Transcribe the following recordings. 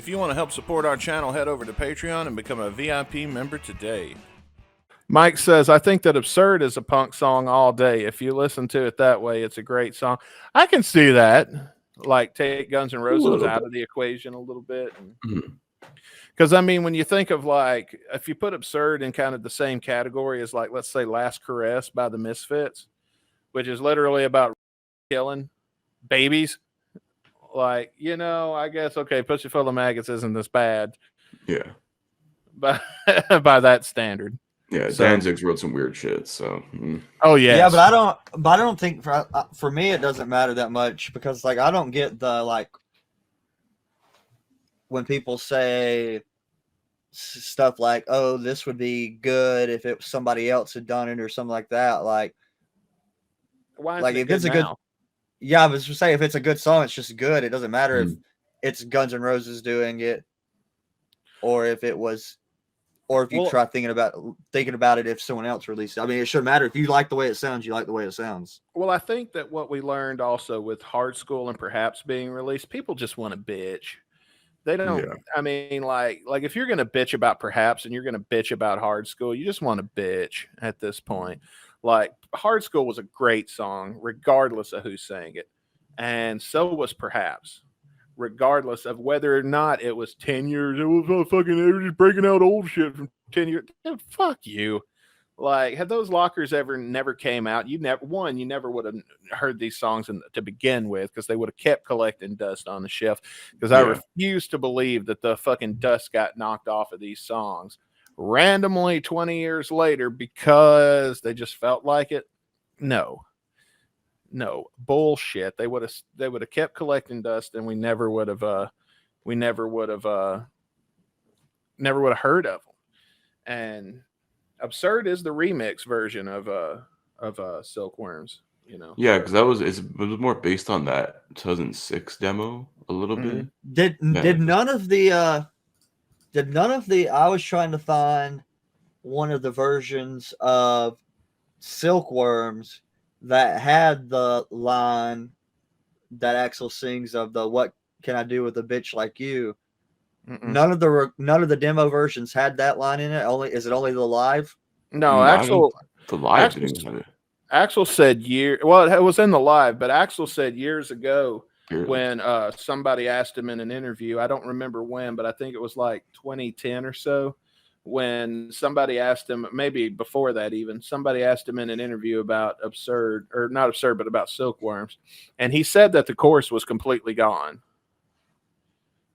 If you want to help support our channel, head over to Patreon and become a VIP member today. Mike says, I think that Absurd is a punk song all day. If you listen to it that way, it's a great song. I can see that. Like, take Guns N' Roses out of the equation a little bit. Because, I mean, when you think of, like, if you put Absurd in kind of the same category as, like, let's say Last Caress by the Misfits, which is literally about killing babies. Like, you know, I guess, okay, Pussy Full of Maggots isn't this bad. Yeah. But by that standard. Yeah, so, Danzig's wrote some weird shit, so. Oh, yeah. Yeah, but I don't think, for me, it doesn't matter that much, because, like, I don't get the, like, when people say stuff like, oh, this would be good if it was somebody else had done it or something like that. Like, why like if it's a good, yeah, I was just saying, if it's a good song, it's just good. It doesn't matter if it's Guns N' Roses doing it, or if it was, or if you try thinking about it if someone else released it. I mean, it shouldn't matter. If you like the way it sounds, you like the way it sounds. Well, I think that what we learned also with Hard School and Perhaps being released, people just want to bitch. They don't. Yeah. I mean, like if you're gonna bitch about Perhaps and you're gonna bitch about Hard School, you just want to bitch at this point. Like, Hard School was a great song, regardless of who sang it, and so was Perhaps, regardless of whether or not it was 10 years. It was fucking, they were just breaking out old shit from 10 years. Dude, fuck you. Like, had those lockers never came out, you never would have heard these songs to begin with, because they would have kept collecting dust on the shelf. Because I refuse to believe that the fucking dust got knocked off of these songs randomly 20 years later because they just felt like it. No bullshit. They would have kept collecting dust, and we never would have heard of them. And Absurd is the remix version of Silkworms, you know. Yeah, because it was more based on that 2006 demo a little bit. Did none of the I was trying to find one of the versions of Silkworms that had the line that Axl sings of the "What can I do with a bitch like you?" None of the demo versions had that line in it. Is it only the live? No, Axl. The live didn't have it. Axl said well, it was in the live, but Axl said years ago when somebody asked him in an interview, I don't remember when, but I think it was like 2010 or so, when somebody asked him, maybe before that even, somebody asked him in an interview about Absurd, or not Absurd, but about Silkworms, and he said that the chorus was completely gone,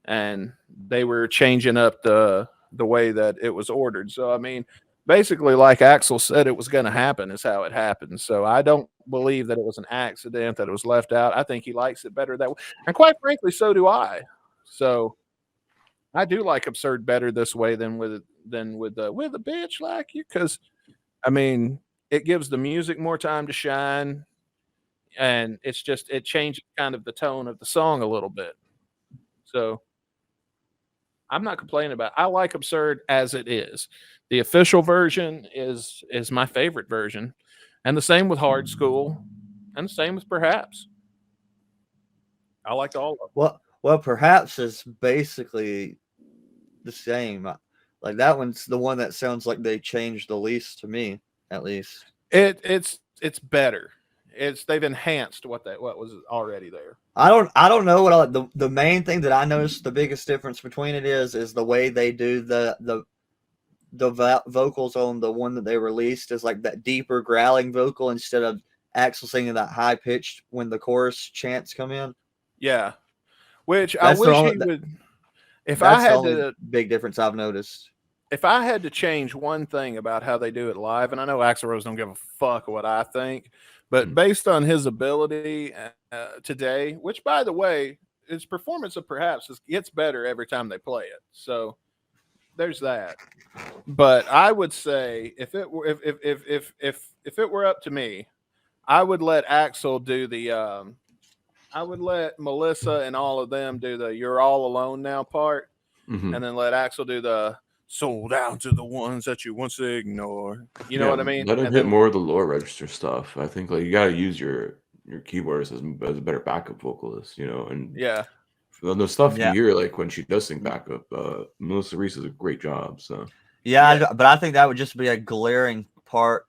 and they were changing up the way that it was ordered. So, I mean, basically, like Axl said it was going to happen is how it happened. So I don't believe that it was an accident that it was left out. I think he likes it better that way. And quite frankly, so do I. So I do like Absurd better this way than with a bitch like you, because, I mean, it gives the music more time to shine, and it changes kind of the tone of the song a little bit. So I'm not complaining about it. I like Absurd as it is. The official version is my favorite version, and the same with Hard School, and the same with Perhaps. I like all of them. Well, Perhaps is basically the same. Like, that one's the one that sounds like they changed the least, to me, at least. It's better. They've enhanced what was already there. I don't know what the main thing that I noticed the biggest difference between it is the way they do the vocals on the one that they released is like that deeper growling vocal instead of Axl singing that high pitched when the chorus chants come in. Yeah, which I wish he would. If I had the big difference I've noticed. If I had to change one thing about how they do it live, and I know Axl Rose don't give a fuck what I think, but based on his ability today, which, by the way, his performance of Perhaps gets better every time they play it. So there's that. But I would say if it were up to me, I would let Axl do the I would let Melissa and all of them do the "You're All Alone Now" part, and then let Axl do the "Sold Out to the Ones That You Once Ignored." You know what I mean? Let him hit more of the lower register stuff. I think, like, you got to use your keyboards as a better backup vocalist, you know. And yeah, the stuff you hear, like when she does sing backup, Melissa Reese does a great job. So but I think that would just be a glaring part.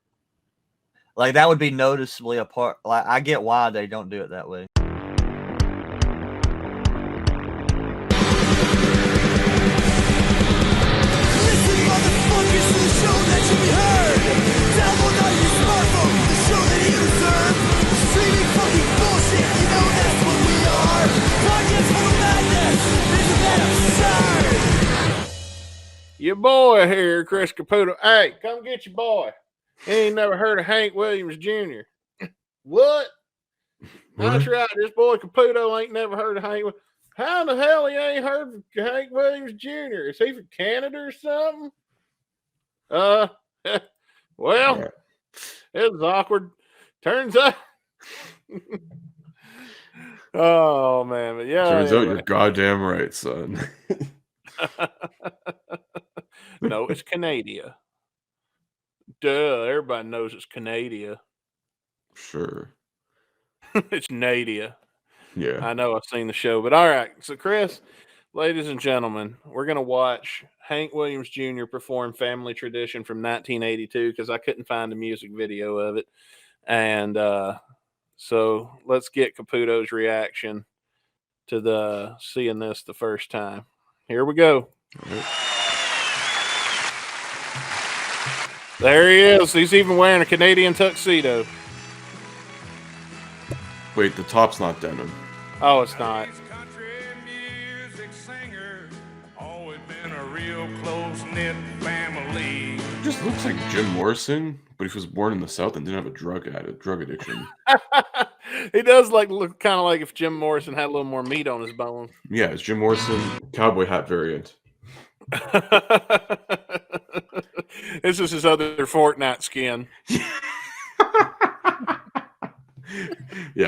Like that would be noticeably a part. Like I get why they don't do it that way. Your boy here, Chris Caputo. Hey, come get your boy. He ain't never heard of Hank Williams Jr. What? That's right. This boy Caputo ain't never heard of Hank. How in the hell he ain't heard of Hank Williams Jr.? Is he from Canada or something? Well, it was awkward. Turns out. Oh man, but yeah. Turns out you're goddamn right, son. No, it's Canada. Duh, everybody knows it's Canada. Sure. It's Nadia. Yeah. I know, I've seen the show. But all right. So, Chris, ladies and gentlemen, we're going to watch Hank Williams Jr. perform Family Tradition from 1982 because I couldn't find a music video of it. And so let's get Caputo's reaction to seeing this the first time. Here we go. There he is. He's even wearing a Canadian tuxedo. Wait, the top's not denim. Oh, it's not. Country music singer, always been a real close-knit family. Just looks like Jim Morrison, but he was born in the South and didn't have a drug addiction. He does look kind of like if Jim Morrison had a little more meat on his bones. Yeah, it's Jim Morrison cowboy hat variant. This is his other Fortnite skin. Yeah,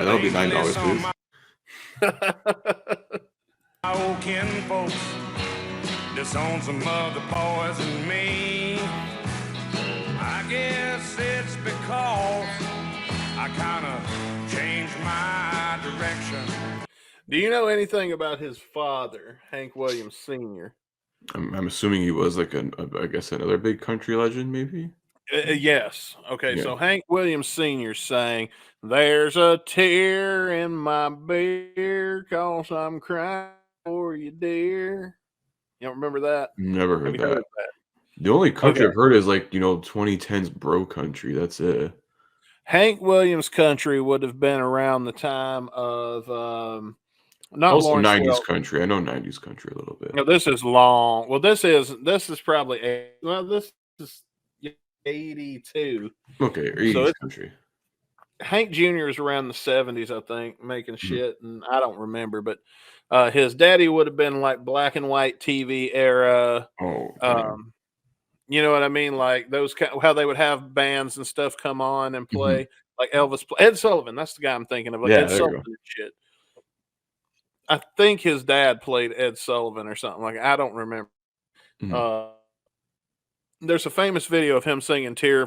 that'll be $9, please. My old kin folks disown some other boys and me. I guess it's because I kind of changed my direction. Do you know anything about his father, Hank Williams Sr.? I'm assuming he was like I guess another big country legend, maybe. Yes. Okay. Yeah. So Hank Williams Sr. sang, "There's a tear in my beer 'cause I'm crying for you, dear." You don't remember that? Never heard Have you that. heard that? The only country I've heard is 2010's bro country. That's it. Hank Williams country would have been around the time of not also Lawrence 90s Welk. country. I know 90s country a little bit. No, this is long. Well, this is probably this is 82. Okay, 80s country. Hank Jr. is around the 70s, I think, making shit, and I don't remember, but his daddy would have been like black and white TV era. Oh, you know what I mean? Like those how they would have bands and stuff come on and play, like Elvis, Ed Sullivan. That's the guy I'm thinking of. Like Ed Sullivan and shit. I think his dad played Ed Sullivan or something. Like I don't remember. There's a famous video of him singing "Tear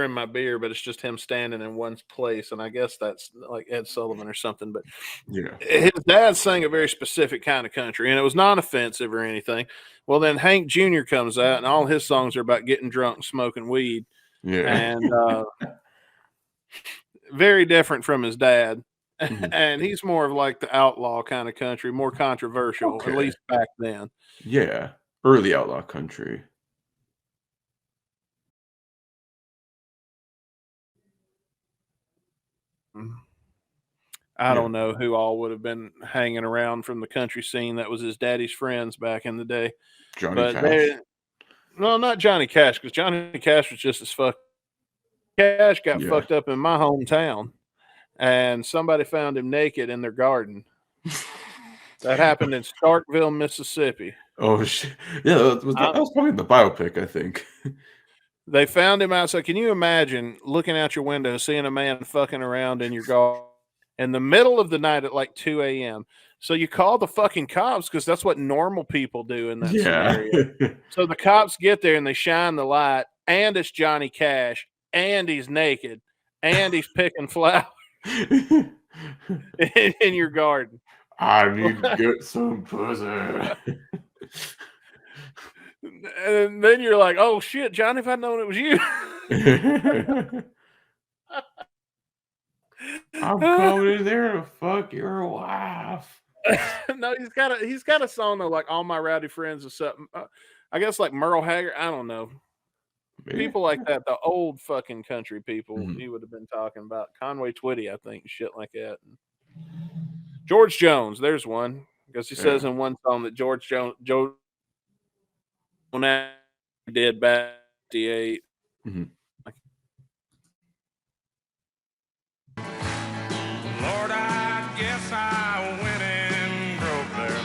in My Beer," but it's just him standing in one place, and I guess that's like Ed Sullivan or something. But yeah, his dad sang a very specific kind of country, and it was non-offensive or anything. Well, then Hank Jr. comes out, and all his songs are about getting drunk and smoking weed. Yeah, and very different from his dad. And he's more of like the outlaw kind of country, more controversial, at least back then. Yeah, early outlaw country. I don't know who all would have been hanging around from the country scene that was his daddy's friends back in the day. Johnny Cash? No, not Johnny Cash, because Johnny Cash was just as fuck. Cash got fucked up in my hometown, and somebody found him naked in their garden. That happened in Starkville, Mississippi. Oh, shit. Yeah, that was probably in the biopic, I think. They found him outside. Can you imagine looking out your window, seeing a man fucking around in your garden in the middle of the night at like 2 a.m.? So you call the fucking cops because that's what normal people do in that scenario. So the cops get there and they shine the light, and it's Johnny Cash, and he's naked, and he's picking flowers in your garden. I need to get some pussy. And then you're like, oh shit, Johnny, if I'd known it was you. I'm coming in there to fuck your wife. No, he's got a song though, like All My Rowdy Friends or something. I guess like Merle Haggard. I don't know. Maybe? People like that, the old fucking country people, Mhm. he would have been talking about. Conway Twitty, I think, shit like that. George Jones, there's one. Because he says in one song that George Jones did back in 1958. Mhm. Lord, I guess I went and broke their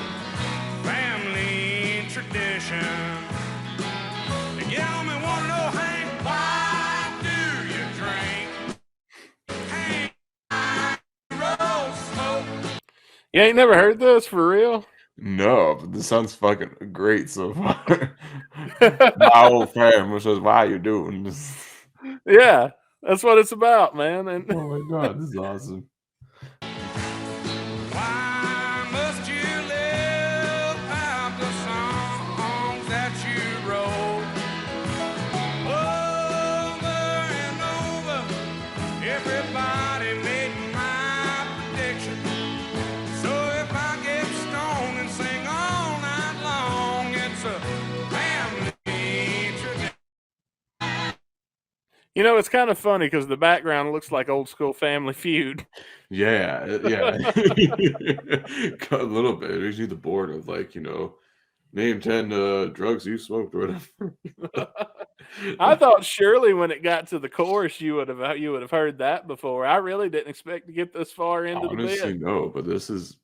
family tradition. Yeah, me wanna know, Hank, why do you drink? Hank, roll smoke. You ain't never heard this for real? No, but this sounds fucking great so far. My old family says, "Why you doing this?" Yeah, that's what it's about, man. And Oh my god, this is awesome. Why must you live out the songs that you wrote? Over and over, everybody made my prediction. So if I get stoned and sing all night long, it's a family tradition. you know, it's kind of funny because the background looks like old school Family Feud. Yeah, yeah. A little bit. It gives you the board of like, name 10 drugs you smoked or whatever. I thought surely when it got to the chorus, you would have heard that before. I really didn't expect to get this far into Honestly, the bit. no, but this is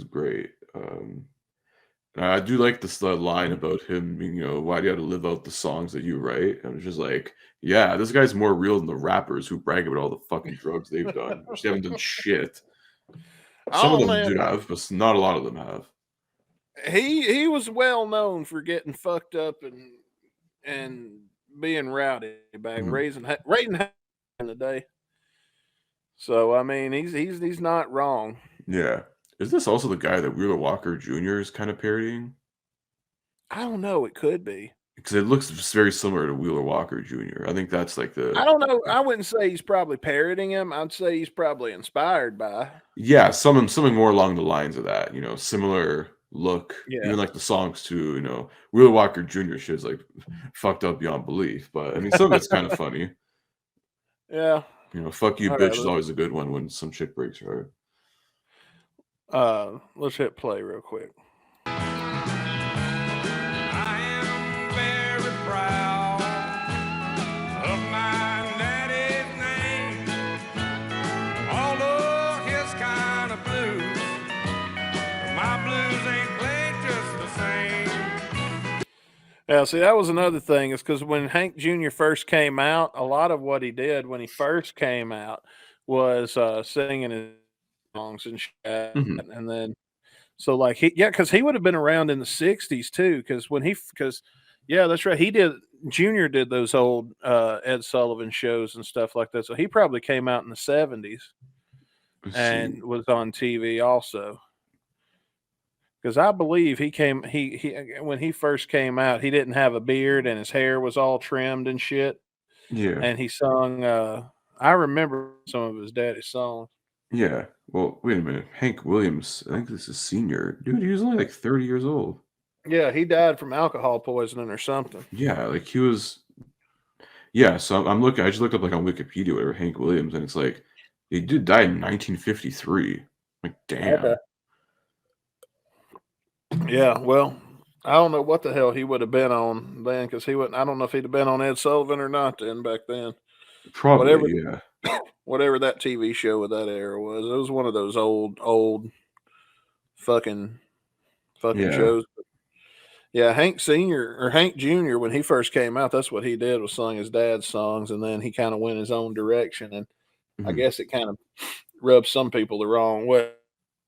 great. And I do like this line about him being, why do you have to live out the songs that you write? And it's just like, yeah, this guy's more real than the rappers who brag about all the fucking drugs they've done, which they haven't done shit. Some of Oh them do man, have, but not a lot of them have. he was well known for getting fucked up and being rowdy back Mhm. raising in the day. So I mean, he's not wrong. Yeah. Is this also the guy that Wheeler Walker Jr. is kind of parodying? I don't know. It could be. Because it looks just very similar to Wheeler Walker Jr. I think that's like I don't know. I wouldn't say he's probably parroting him. I'd say he's probably inspired by. yeah, something more along the lines of that, similar look. Yeah. Even like the songs too, Wheeler Walker Jr. shit's like fucked up beyond belief. But I mean, some of it's kind of funny. Yeah. Fuck you, All bitch right, is always a good one when some chick breaks her heart. Let's hit play real quick. I am very proud of my daddy's name. Although his kind of blues, my blues ain't played just the same. Yeah, see, that was another thing. Is because when Hank Jr. first came out, a lot of what he did when he first came out was singing his songs and shit. Mhm. And then, so like because he would have been around in the '60s too. Yeah, that's right. Junior did those old Ed Sullivan shows and stuff like that. So he probably came out in the '70s Let's and see. was on TV also. Because I believe he when he first came out, he didn't have a beard and his hair was all trimmed and shit. Yeah. And he sung. I remember some of his daddy's songs. Yeah. Well, wait a minute. Hank Williams, I think this is senior. Dude, he was only like 30 years old. Yeah, he died from alcohol poisoning or something. Yeah, like he was. Yeah, so I'm looking. I just looked up like on Wikipedia, whatever, Hank Williams, and it's like he did die in 1953. Like, damn. Okay. Yeah, well, I don't know what the hell he would have been on then, because he wouldn't. I don't know if he'd have been on Ed Sullivan or not then back then. Probably, yeah. Whatever that TV show of that era was, it was one of those old fucking Yeah. shows. Yeah, Hank Senior or Hank Junior, when he first came out, that's what he did was sung his dad's songs, and then he kind of went his own direction, and I Mhm. guess it kind of rubbed some people the wrong way.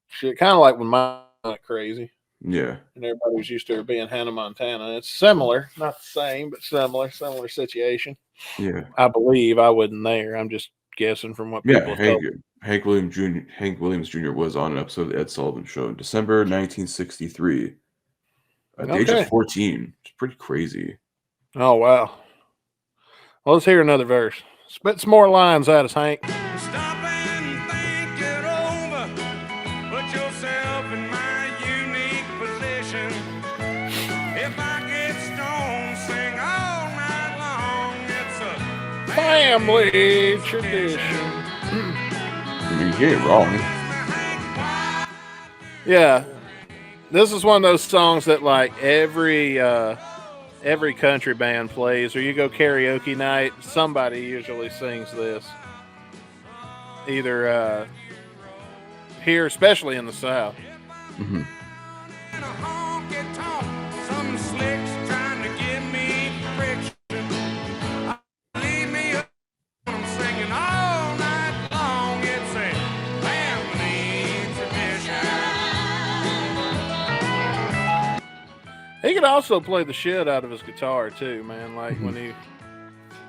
Shit, kind of like when mine went crazy. Yeah. And everybody was used to her being Hannah Montana. It's similar, not the same, but similar situation. Yeah. I believe I wasn't there. I'm just guessing from what people Yeah, have told Hank, me. Hank Williams Jr. was on an episode of the Ed Sullivan Show in December 1963 at the age of 14. It's pretty crazy. Oh, wow. Well, let's hear another verse. Spit some more lines at us, Hank. Stop and think it over. Put yourself in my unique position. If I get stoned, sing all night long. It's a Family tradition. I mean, you ain't wrong. Yeah. This is one of those songs that like every country band plays, or you go karaoke night, somebody usually sings this. Either here, especially in the South. Mm-hmm. Some slicks trying to give me friction. Leave me up. I'm singing all night long. It's a family tradition. He could also play the shit out of his guitar too, man. Like when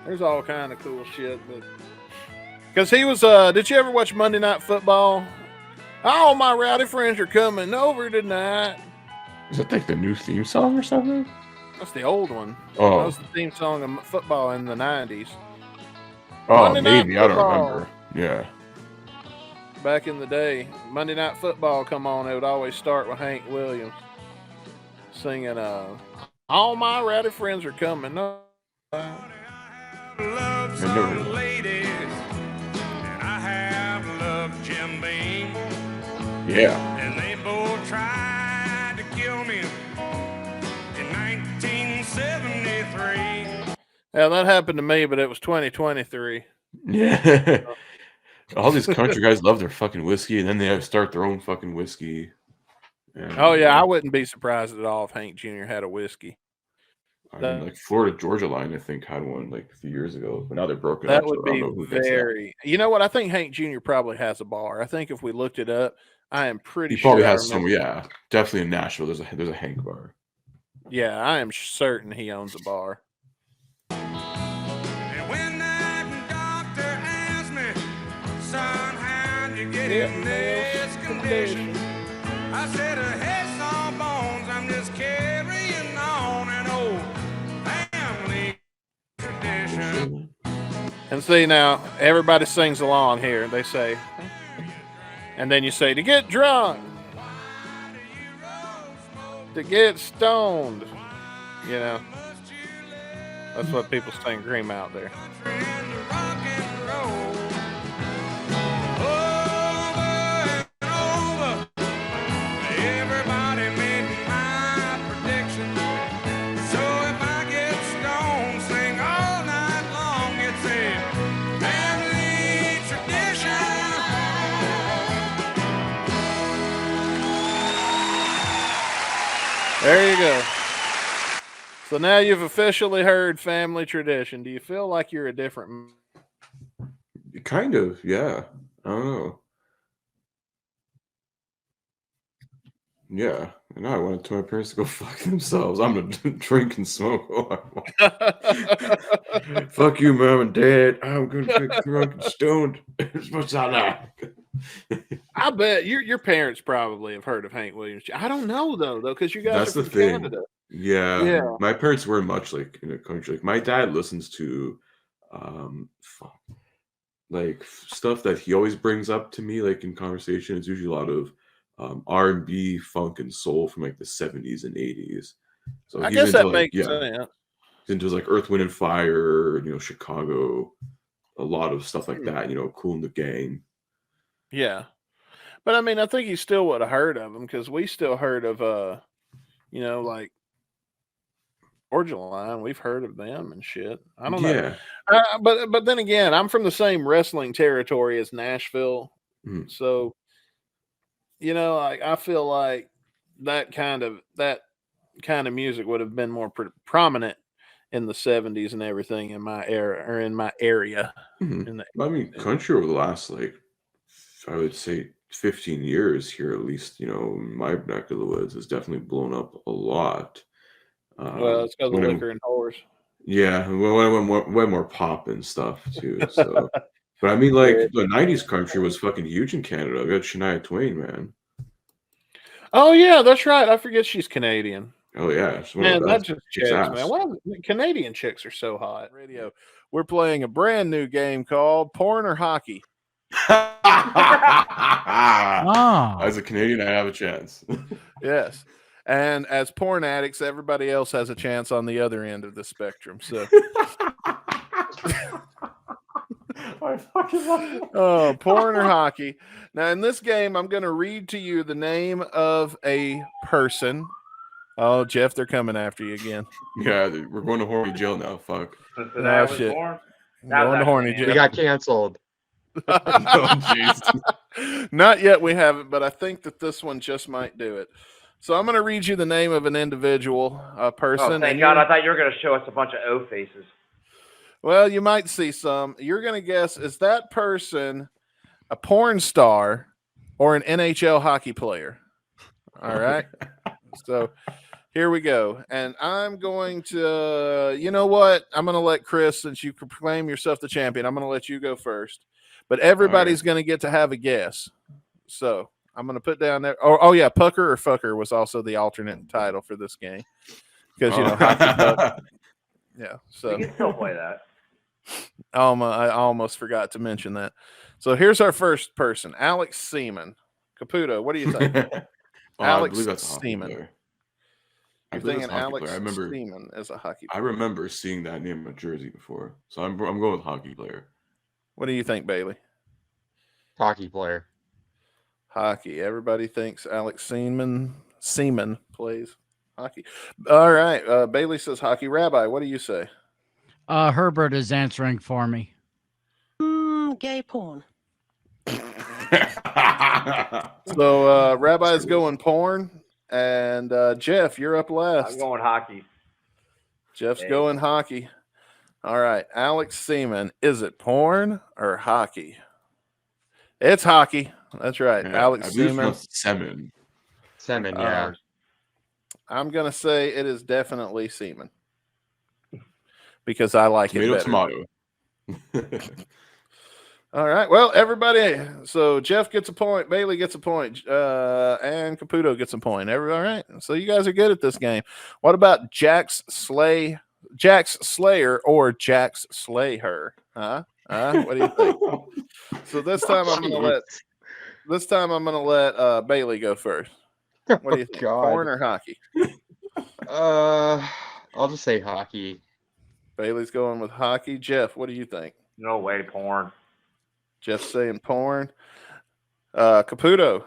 there's all kind of cool shit, but because he was, did you ever watch Monday Night Football? All my rowdy friends are coming over tonight. Is that like the new theme song or something? That's the old one. Oh. That was the theme song of football in the 90s. Oh, maybe. I don't remember. Yeah. Back in the day, Monday Night Football come on, it would always start with Hank Williams singing, all my rowdy friends are coming over. Love some ladies, and I have loved Jim Beam. Yeah. And they both tried to kill me in 1973. Yeah, that happened to me, but it was 2023. Yeah. All these country guys love their fucking whiskey, and then they start their own fucking whiskey. And, oh, yeah, I wouldn't be surprised at all if Hank Jr. had a whiskey. I mean, like Florida Georgia Line, I think, had one like a few years ago, but now they're broken that up. Would be very. You know what? I think Hank Jr. probably has a bar. I think if we looked it up, I am pretty sure. He probably has some. Yeah, definitely in Nashville. There's a Hank bar. Yeah, I am certain he owns a bar. And when that doctor asked me, son, how'd you get in this condition? I said, hey, Sawbones, I'm just carrying on an old family tradition. And see, now, everybody sings along here. They say, and then you say, to get drunk, to get stoned. You know, that's what people scream out there. There you go. So now you've officially heard family tradition. Do you feel like you're a different? Kind of, yeah. I don't know. Yeah, and I wanted my parents to go fuck themselves. I'm gonna drink and smoke all I want. Fuck you, mom and dad. I'm gonna get drunk and stoned. What's that? I bet your parents probably have heard of Hank Williams. I don't know though, because you guys That's are the from thing. Canada. Yeah, my parents were much like in a country. Like my dad listens to, like stuff that he always brings up to me, like in conversation. It's usually a lot of R&B, funk, and soul from like the 70s and 80s. So I guess that makes sense. He's into like Earth, Wind, and Fire, Chicago, a lot of stuff like that. Cool in the Gang. Yeah, but I mean, I think he still would have heard of him because we still heard of, like Georgia Line. We've heard of them and shit. I don't know. But then again, I'm from the same wrestling territory as Nashville, so. I feel like that kind of music would have been more prominent in the 70s and everything in my era or in my area. Country over the last, I would say 15 years here, at least, my neck of the woods has definitely blown up a lot. Well, it's because of liquor and whores. Yeah, way more pop and stuff too. So But I mean, like, the 90s country was fucking huge in Canada. We got Shania Twain, man. Oh, yeah, that's right. I forget she's Canadian. Oh, yeah. Man, that just checks, man. Why Canadian chicks are so hot. Radio. We're playing a brand new game called Porn or Hockey. As a Canadian, I have a chance. Yes. And as porn addicts, everybody else has a chance on the other end of the spectrum. So I fucking love it. Oh, porn or hockey. Now, in this game, I'm going to read to you the name of a person. Oh, Jeff, they're coming after you again. Yeah, we're going to horny jail now. Fuck. Oh, shit. Going to horny jail. We got canceled. Oh, jeez. Not yet, we haven't, but I think that this one just might do it. So I'm going to read you the name of an individual, a person. Oh, thank God. I thought you were going to show us a bunch of O faces. Well, you might see some. You're going to guess, is that person a porn star or an NHL hockey player? All right. So here we go. And I'm going to, you know what? I'm going to let Chris, since you proclaim yourself the champion, I'm going to let you go first. But everybody's going to get to have a guess. So I'm going to put down there. Oh, yeah. Pucker or Fucker was also the alternate title for this game. Because, you know, hockey. Yeah. So You can still play that. I almost forgot to mention that. So here's our first person, Alex Seaman. Caputo, what do you think? Alex Seaman. You're thinking Alex Seaman as a hockey player. I remember seeing that name in jersey before. So I'm going with hockey player. What do you think, Bailey? Hockey player. Hockey. Everybody thinks Alex Seaman plays hockey. All right. Bailey says hockey. Rabbi, what do you say? Herbert is answering for me. Gay porn. So Rabbi's going porn, and Jeff, you're up last. I'm going hockey. Jeff's going hockey. All right, Alex Seaman, is it porn or hockey? It's hockey. That's right. Yeah, Alex Seaman. Semen, yeah. I'm gonna say it is definitely Seaman because I like it better. Tomato. All right. Well, everybody. So Jeff gets a point. Bailey gets a point. And Caputo gets a point. All right. So you guys are good at this game. What about Jack's Slayer or Jack's Slayer? Huh? What do you think? So this time I'm gonna let Bailey go first. What do you think? Porn or hockey? I'll just say hockey. Bailey's going with hockey. Jeff, what do you think? No way, porn. Jeff's saying porn. Caputo.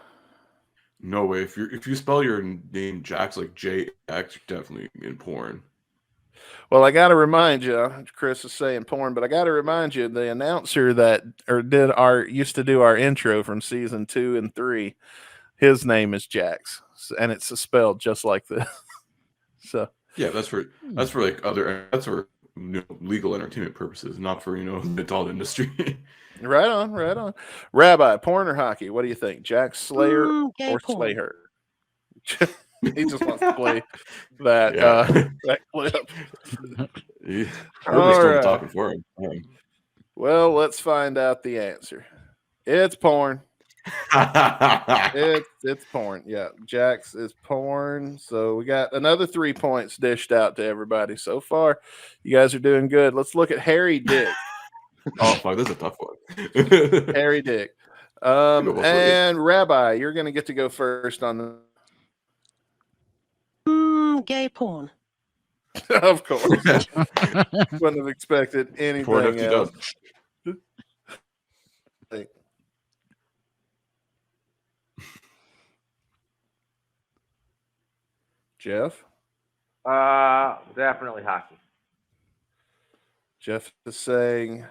No way. If you spell your name Jack's like JX, you're definitely in porn. Well, I got to remind you, Chris is saying porn, but I got to remind you, the announcer that used to do our intro from season 2 and 3, his name is Jax, and it's spelled just like this. So yeah, that's for legal entertainment purposes, not for the adult industry. Right on. Rabbi, porn or hockey? What do you think? Jack Slayer or Slayer? He just wants to play that that clip. Everybody's talking for him. Well, let's find out the answer. It's porn. It's porn. Yeah, Jax is porn. So we got another 3 points dished out to everybody so far. You guys are doing good. Let's look at Harry Dick. Oh fuck, this is a tough one. Harry Dick. And Rabbi, you're going to get to go first on the. Gay porn. Of course. Wouldn't have expected anything else. Jeff? Definitely hockey. Jeff is saying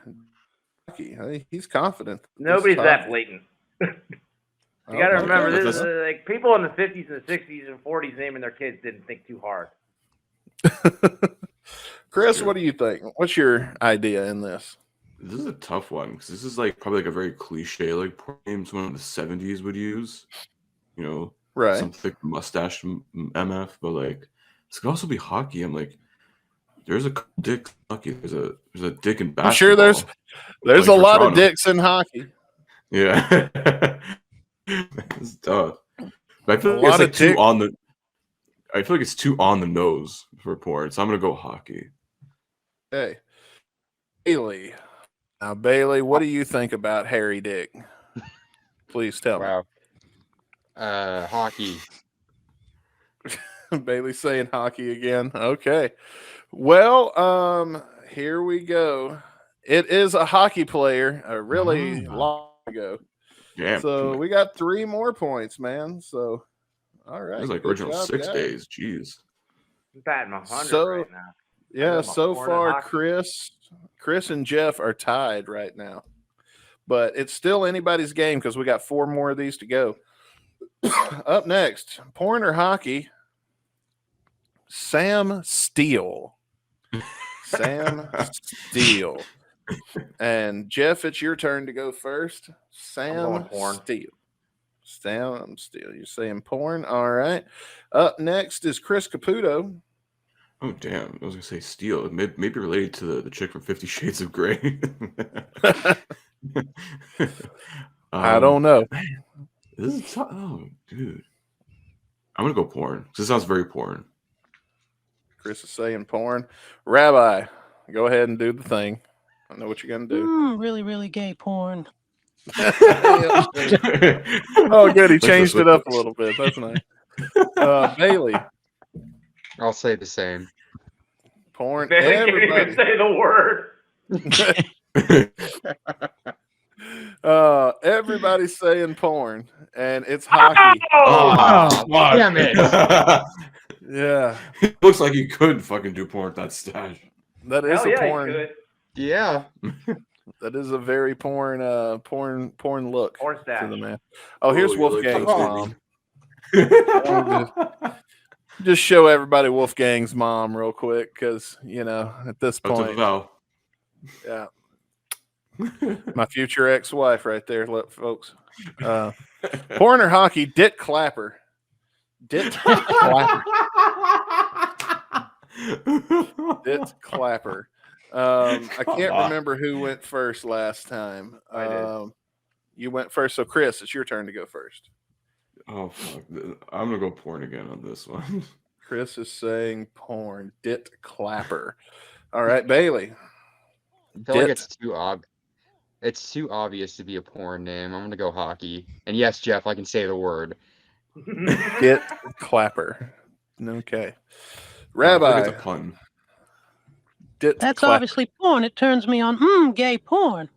hockey. He's confident. Nobody's that blatant. You got to remember, this is like people in the 50s and the 60s and 40s naming their kids didn't think too hard. Chris, what do you think? What's your idea in this? This is a tough one because this is probably a very cliche name someone in the 70s would use. Right? Something like mustache MF, but this could also be hockey. I'm There's a dick hockey. There's a dick in basketball. I'm sure there's like a lot Toronto. of dicks in hockey. Yeah. It's tough. But I feel A like it's lot like of too dick- on the I feel like it's too on the nose for porn, so I'm gonna go hockey. Hey, Bailey. Now, Bailey, what do you think about hairy dick? Please tell Wow. Hockey. me. Bailey's saying hockey again. Okay. Well, here we go. It is a hockey player, a really long ago. Yeah. So we got 3 more points, man. So, all right. It was like good original job, 6 guys. days. Jeez. I'm batting 100 So- right now. Yeah, got my so porn and far, hockey. Chris and Jeff are tied right now. But it's still anybody's game because we got 4 more of these to go. Up next, porn or hockey? Sam Steele. Sam Steele. And Jeff, it's your turn to go first. going Sam porn. Steele. Sam Steele. You're saying porn? All right. Up next is Chris Caputo. Oh damn! I was gonna say steel. It may be related to the chick from 50 Shades of Grey. I don't know. This is oh, dude. I'm gonna go porn. This sounds very porn. Chris is saying porn. Rabbi, go ahead and do the thing. I know what you're going to do. Really, really gay porn. Oh, good. He changed it up a little bit. That's nice. Bailey, I'll say the same. porn. Bailey can't even Everybody. say the word. Everybody's saying porn, and it's hockey. Oh, fuck. Damn it. Yeah, It looks like he could fucking do porn with that stash. that is Hell a yeah, you porn. could. Yeah. That is a very porn look Porn to stash. the man. Oh, here's Oh, you Wolfgang's like mom. Just show everybody Wolfgang's mom real quick, because at this point, yeah, my future ex-wife right there. Look, folks, porn or hockey? Dit Clapper. Dit Clapper. Dit Clapper. I can't remember who went first last time. I did. You went first, so Chris, it's your turn to go first. Oh fuck! I'm gonna go porn again on this one. Chris is saying porn. Dit Clapper. All right, Bailey. I feel like it's too obvious to be a porn name. I'm gonna go hockey. And yes, Jeff, I can say the word. Dit Clapper. Okay. I Rabbi. think it's a pun. Dit That's Clapper. obviously porn. It turns me on. Gay porn.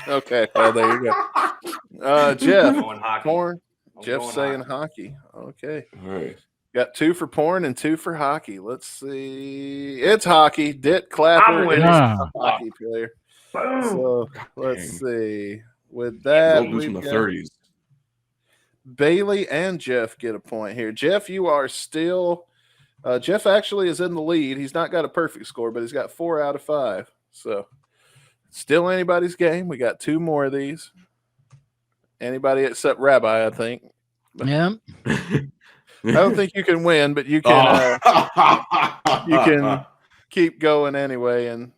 Okay, well, there you go. Jeff, Going hockey. porn. I'm Jeff's going saying hockey. hockey. Okay. All right. Got 2 for porn and 2 for hockey. Let's see. It's hockey. Dit Clapper I'm is winning. a hockey player. Boom. So Dang. let's see. With that, We'll lose from the we've got 30s. Bailey and Jeff get a point here. Jeff, you are still. Jeff actually is in the lead. He's not got a perfect score, but he's got 4 out of 5. So still anybody's game. We got 2 more of these. Anybody except Rabbi, I think. Yeah. I don't think you can win, but you can. You can keep going anyway. And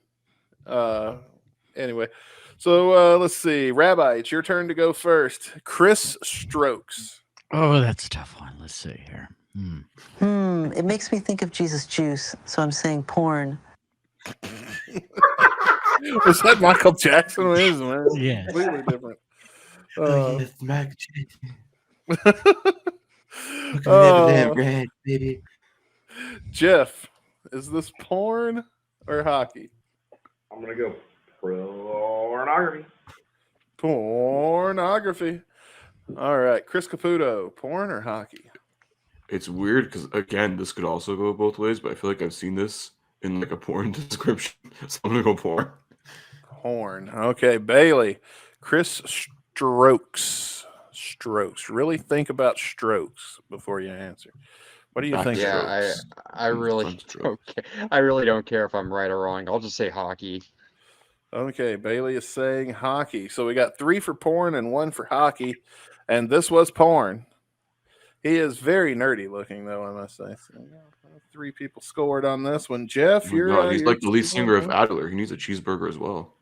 anyway, so let's see. Rabbi, it's your turn to go first. Chris Strokes. Oh, that's a tough one. Let's see here. It makes me think of Jesus Juice, so I'm saying porn. Was that Michael Jackson? It is, man. Yes. Completely different. Baby. Jeff, is this porn or hockey? I'm gonna go pornography. Pornography. All right, Chris Caputo, porn or hockey? It's weird because again, this could also go both ways, but I feel like I've seen this in like a porn description, so I'm gonna go porn. Porn. Okay, Bailey. Chris Strokes. Strokes. Really think about strokes before you answer. What do you think? Yeah, Strokes? I really don't care. I really don't care if I'm right or wrong. I'll just say hockey. Okay, Bailey is saying hockey. So we got 3 for porn and 1 for hockey, and this was porn. He is very nerdy looking, though, I must say. So, 3 people scored on this one. Jeff, He's like the lead singer of Adler. He needs a cheeseburger as well.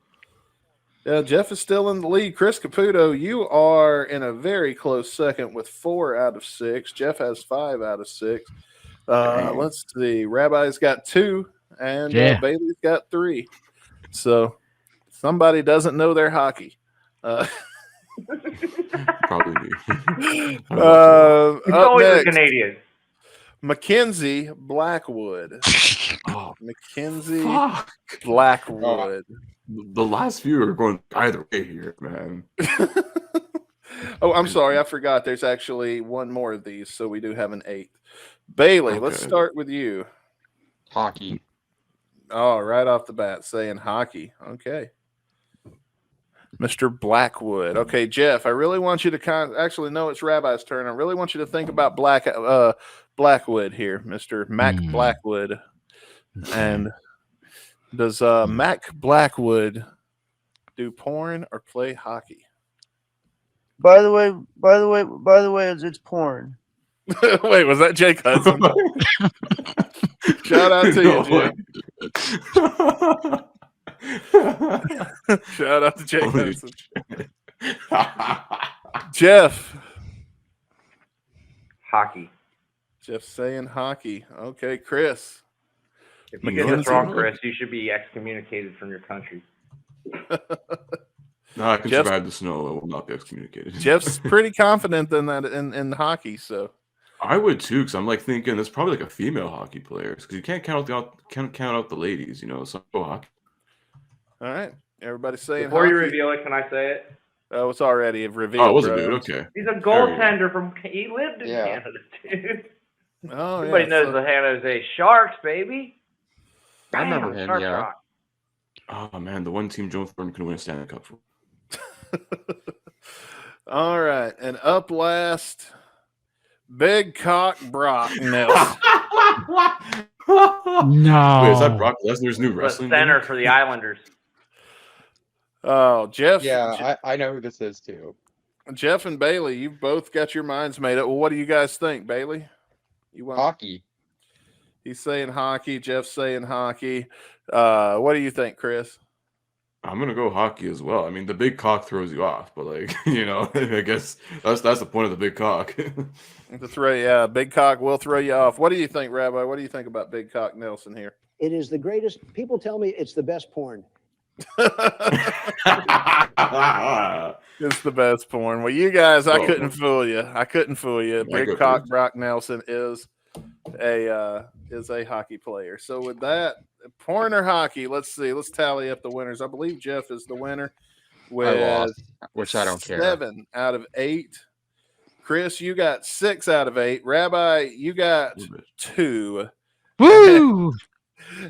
Yeah, Jeff is still in the lead. Chris Caputo, you are in a very close second with 4 out of 6. Jeff has 5 out of 6. Let's see. Rabbi's got 2, and Bailey's got 3. So somebody doesn't know their hockey. Probably me. It's always the Canadians. Mackenzie Blackwood. Mackenzie Blackwood. The last few are going either way here, man. Oh, I'm sorry. I forgot. There's actually one more of these, so we do have an 8th. Bailey, let's start with you. Hockey. Oh, right off the bat, saying hockey. Okay. Mr. Blackwood. Okay, Jeff, I really want you to actually, no, it's Rabbi's turn. I really want you to think about Blackwood here, Mr. Mac Blackwood. And does Mac Blackwood do porn or play hockey? By the way, it's porn. Wait, was that Jake Hudson? Shout out to you, Jake. Shout out to Jake Hudson. Jeff. Hockey. Jeff saying hockey. Okay, Chris. If you get this wrong, Chris, you should be excommunicated from your country. No, I can survive the snow. I will not be excommunicated. Jeff's pretty confident in that in hockey, so I would too, because I'm like thinking it's probably like a female hockey player, because you can't count out the ladies, So hockey. All right, everybody saying. Before you reveal it, can I say it? Oh, it's already revealed. Oh, it was a dude. Okay. He's a goaltender from. He lived in Canada, dude. Oh, everybody knows the San Jose Sharks, baby. I remember him. Shark Yeah. Rock. Oh man, the one team Joe Thornton can win a Stanley Cup for. All right, and up last, Big Cock Brock Nelson. No. Wait, is that Brock Lesnar's new wrestling? The center for the Islanders. Oh, Jeff. Yeah, I know who this is too. Jeff and Bailey, you've both got your minds made up. Well, what do you guys think, Bailey? You want hockey? He's saying hockey. Jeff's saying hockey. What do you think, Chris? I'm gonna go hockey as well. I mean, the big cock throws you off, but I guess that's the point of the big cock. Big cock will throw you off. What do you think, Rabbi? What do you think about Big Cock Nelson here? It is the greatest. People tell me it's the best porn. It's the best porn. Well, you guys, I couldn't fool you. Big Cock Brock Nelson is a hockey player. So with that, porn or hockey, let's see. Let's tally up the winners. I believe Jeff is the winner with which I don't care. 7 out of 8. Chris, you got 6 out of 8. Rabbi, you got 2. Woo!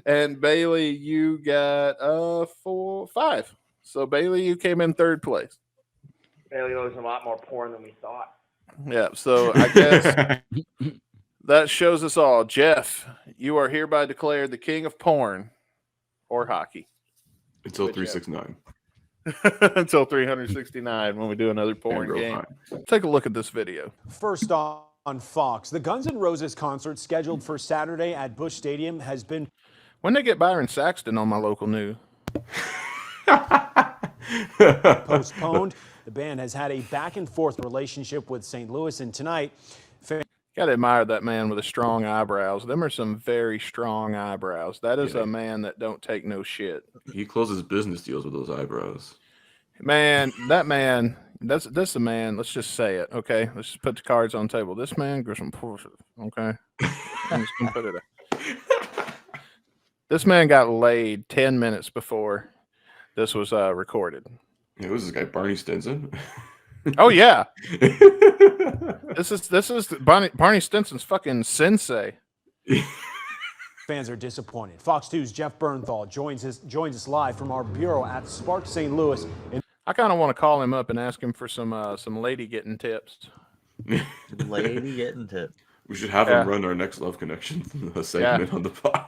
And Bailey, you got 5. So Bailey, you came in 3rd place. Bailey knows a lot more porn than we thought. Yeah, so I guess that shows us all. Jeff, you are hereby declared the king of porn or hockey. Until 369. Until 369 when we do another porn game. Take a look at this video. First on Fox, the Guns N' Roses concert scheduled for Saturday at Busch Stadium has been... When they get Byron Saxton on my local news? postponed. The band has had a back-and-forth relationship with St. Louis, and tonight... Gotta admire that man with the strong eyebrows. Them are some very strong eyebrows. That is a man that don't take no shit. He closes business deals with those eyebrows. Man, that's a man. Let's just say it, okay? Let's just put the cards on the table. This man got some Porsche, okay? I'm just gonna put it up. This man got laid 10 minutes before this was recorded. It was this guy Barney Stinson. Oh yeah. This is Barney Stinson's fucking sensei. Fans are disappointed. Fox 2's Jeff Bernthal joins us live from our bureau at Spark St. Louis. I kind of want to call him up and ask him for some lady getting tips. Lady getting tips. We should have him run our next Love Connection segment on the pod.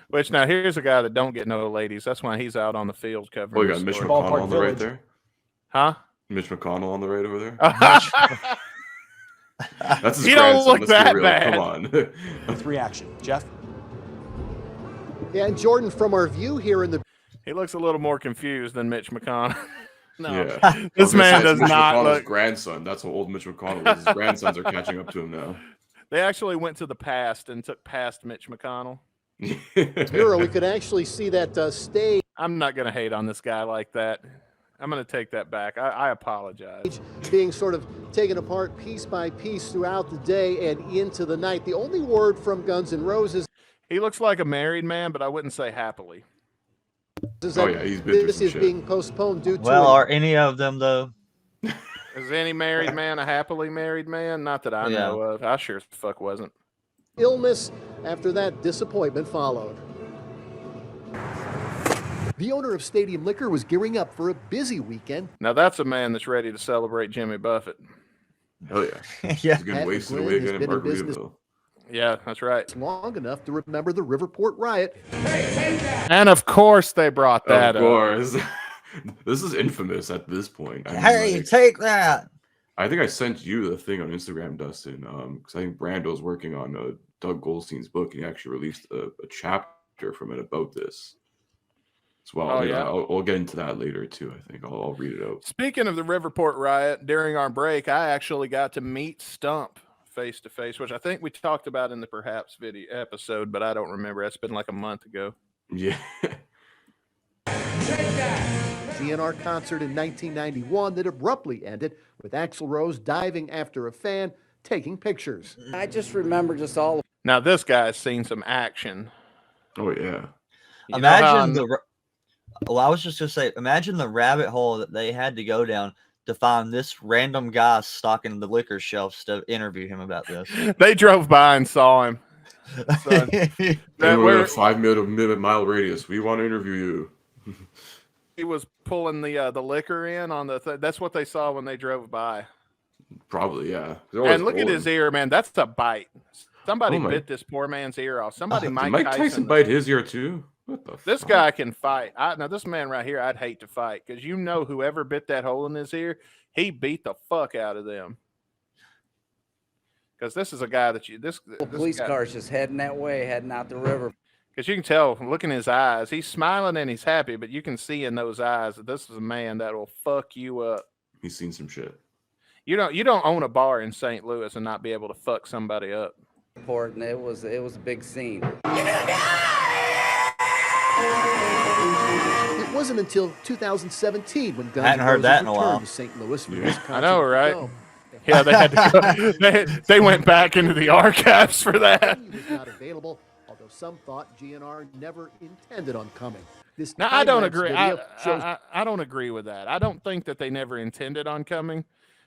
Which now here's a guy that don't get no ladies. That's why he's out on the field covering. Oh, you got Mitch McConnell on the right there. Huh? Mitch McConnell on the right over there. That's his He grandson. don't look Let's be that real. bad. Come on. With reaction. Jeff? Yeah, and Jordan, from our view here in the... He looks a little more confused than Mitch McConnell. No, Yeah. this man does Mitch not McConnell's look. grandson. That's how old Mitch McConnell is. His grandsons are catching up to him now. They actually went to the past and took past Mitch McConnell. Bureau, we could actually see that stage I'm not going to hate on this guy like that. I'm going to take that back. I apologize. being sort of taken apart piece by piece throughout the day and into the night. The only word from Guns N' Roses He looks like a married man, but I wouldn't say happily. is Oh, that yeah, he's been through this some is shit. being postponed due to Well, are any of them though? Is any married man a happily married man? Not that I Yeah. know of. I sure as fuck wasn't. illness. After that, disappointment followed. The owner of Stadium Liquor was gearing up for a busy weekend. Now that's a man that's ready to celebrate Jimmy Buffett. Hell yeah. Yeah. He's getting Pat wasted McGlynn away has again in been in business Margaritaville. Yeah, that's right. long enough to remember the Riverport riot. And of course they brought that Of up. course. This is infamous at this point. I mean, Hey, like, take that. I think I sent you the thing on Instagram, Dustin, because I think Brando's working on Doug Goldstein's book, and he actually released a chapter from it about this as well. Oh, Maybe yeah? I'll get into that later too. I think I'll read it out. Speaking of the Riverport riot, during our break, I actually got to meet Stump face to face, which I think we talked about in the Perhaps video episode, but I don't remember. It's been like a month ago. Yeah. GNR concert in 1991 that abruptly ended with Axl Rose diving after a fan, taking pictures. I just remember just all. Now this guy's seen some action. Oh yeah. You know how Imagine well, I was just gonna say, imagine the rabbit hole that they had to go down to find this random guy stocking the liquor shelves to interview him about this. they drove by and saw him. Son, We're a 5 mile radius. We want to interview you. he was pulling the liquor in on the. That's what they saw when they drove by. Probably, yeah. They're always And look at old. his ear, man. That's a bite. Somebody Oh my- bit this poor man's ear off. Somebody Did Mike Mike Tyson bite his ear too? What the This fuck? guy can fight. Now this man right here, I'd hate to fight because you know whoever bit that hole in his ear, he beat the fuck out of them. Because this is a guy that this Police cars just heading that way, heading out the river. Because you can tell, look in his eyes, he's smiling and he's happy, but you can see in those eyes that this is a man that will fuck you up. He's seen some shit. You don't own a bar in St. Louis and not be able to fuck somebody up. And it was a big scene. It wasn't until 2017 when Guns Hadn't N' heard Roses that in a returned while. to St. Louis for Yeah. this I concert. know, right? Go. Yeah, they had to go. they went back into the archives for that. He was not available, although some thought GNR never intended on coming. This Now I don't time-lapse agree. video shows I don't agree with that. I don't think that they never intended on coming,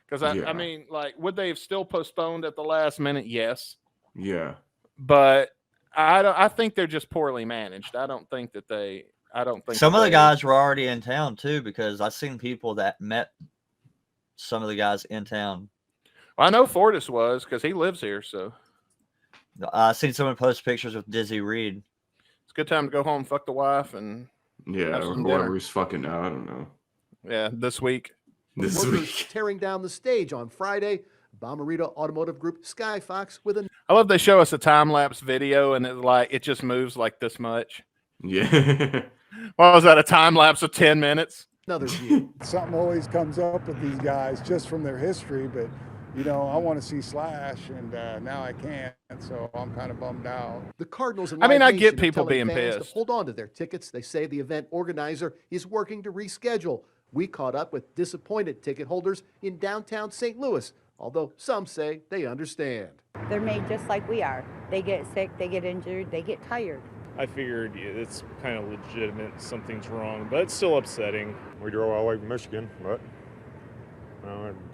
because Yeah. I mean, like, would they have still postponed at the last minute? Yes, Yeah. but I think they're just poorly managed. I don't think that they. I don't think Some that of the they- guys were already in town too, because I've seen people that met some of the guys in town. I know Fortis was because he lives here, so I've seen someone post pictures with Dizzy Reed. it's a good time to go home, fuck the wife, and Yeah, Have or some whoever dinner. he's fucking now. I don't know. yeah, this week. This workers week. tearing down the stage on Friday. Bomarito Automotive Group Skyfox with a I love they show us a time lapse video and it just moves like this much. Yeah. What was that? A time lapse of 10 minutes? another view. Something always comes up with these guys just from their history, but you know, I want to see Slash, and now I can't, so I'm kind of bummed out. The Cardinals and I mean, Live I Nation get are people telling being fans to pissed. hold on to their tickets. They say the event organizer is working to reschedule. We caught up with disappointed ticket holders in downtown St. Louis, although some say they understand. They're made just like we are. They get sick, they get injured, they get tired. I figured it's kind of legitimate, something's wrong, but it's still upsetting. We drove all the way from Michigan, but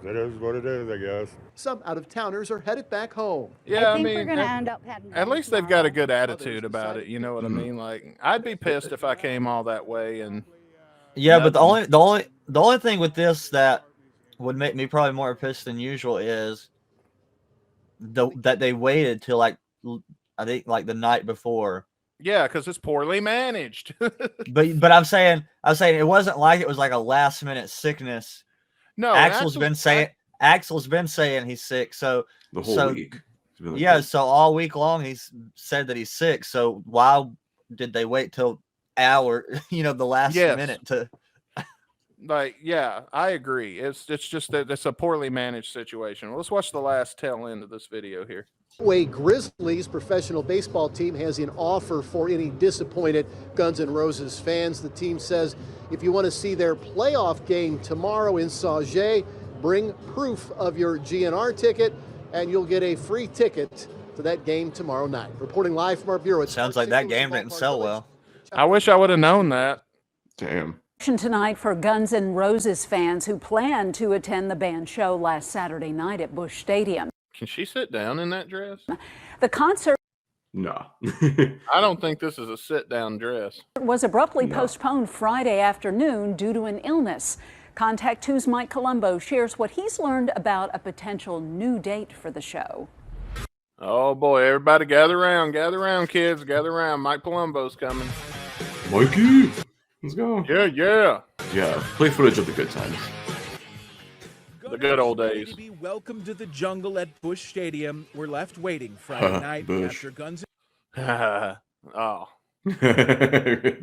it is what it is, I guess. Some out-of-towners are headed back home. Yeah, I think mean, we're gonna end up heading at home least they've got a good Others attitude about decided it. You know what I Mhm. mean? Like, I'd be pissed if I came all that way and Yeah, but the nothing. only thing with this that would make me probably more pissed than usual is that they waited till I think like the night before. Yeah, because it's poorly managed. But I'm saying it wasn't like it was like a last minute sickness. No, Axel's been saying Axel's been saying he's sick. So the whole week. Yeah, so all week long he's said that he's sick. So why did they wait till the last minute to? Like, yeah, I agree. It's just that it's a poorly managed situation. Let's watch the last tail end of this video here. Grizzlies professional baseball team has an offer for any disappointed Guns N' Roses fans. The team says if you want to see their playoff game tomorrow in Sauget, bring proof of your GNR ticket, and you'll get a free ticket to that game tomorrow night. Reporting live from our bureau. It sounds like that game didn't sell well. I wish I would have known that. Damn. Tonight for Guns N' Roses fans who plan to attend the band show last Saturday night at Busch Stadium. Can she sit down in that dress? The concert No. I don't think this is a sit-down dress. was abruptly postponed Friday afternoon due to an illness. Contact 2's Mike Colombo shares what he's learned about a potential new date for the show. Oh boy, everybody gather around, kids, gather around. Mike Palumbo's coming. Mikey, let's go. Yeah. Yeah, play footage of the good times. The good old days. Welcome to the jungle at Busch Stadium. We're left waiting Friday night after Guns. Oh. They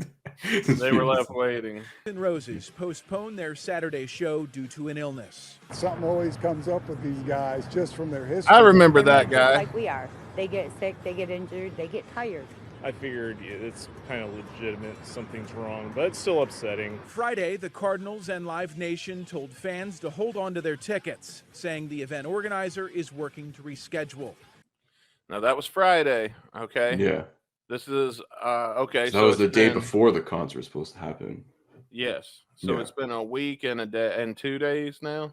were left waiting. N' Roses postponed their Saturday show due to an illness. Something always comes up with these guys just from their history. I remember that guy. Like we are. They get sick, they get injured, they get tired. I figured it's kind of legitimate. Something's wrong, but it's still upsetting. Friday, the Cardinals and Live Nation told fans to hold on to their tickets, saying the event organizer is working to reschedule. Now, that was Friday, okay? Yeah. This is, okay. So that was the day before the concert was supposed to happen. Yes. So it's been a week and a day and 2 days now?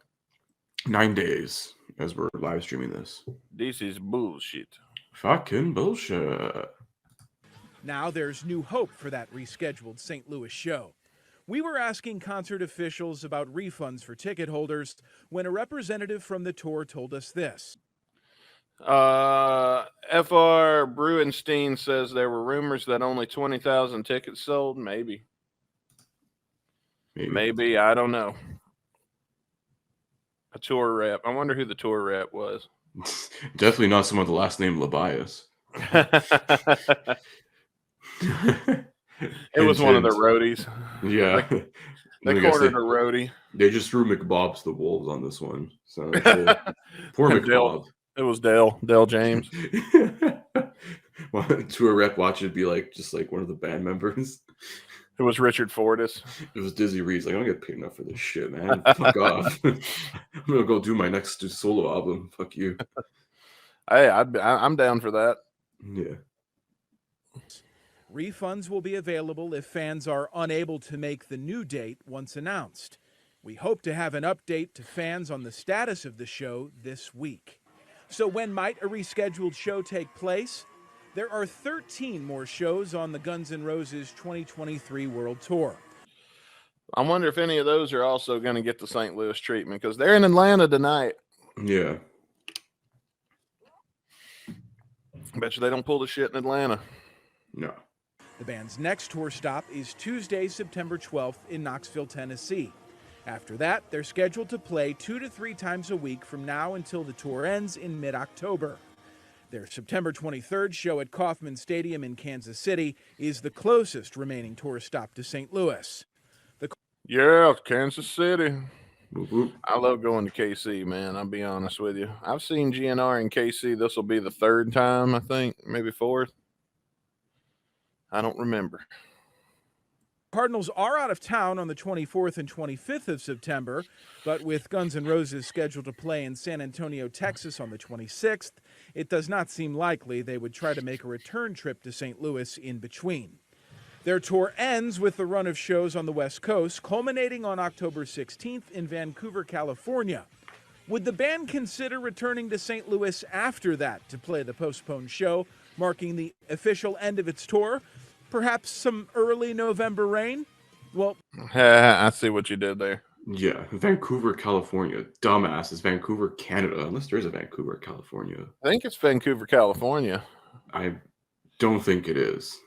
9 days as we're live streaming this. This is bullshit. Fucking bullshit. Now there's new hope for that rescheduled St. Louis show. We were asking concert officials about refunds for ticket holders when a representative from the tour told us this. FR Bruenstein says there were rumors that only 20,000 tickets sold. Maybe. I don't know. A tour rep. I wonder who the tour rep was. Definitely not someone with the last name Labias. It was one of the roadies. Yeah. They cornered a roadie. They just threw McBob to the wolves on this one. So poor McBob. It was Dale James. Tour rep watch it be like just like one of the band members. It was Richard Fortis. It was Dizzy Reed's like, I don't get paid enough for this shit, man. Fuck off. I'm gonna go do my next solo album. Fuck you. Hey, I'm down for that. Yeah. Refunds will be available if fans are unable to make the new date once announced. We hope to have an update to fans on the status of the show this week. So when might a rescheduled show take place? There are 13 more shows on the Guns N' Roses 2023 World Tour. I wonder if any of those are also going to get the St. Louis treatment because they're in Atlanta tonight. Yeah. Bet you they don't pull the shit in Atlanta. No. The band's next tour stop is Tuesday, September 12th in Knoxville, Tennessee. After that, they're scheduled to play 2 to 3 times a week from now until the tour ends in mid-October. Their September 23rd show at Kauffman Stadium in Kansas City is the closest remaining tour stop to St. Louis. Yeah, Kansas City. I love going to KC, man. I'll be honest with you. I've seen GNR in KC. This will be the 3rd time, I think, maybe 4th. I don't remember. Cardinals are out of town on the 24th and 25th of September, but with Guns N' Roses scheduled to play in San Antonio, Texas on the 26th, it does not seem likely they would try to make a return trip to St. Louis in between. Their tour ends with the run of shows on the West Coast, culminating on October 16th in Vancouver, California. Would the band consider returning to St. Louis after that to play the postponed show, marking the official end of its tour? Perhaps some early November rain? Well, I see what you did there. Yeah, Vancouver, California. Dumbass. It's Vancouver, Canada, unless there's a Vancouver, California. I think it's Vancouver, California. I don't think it is.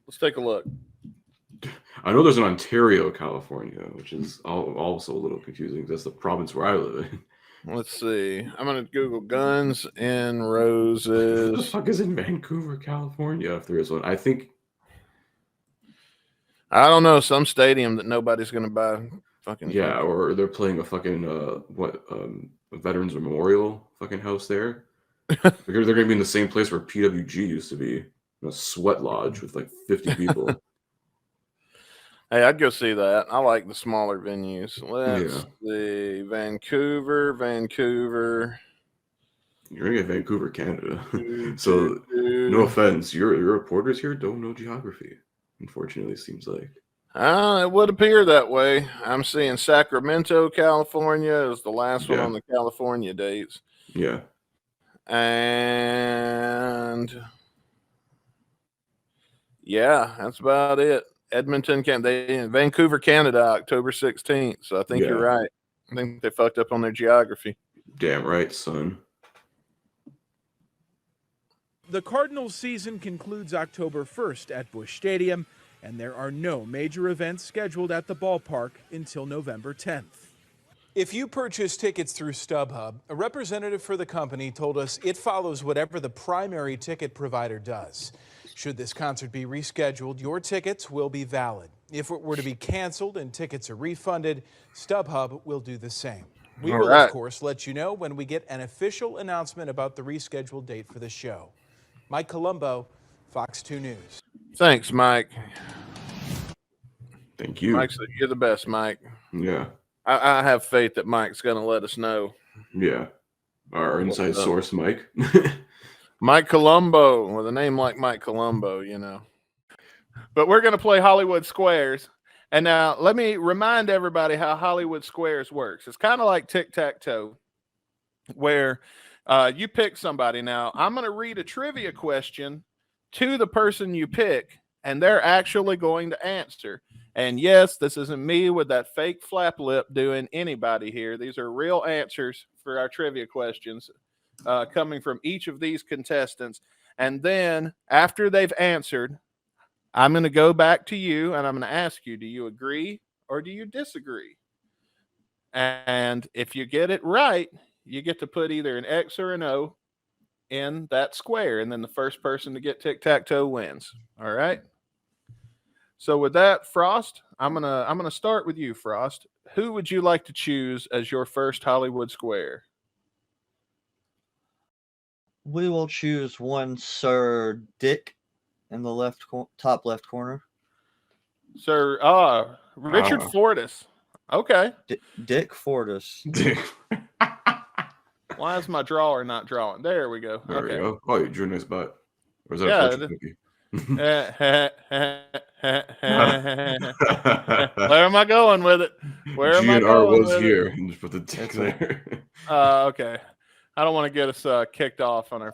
Let's take a look. I know there's an Ontario, California, which is also a little confusing. That's the province where I live in. Let's see. I'm gonna Google Guns N' Who the Roses. fuck is in Vancouver, California? If there is one, I think. I don't know, some stadium that nobody's gonna buy. Fucking Yeah, or they're playing a fucking a Veterans Memorial fucking house there. They're gonna be in the same place where PWG used to be, in a sweat lodge with like 50 people. Hey, I'd go see that. I like the smaller venues. Let's Yeah. see. Vancouver. You're gonna get Vancouver, Canada. So no offense, your reporters here don't know geography. Unfortunately, it seems like. It would appear that way. I'm seeing Sacramento, California is the last one on the California dates. Yeah. And yeah, that's about it. Edmonton, Vancouver, Canada, October 16th. So I think you're right. I think they fucked up on their geography. Damn right, son. The Cardinals season concludes October 1st at Busch Stadium, and there are no major events scheduled at the ballpark until November 10th. If you purchase tickets through StubHub, a representative for the company told us it follows whatever the primary ticket provider does. Should this concert be rescheduled, your tickets will be valid. If it were to be canceled and tickets are refunded, StubHub will do the same. We will, of course, let you know when we get an official announcement about the rescheduled date for the show. Mike Colombo, Fox 2 News. Thanks, Mike. Thank you. Mike, you're the best, Mike. Yeah. I have faith that Mike's going to let us know. Yeah. Our inside source, Mike. Mike Colombo, with a name like Mike Colombo, you know. But we're going to play Hollywood Squares. And now let me remind everybody how Hollywood Squares works. It's kind of like tic-tac-toe, where you pick somebody. Now, I'm going to read a trivia question to the person you pick, and they're actually going to answer. And yes, this isn't me with that fake flap lip doing anybody here. These are real answers for our trivia questions coming from each of these contestants. And then after they've answered, I'm going to go back to you and I'm going to ask you, do you agree or do you disagree? And if you get it right, you get to put either an X or an O in that square. And then the first person to get tic-tac-toe wins. All right. So with that, Frost, I'm gonna start with you, Frost. Who would you like to choose as your first Hollywood Square? We will choose one Sir Dick in the top left corner. Sir Richard Fortis. Okay. Dick Fortis. Why is my drawer not drawing? There we go. There we go. Oh, you drew a nice butt. Or is that a fortune cookie? Where am I going with it? Where am I going was with here. it? And just put the dick there. Okay. I don't want to get us kicked off on our.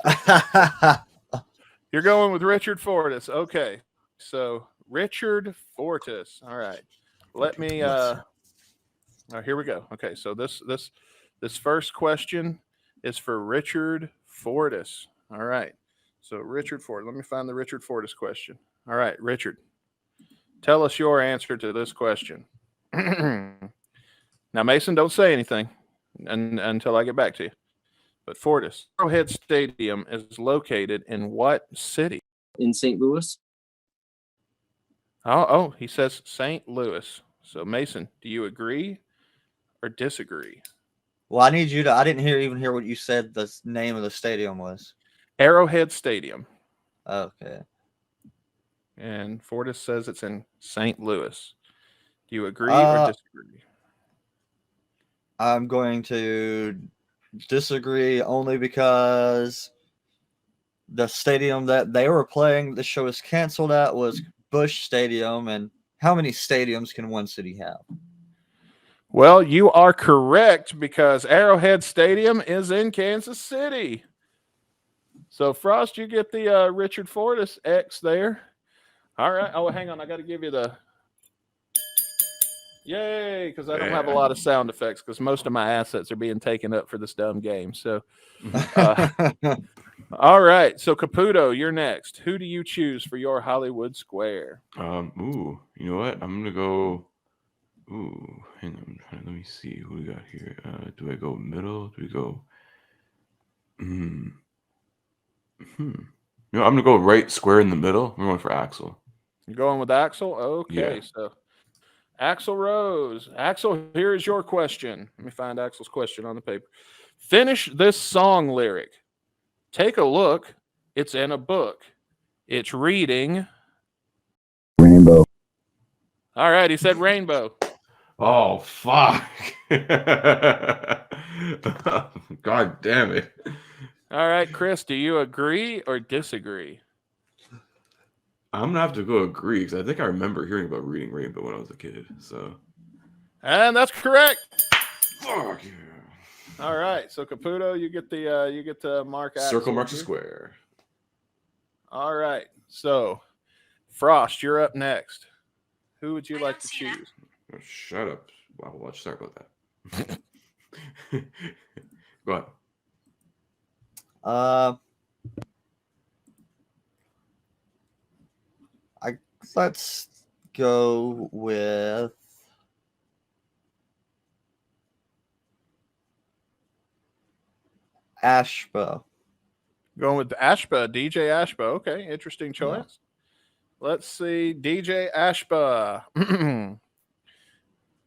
You're going with Richard Fortis. Okay. So Richard Fortis. All right. Let me. Here we go. Okay. So this first question is for Richard Fortis. All right. So Richard Fortis. Let me find the Richard Fortis question. All right, Richard. Tell us your answer to this question. Now, Mason, don't say anything until I get back to you. But Fortis, Arrowhead Stadium is located in what city? In St. Louis. Oh, he says St. Louis. So Mason, do you agree or disagree? Well, I need you to. I didn't even hear what you said. The name of the stadium was Arrowhead Stadium. Okay. And Fortis says it's in St. Louis. Do you agree or disagree? I'm going to disagree only because the stadium that they were playing the show is canceled at was Busch Stadium. And how many stadiums can one city have? Well, you are correct because Arrowhead Stadium is in Kansas City. So, Frost, you get the Richard Fortis X there. All right. Oh, hang on. I got to give you the yay, because I don't have a lot of sound effects because most of my assets are being taken up for this dumb game. So, all right. So, Caputo, you're next. Who do you choose for your Hollywood Square? You know what? I'm gonna go Ooh, hang on. Let me see who we got here. Do I go middle? Do we go? No, I'm gonna go right square in the middle. I'm going for Axel. You're going with Axel? Okay, Yeah. so Axel Rose. Axel, here is your question. Let me find Axel's question on the paper. Finish this song lyric. Take a look. It's in a book. It's reading. Rainbow. All right, he said rainbow. Oh, fuck. God damn it. All right, Chris, do you agree or disagree? I'm gonna have to go agree because I think I remember hearing about reading Rainbow when I was a kid. So, and that's correct. Fuck yeah. All right, so Caputo, you get the mark. Circle marks a square. All right, so Frost, you're up next. Who would you like to choose? Oh, shut up. Wow, watch. Sorry about that. Go ahead. Let's go with Ashba. Going with Ashba, DJ Ashba. Okay, interesting choice. Yeah. Let's see, DJ Ashba,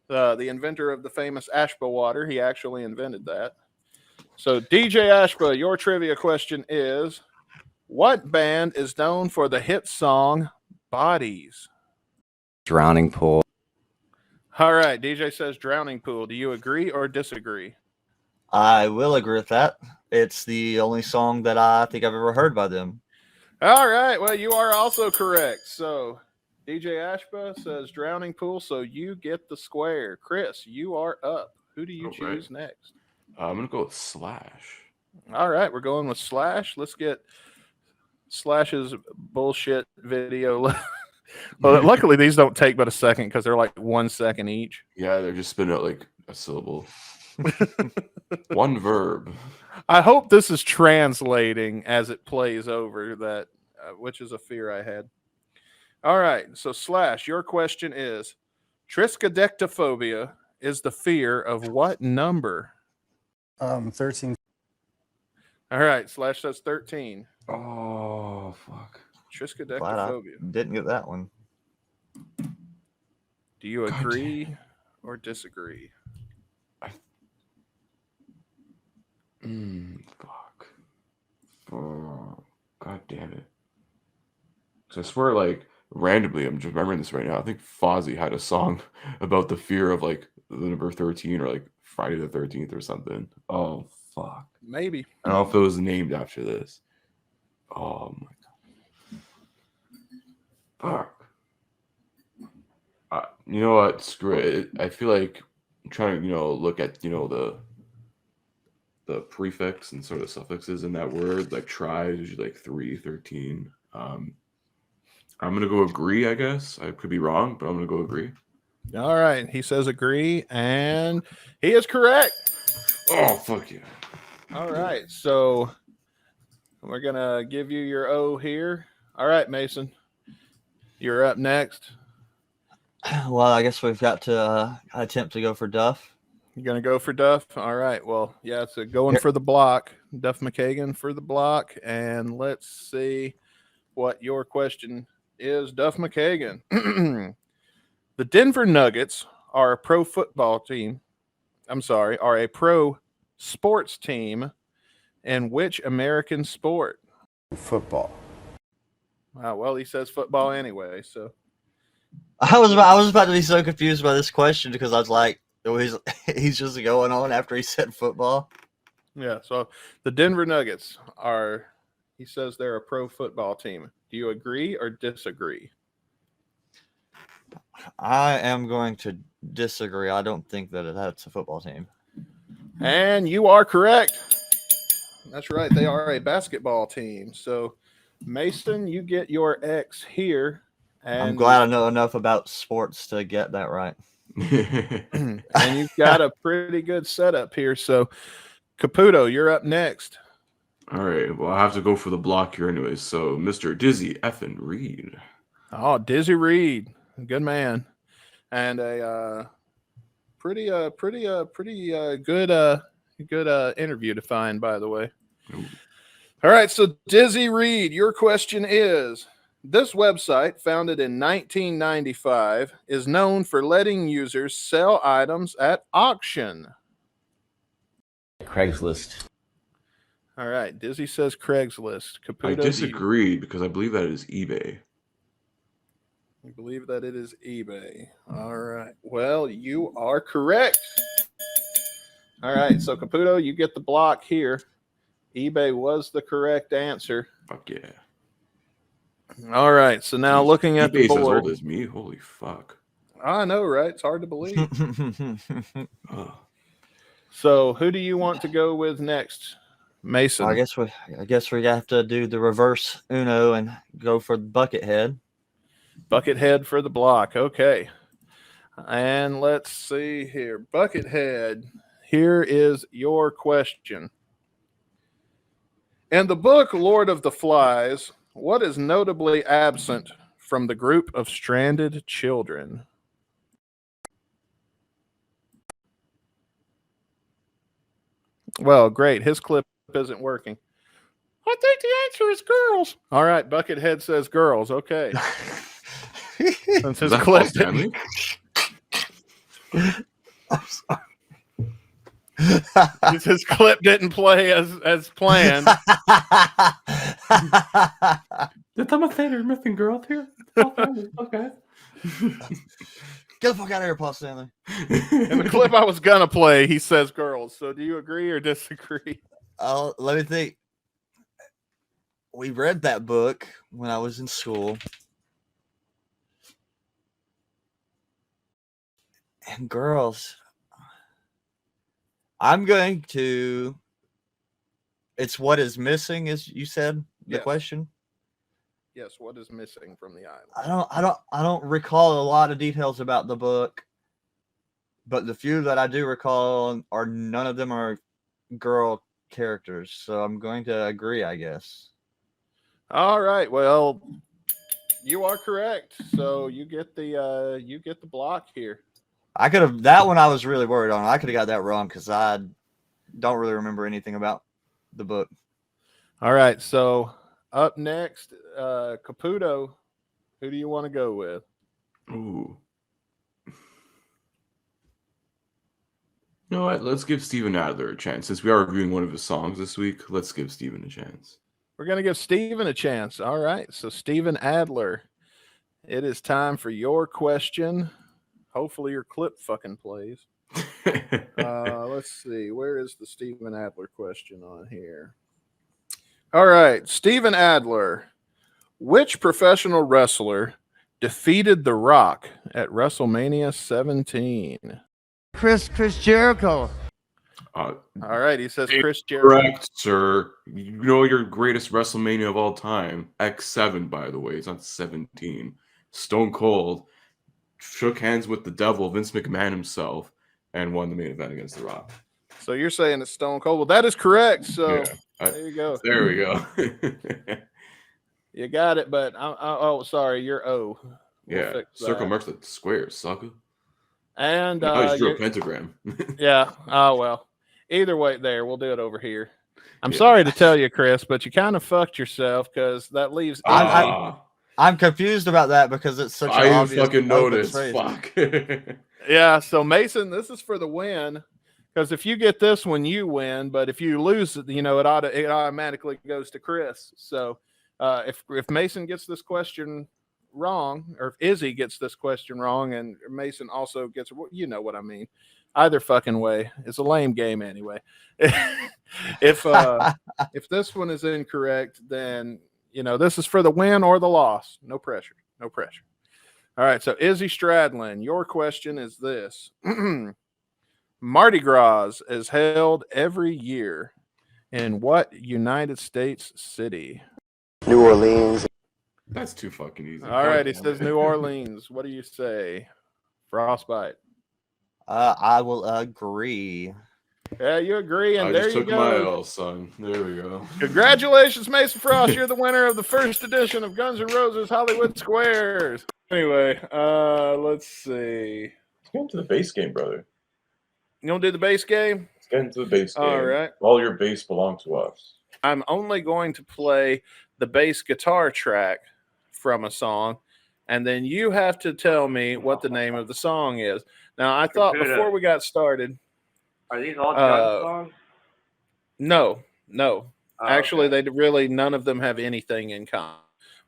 the inventor of the famous Ashba water. He actually invented that. So, DJ Ashba, your trivia question is, what band is known for the hit song Bodies? Drowning Pool. All right, DJ says Drowning Pool. Do you agree or disagree? I will agree with that. It's the only song that I think I've ever heard by them. All right, well, you are also correct. So, DJ Ashba says Drowning Pool, so you get the square. Chris, you are up. Who do you choose next? I'm going to go with Slash. All right, we're going with Slash. Let's get Slash's bullshit video. Well, luckily these don't take but a second because they're like 1 second each. Yeah, they're just spinning out like a syllable. One verb. I hope this is translating as it plays over that, which is a fear I had. All right, so Slash, your question is, triskaidekaphobia is the fear of what number? 13. All right, Slash says 13. Oh, fuck. Triskaidekaphobia. Didn't get that one. Do you agree or disagree? Fuck. Oh, God damn it. So I swear, like, randomly, I'm just remembering this right now. I think Fozzy had a song about the fear of, like, the number 13 or, like, Friday the 13th or something. Oh, fuck. Maybe. I don't know if it was named after this. Oh, my God. Fuck. You know what? Screw it. I feel like I'm trying to, look at, the prefix and sort of suffixes in that word, like try is usually like 3, 13. I'm gonna go agree, I guess. I could be wrong, but I'm gonna go agree. All right, he says agree, and he is correct. Oh, fuck yeah. All right, so we're gonna give you your O here. All right, Mason, you're up next. Well, I guess we've got to attempt to go for Duff. You're going to go for Duff? All right. Well, yeah, it's going for the block. Duff McKagan for the block. And let's see what your question is, Duff McKagan. The Denver Nuggets are a pro football team. Are a pro sports team in which American sport? Football. Wow, well, he says football anyway, so. I was about to be so confused by this question because I was like, he's just going on after he said football. Yeah, so the Denver Nuggets he says they're a pro football team. Do you agree or disagree? I am going to disagree. I don't think that that's a football team. And you are correct. That's right. They are a basketball team. So, Mason, you get your X here. And I'm glad I know enough about sports to get that right. And you've got a pretty good setup here. So, Caputo, you're up next. All right. Well, I have to go for the block here anyways. So, Mr. Dizzy Reed. Oh, Dizzy Reed. Good man. And a Pretty good interview to find, by the way. All right, so Dizzy Reed, your question is: this website, founded in 1995, is known for letting users sell items at auction. Craigslist. All right, Dizzy says Craigslist. Caputo, I disagree because I believe that is eBay. You believe that it is eBay. All right. Well, you are correct. All right, so Caputo, you get the block here. eBay was the correct answer. Fuck yeah. All right, so now looking at the eBay's as board. old as me. Holy fuck. I know, right? It's hard to believe. So, who do you want to go with next, Mason? I guess we have to do the reverse Uno and go for Buckethead. Buckethead for the block. Okay. And let's see here. Buckethead, here is your question. In the book Lord of the Flies, what is notably absent from the group of stranded children? Well, great. His clip isn't working. I think the answer is girls. All right, Buckethead says girls. Okay. Since his clip didn't... Since his clip didn't play as planned. Did Thomas say there's missing girls here? Okay. Get the fuck out of here, Paul Stanley. In the clip I was gonna play, he says girls. So do you agree or disagree? Let me think. We read that book when I was in school. And girls, I'm going to. It's what is missing, as you said, the question. Yes, what is missing from the island? I don't recall a lot of details about the book, but the few that I do recall are none of them are girl characters. So I'm going to agree, I guess. All right. Well, you are correct. So you get the block here. I could have that one. I was really worried on. I could have got that wrong because I don't really remember anything about the book. All right. So up next, Caputo. Who do you want to go with? Ooh. You know what? Let's give Steven Adler a chance. Since we are reviewing one of his songs this week, let's give Steven a chance. We're going to give Steven a chance. All right. So Steven Adler, it is time for your question. Hopefully your clip fucking plays. Let's see. Where is the Steven Adler question on here? All right. Steven Adler. Which professional wrestler defeated The Rock at WrestleMania 17? Chris Jericho. All right. He says Chris Jericho. Correct, sir. You know your greatest WrestleMania of all time. X7, by the way. It's not 17. Stone Cold shook hands with the devil, Vince McMahon himself, and won the main event against The Rock. So you're saying it's Stone Cold. Well, that is correct. So there you go. There we go. You got it, but oh, sorry, you're O. We'll circle marks the square, sucker. And I just drew a pentagram. Yeah. Oh well. Either way, there we'll do it over here. I'm sorry to tell you, Chris, but you kind of fucked yourself because that leaves. I'm confused about that because it's such. I an obvious fucking noticed. Fuck. Yeah. So Mason, this is for the win. Because if you get this one, you win. But if you lose, it automatically goes to Chris. So if Mason gets this question wrong, or if Izzy gets this question wrong, and Mason also gets, you know what I mean. Either fucking way, it's a lame game anyway. If this one is incorrect, then this is for the win or the loss. No pressure. No pressure. All right. So Izzy Stradlin, your question is this. Mardi Gras is held every year in what United States city? New Orleans. That's too fucking easy. All right, it says New Orleans. What do you say? Frostbite. I will agree. Yeah, you agree, and I there just you took go. my L, son. There we go. Congratulations, Mason Frost. You're the winner of the first edition of Guns N' Roses Hollywood Squares. Anyway, let's see. Let's get into the base game, brother. You want to do the bass game? Let's get into the bass game. All right. All your bass belong to us. I'm only going to play the bass guitar track from a song, and then you have to tell me what the name of the song is. Now, I thought before we got started. Are these all Gun songs? No. Oh, Actually, they really, none of them have anything in common.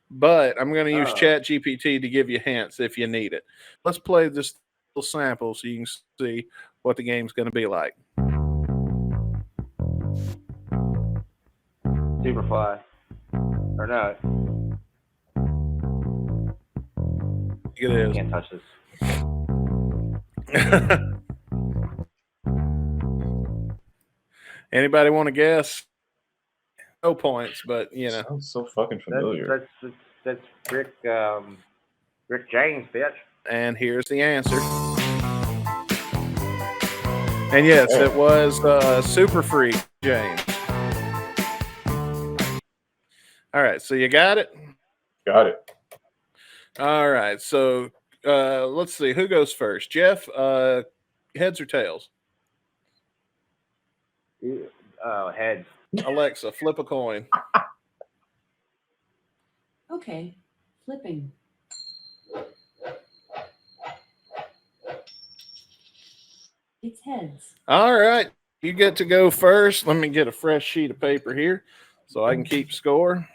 But I'm going to use ChatGPT to give you hints if you need it. Let's play this little sample so you can see what the game's going to be like. Superfly. Or not. It is. Can't touch this. Anybody want to guess? No points, but you know. Sounds so fucking familiar. That's Rick James, bitch. And here's the answer. And yes, it was Super Freak James. All right, so you got it? Got it. All right, so let's see. Who goes first? Jeff, heads or tails? Heads. Alexa, flip a coin. Okay, flipping. It's heads. All right, you get to go first. Let me get a fresh sheet of paper here so I can keep score.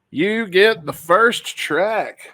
You get the first track.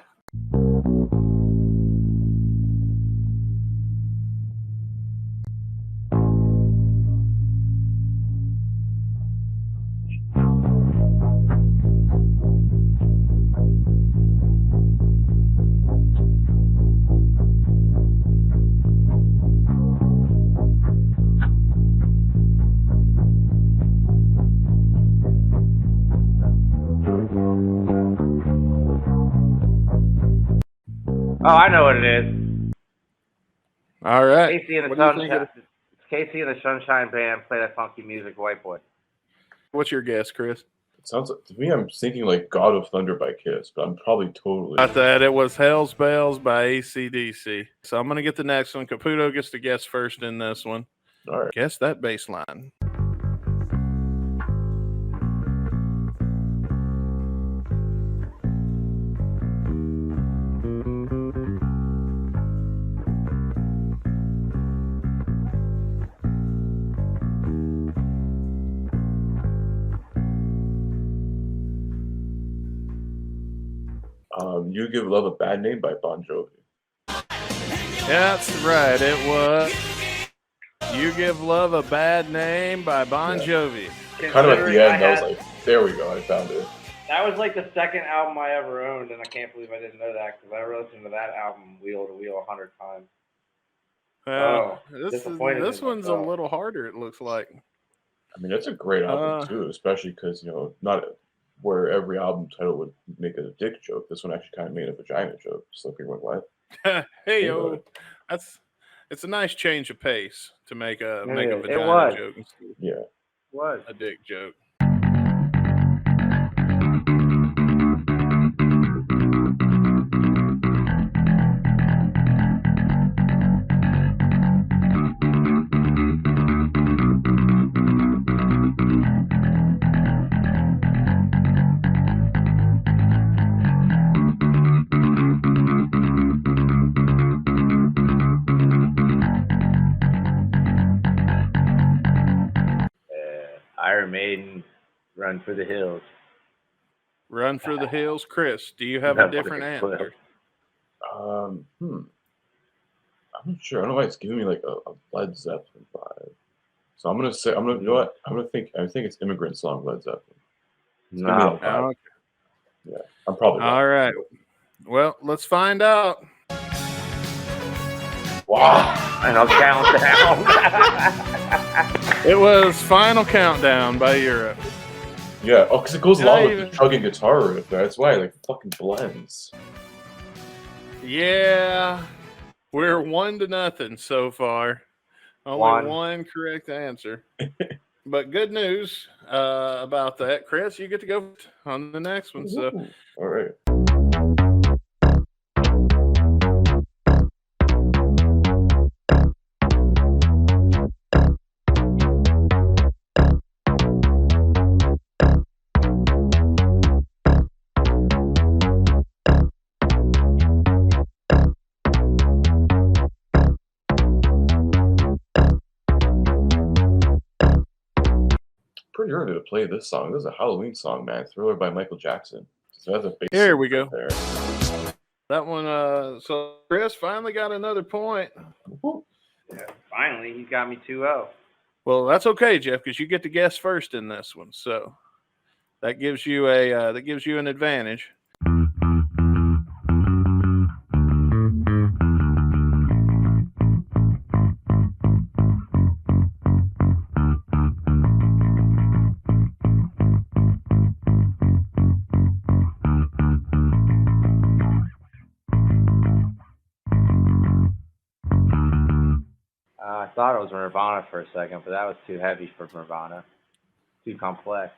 Oh, I know what it is. All right. Casey and the Casey and the Sunshine Band play that funky music, White Boy. What's your guess, Chris? It sounds like, to me, I'm thinking like God of Thunder by Kiss, but I'm probably totally. I thought it was Hell's Bells by AC/DC. So I'm going to get the next one. Caputo gets to guess first in this one. All right. Guess that bass line. You Give Love a Bad Name by Bon Jovi. That's right. It was You Give Love a Bad Name by Bon Jovi. Kind of at the end, I was like, there we go, I found it. That was like the second album I ever owned, and I can't believe I didn't know that because I listened to that album wheel to wheel 100 times. This one's a little harder, it looks like. I mean, it's a great album, too, especially because, you know, not where every album title would make a dick joke. This one actually kind of made a vagina joke. Slippery When Wet. Hey, yo, it's a nice change of pace to make a vagina joke. Yeah. It was a dick joke. Iron Maiden, Run for the Hills. Run for the Hills. Chris, do you have a different answer? I'm not sure. I don't know why it's giving me like a Led Zeppelin vibe. So you know what? I think it's Immigrant Song, Led Zeppelin. No. Okay. Yeah, I'm probably all right. Well, let's find out. Wow. Final Countdown. It was Final Countdown by Europe. Yeah, because it goes along with the chugging guitar riff. That's why it like fucking blends. Yeah, we're 1-0 so far. Only one correct answer. But good news about that, Chris. You get to go on the next one. So, all right. you're going to play this song. This is a Halloween song, man. Thriller by Michael Jackson. So that's a big Here we go. there. That one, so Chris finally got another point. Yeah, finally, he's got me 2-0. Well, that's okay, Jeff, because you get to guess first in this one. So that gives you an advantage. I thought it was Nirvana for a second, but that was too heavy for Nirvana. Too complex.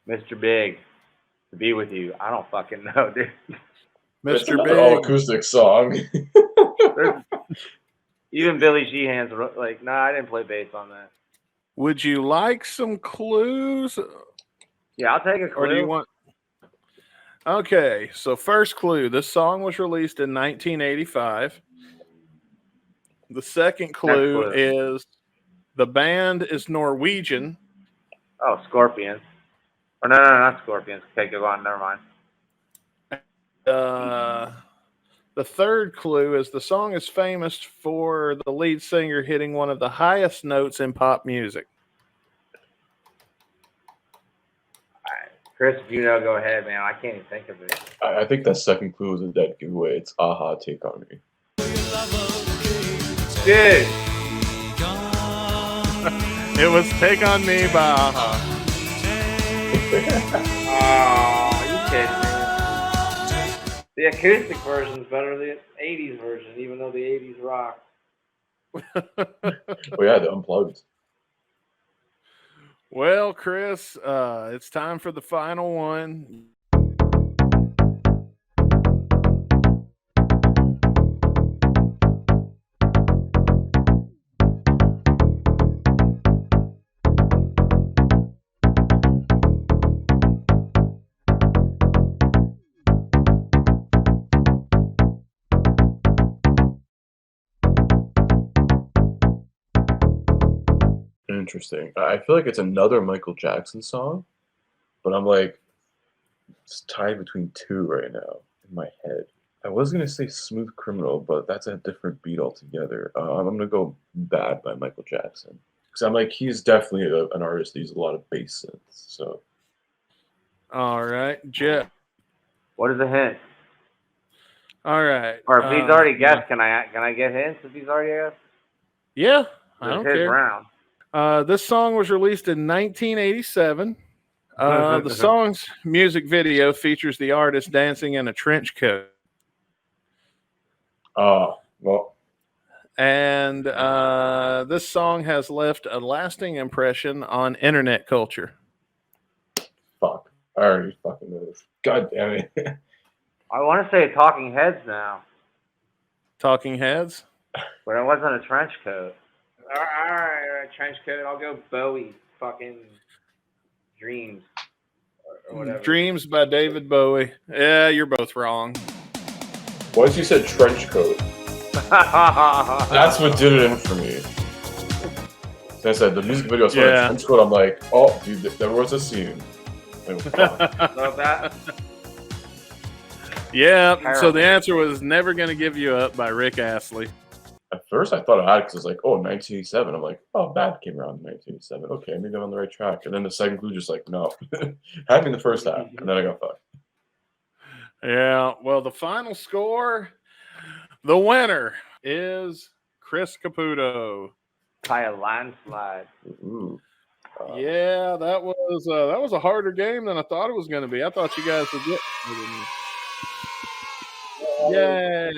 Mr. Big, to be with you. I don't fucking know, dude. Mr. Big. All acoustic song. Even Billy Sheehan's like, nah, I didn't play bass on that. Would you like some clues? Yeah, I'll take a clue. Or do you want? Okay, so first clue. This song was released in 1985. The second clue is the band is Norwegian. Oh, Scorpions. Oh, no, not Scorpions. Okay, go on. Never mind. The third clue is the song is famous for the lead singer hitting one of the highest notes in pop music. All right. Chris, if you know, go ahead, man. I can't even think of it. I think that second clue is a dead giveaway. It's Aha, Take On Me. Dude. It was Take On Me by Aha. Oh, you kidding me? The acoustic version is better than the 80s version, even though the 80s rocked. Oh, yeah, the Unplugged. Well, Chris, it's time for the final one. Interesting. I feel like it's another Michael Jackson song, but I'm like, it's tied between two right now in my head. I was going to say Smooth Criminal, but that's a different beat altogether. I'm going to go Bad by Michael Jackson. Because I'm like, he's definitely an artist that uses a lot of bass synths. So. All right, Jeff. What is the hint? All right. Or if he's already guessed, can I get hints if he's already guessed? Yeah, I don't his care. round. This song was released in 1987. The song's music video features the artist dancing in a trench coat. Well. And this song has left a lasting impression on internet culture. Fuck. I already fucking know this. God damn it. I want to say Talking Heads now. Talking Heads? But it wasn't a trench coat. All right, trench coat. I'll go Bowie. Fucking Dreams. Or whatever. Dreams by David Bowie. Yeah, you're both wrong. Once you said trench coat, that's what did it in for me. As I said, the music video was trench coat. I'm like, oh, dude, there was a scene. Love that. Yeah, Terrible. So the answer was Never Gonna Give You Up by Rick Astley. At first, I thought I had it because it's like, oh, 1987. I'm like, oh, Bad came around in 1987. Okay, maybe I'm on the right track. And then the second clue just like, no. Had me in the first half, and then I got fucked. Yeah, well, the final score, the winner is Chris Caputo. By a landslide. Ooh. Yeah, that was a harder game than I thought it was going to be. I thought you guys would get. Yay!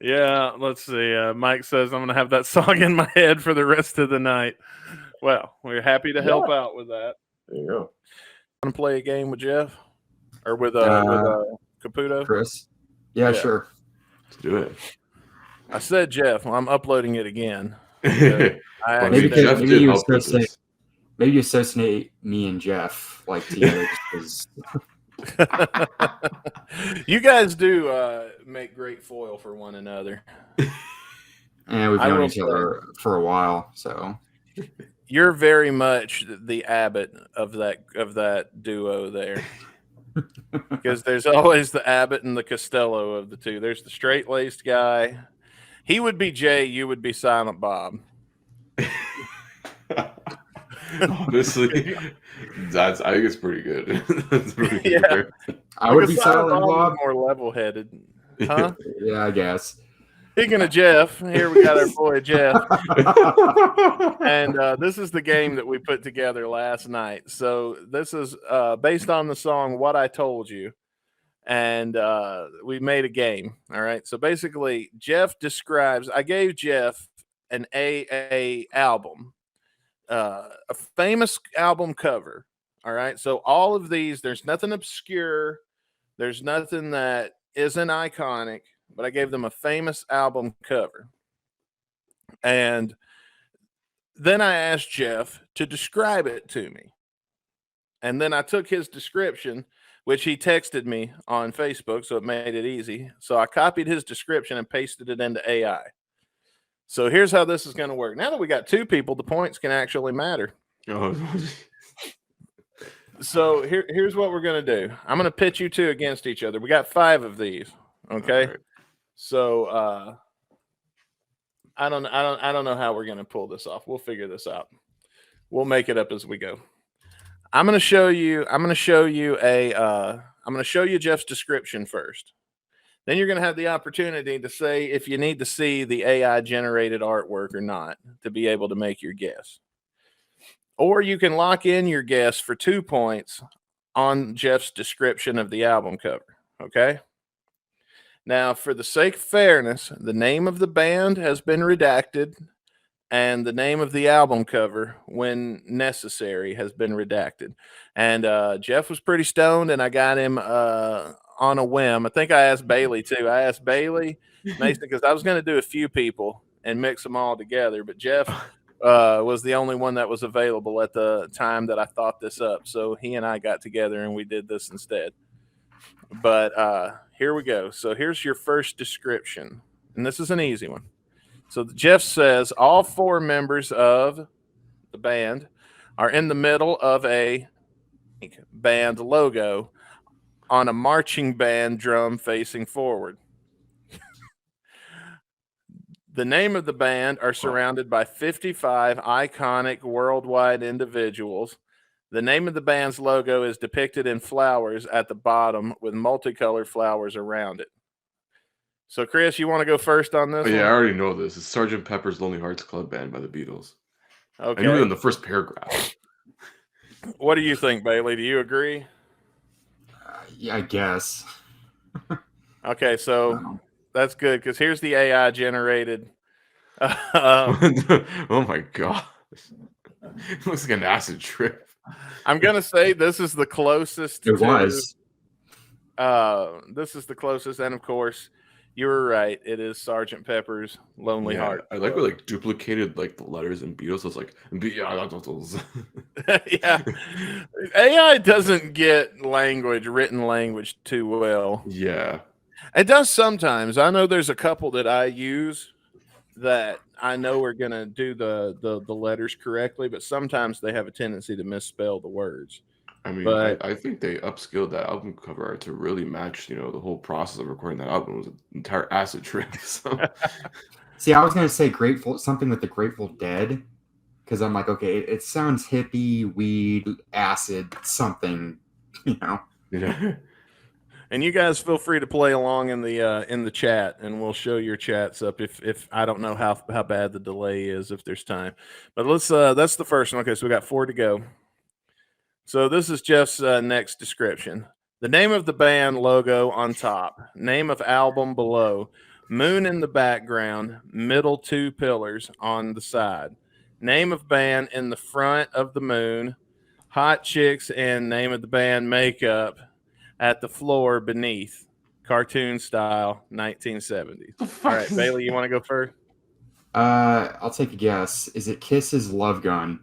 Yeah, let's see. Mike says I'm going to have that song in my head for the rest of the night. Well, we're happy to help out with that. There you go. Want to play a game with Jeff or with Caputo? Chris? Yeah, sure. Let's do it. I said Jeff. Well, I'm uploading it again. Maybe you associate me and Jeff like together because You guys do make great foil for one another. And we've known each other for a while, so you're very much the Abbott of that duo there. Because there's always the Abbott and the Costello of the two. There's the straight-laced guy. He would be Jay, you would be Silent Bob. Honestly, I think it's pretty good. That's pretty good. Yeah. I would be Silent Bob. More level-headed. Huh? Yeah, I guess. Speaking of Jeff, here we got our boy Jeff. And this is the game that we put together last night. So this is based on the song What I Told You. And we made a game. All right. So basically, Jeff describes, I gave Jeff an AA album, a famous album cover. All right. So all of these, there's nothing obscure. There's nothing that isn't iconic, but I gave them a famous album cover. And then I asked Jeff to describe it to me. And then I took his description, which he texted me on Facebook, so it made it easy. So I copied his description and pasted it into AI. So here's how this is going to work. Now that we got two people, the points can actually matter. Oh. So here's what we're going to do. I'm going to pitch you two against each other. We got 5 of these. Okay. Right. So I don't know how we're going to pull this off. We'll figure this out. We'll make it up as we go. I'm going to show you Jeff's description first. Then you're going to have the opportunity to say if you need to see the AI generated artwork or not to be able to make your guess. Or you can lock in your guess for 2 points on Jeff's description of the album cover. Okay. Now, for the sake of fairness, the name of the band has been redacted and the name of the album cover, when necessary, has been redacted. And Jeff was pretty stoned, and I got him on a whim. I think I asked Bailey, too. I asked Bailey, Mason, because I was going to do a few people and mix them all together, but Jeff was the only one that was available at the time that I thought this up. So he and I got together, and we did this instead. But here we go. So here's your first description, and this is an easy one. So Jeff says all 4 members of the band are in the middle of a band logo on a marching band drum facing forward. The name of the band are surrounded by 55 iconic worldwide individuals. The name of the band's logo is depicted in flowers at the bottom with multicolored flowers around it. So, Chris, you want to go first on this? Yeah, I already know this. It's Sgt. Pepper's Lonely Hearts Club Band by the Beatles. Okay. I knew it in the first paragraph. What do you think, Bailey? Do you agree? Yeah, I guess. Okay, so that's good because here's the AI generated. Oh my god, it looks like an acid trip. I'm gonna say this is the closest. It was. This is the closest, and of course, you were right. It is Sgt. Pepper's Lonely Heart. I like we like duplicated like the letters in Beatles. It's like yeah, AI doesn't get written language too well. Yeah, it does sometimes. I know there's a couple that I use that I know are gonna do the letters correctly, but sometimes they have a tendency to misspell the words. I mean, I think they upskilled that album cover art to really match, the whole process of recording that album. It was an entire acid trip. So. See, I was gonna say something with the Grateful Dead, because I'm like, okay, it sounds hippie, weed, acid, something, Yeah. And you guys feel free to play along in the chat, and we'll show your chats up if I don't know how bad the delay is if there's time. But let's that's the first one. Okay, so we got 4 to go. So this is Jeff's next description. The name of the band logo on top, name of album below, moon in the background, middle 2 pillars on the side, name of band in the front of the moon, hot chicks and name of the band makeup at the floor beneath, cartoon style, 1970s. All right, Bailey, you want to go first? I'll take a guess. Is it Kiss's Love Gun?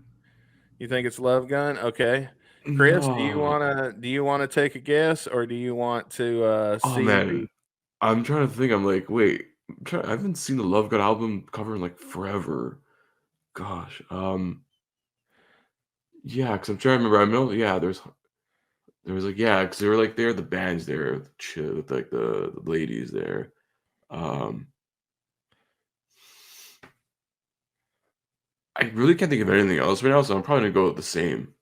You think it's Love Gun? Okay. Chris, No. do you wanna take a guess, or do you want to Oh see the man, I'm trying to think. I'm like, wait, I haven't seen the Love God album cover in like forever. Gosh, yeah, because I'm trying to remember. I know, yeah, there was like, yeah, because they were like, they're the bands there, with like the ladies there. Um, I really can't think of anything else right now, so I'm probably gonna go with the same.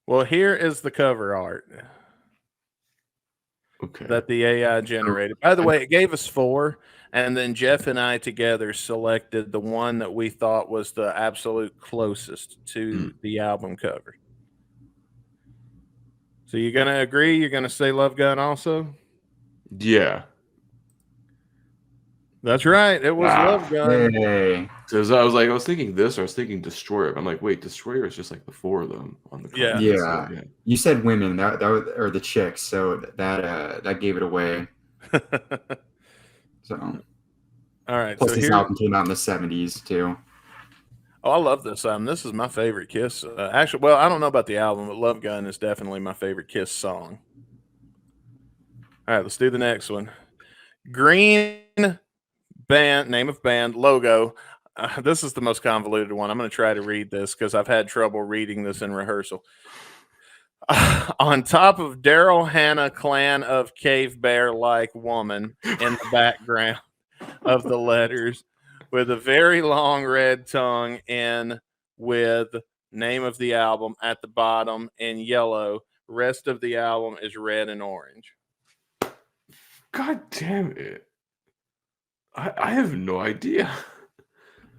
Well, here is the cover art Okay. that the AI generated. By the way, it gave us 4, and then Jeff and I together selected the one that we thought was the absolute closest to the album cover. So you're gonna agree? You're gonna say Love Gun also? Yeah. That's right. It was Love Gun. Yay. So I was thinking this, or I was thinking Destroyer. I'm like, wait, Destroyer is just like the 4 of them on the cover. Yeah. So, Yeah. You said women, that was, or the chicks, so that gave it away. So. All right. Plus, So this here, album came out in the 70s too. oh, I love this album. This is my favorite Kiss. Actually, well, I don't know about the album, but Love Gun is definitely my favorite Kiss song. All right, let's do the next one. Green band, name of band, logo. This is the most convoluted one. I'm going to try to read this because I've had trouble reading this in rehearsal. On top of Daryl Hannah, clan of cave bear like woman in the background of the letters, with a very long red tongue in with name of the album at the bottom in yellow. Rest of the album is red and orange. God damn it. I have no idea.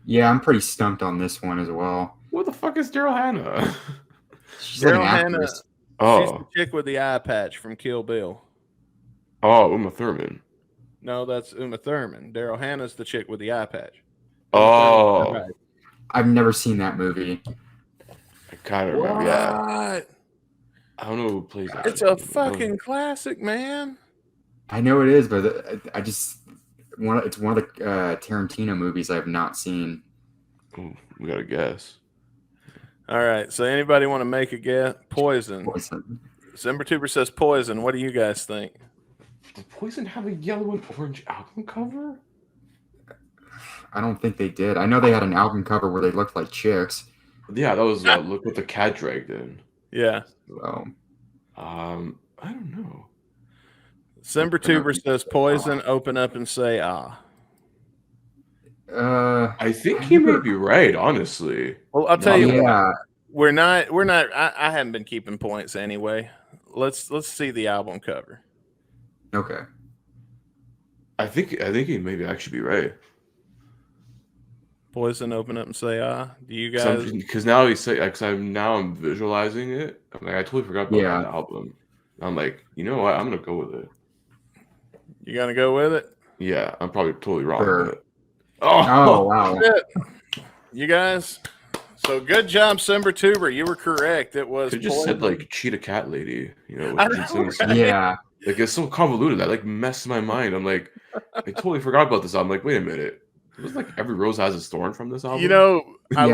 Yeah, I'm pretty stumped on this one as well. What the fuck is Daryl Hannah? She's like an Daryl Hannah, actress. she's the chick with the eye patch from Kill Bill. Oh, Uma Thurman. No, that's Uma Thurman. Daryl Hannah's the chick with the eye patch. Oh. I've never seen that movie. I kind of remember that. What? I don't know who plays that. It's a fucking classic, man. I know it is, but I just it's one of the Tarantino movies I've not seen. Ooh, we got to guess. All right. So anybody want to make a guess? Poison. December Tuber says Poison. What do you guys think? Did Poison have a yellow and orange album cover? I don't think they did. I know they had an album cover where they looked like chicks. Yeah, that was Look What the Cat Dragged In. Yeah. Well, I don't know. December Tuber says Poison. Open up and say ah. I think he may be right, honestly. Well, I'll tell you what. We're not I haven't been keeping points anyway. Let's see the album cover. Okay. I think he may actually be right. Poison, open up and say ah. Do you guys? Because now because I'm visualizing it. I'm like, I totally forgot about that album. I'm like, you know what? I'm gonna go with it. You gonna go with it? Yeah, I'm probably totally wrong. But... Oh wow! Shit. You guys. So good job, December Tuber. You were correct. It was. They just said like Cheetah Cat Lady. You know. Right? Yeah. Like it's so convoluted. That like messed my mind. I'm like, I totally forgot about this. I'm like, wait a minute. It was like Every Rose Has Its Thorn from this album. You know, I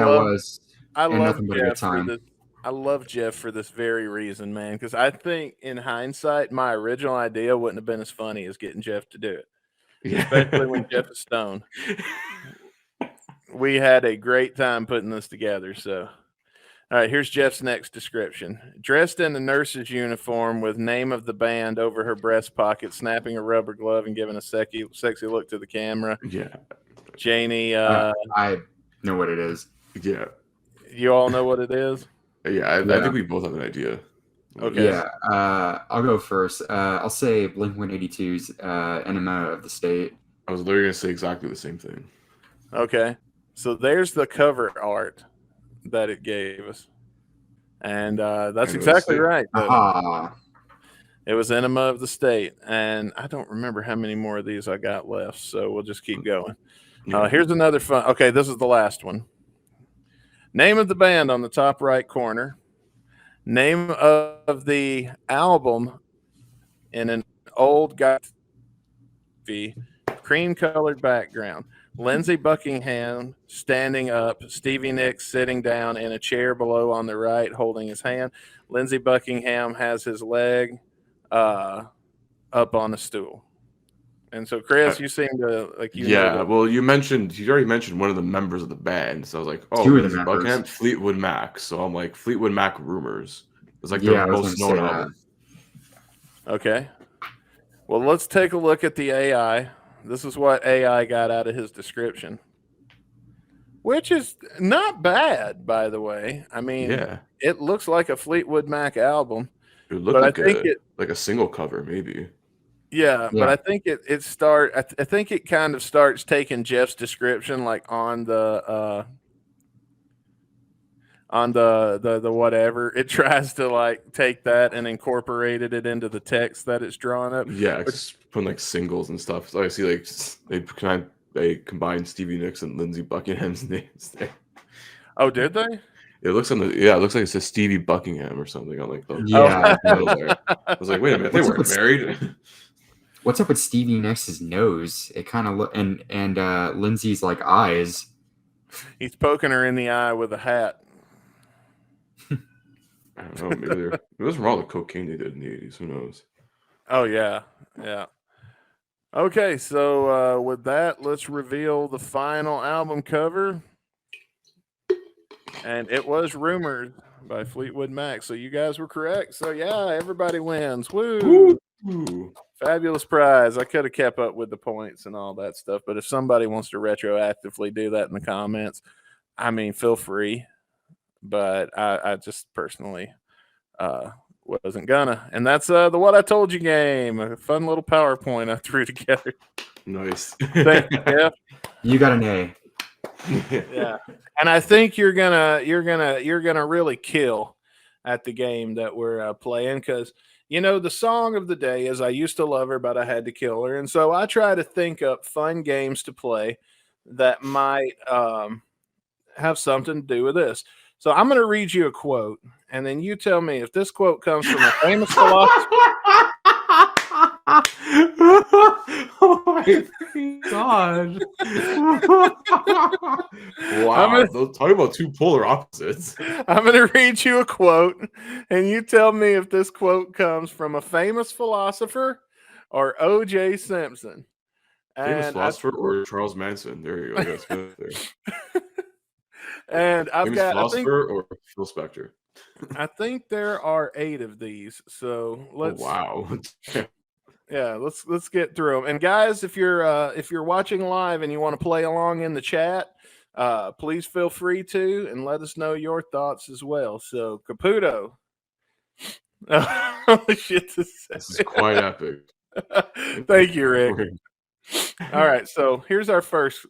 love Jeff for this very reason, man. Because I think in hindsight, my original idea wouldn't have been as funny as getting Jeff to do it. Yeah. Especially when Jeff is stoned. We had a great time putting this together. So, all right, here's Jeff's next description. Dressed in a nurse's uniform with name of the band over her breast pocket, snapping a rubber glove and giving a sexy look to the camera. Yeah. Janie. I know what it is. Yeah. You all know what it is? Yeah, I think we both have an idea. Okay. Yeah. I'll go first. I'll say Blink-182's Enema of the State. I was literally going to say exactly the same thing. Okay. So there's the cover art that it gave us. And that's exactly right. It was Enema of the State. And I don't remember how many more of these I got left. So we'll just keep going. Here's another fun. Okay, this is the last one. Name of the band on the top right corner. Name of the album in an old cream colored background. Lindsey Buckingham standing up, Stevie Nicks sitting down in a chair below on the right, holding his hand. Lindsey Buckingham has his leg up on a stool. And so, Chris, you seem to like you Yeah, knew well, you already mentioned one of the members of the band, so I was like, oh, Two of the Lindsey members. Buckingham, Fleetwood Mac. So I'm like, Fleetwood Mac rumors. It's like Yeah, their I was most gonna known say that. album. Okay. Well, let's take a look at the AI. This is what AI got out of his description, which is not bad, by the way. I mean, Yeah. it looks like a Fleetwood Mac album. It would look But like I think a single cover, maybe. Yeah, but Yeah. I think I think it kind of starts taking Jeff's description like on the whatever. It tries to like take that and incorporated it into the text that it's drawn up. Yeah, But- it's putting like singles and stuff. So I see like they combined Stevie Nicks and Lindsey Buckingham's names there. Oh, did they? It looks it looks like it says Stevie Buckingham or something on like the Yeah. middle there. I was like, wait a minute, they What's up weren't with- married. What's up with Stevie Nicks' nose? It kind of look and Lindsay's like eyes. He's poking her in the eye with a hat. I don't know, maybe it was from all the cocaine they did in the 80s. Who knows? Oh yeah, yeah. Okay, so with that, let's reveal the final album cover. And it was Rumored by Fleetwood Mac. So you guys were correct. So yeah, everybody wins. Woo! Ooh. Fabulous prize. I could have kept up with the points and all that stuff, but if somebody wants to retroactively do that in the comments, I mean, feel free. But I just personally wasn't gonna. And that's the What I Told You game. A fun little PowerPoint I threw together. Nice. Thank you, Jeff. You got an A. Yeah. And I think you're gonna really kill at the game that we're playing, because you know the song of the day is "I used to love her, but I had to kill her," and so I try to think up fun games to play that might have something to do with this. So I'm going to read you a quote, and then you tell me if this quote comes from a famous philosopher. Oh my god! Wow, talking about two polar opposites. I'm going to read you a quote, and you tell me if this quote comes from a famous philosopher or O.J. Simpson. Famous And philosopher or Charles Manson? There you go. Yes, there. And I've Famous got philosopher or Phil Spector? I think there are 8 of these. So let's wow. Yeah, let's get through them. And guys, if you're watching live and you want to play along in the chat, please feel free to, and let us know your thoughts as well. So Caputo. Oh shit, This is quite epic. Thank you, Rick. All right, so here's our first.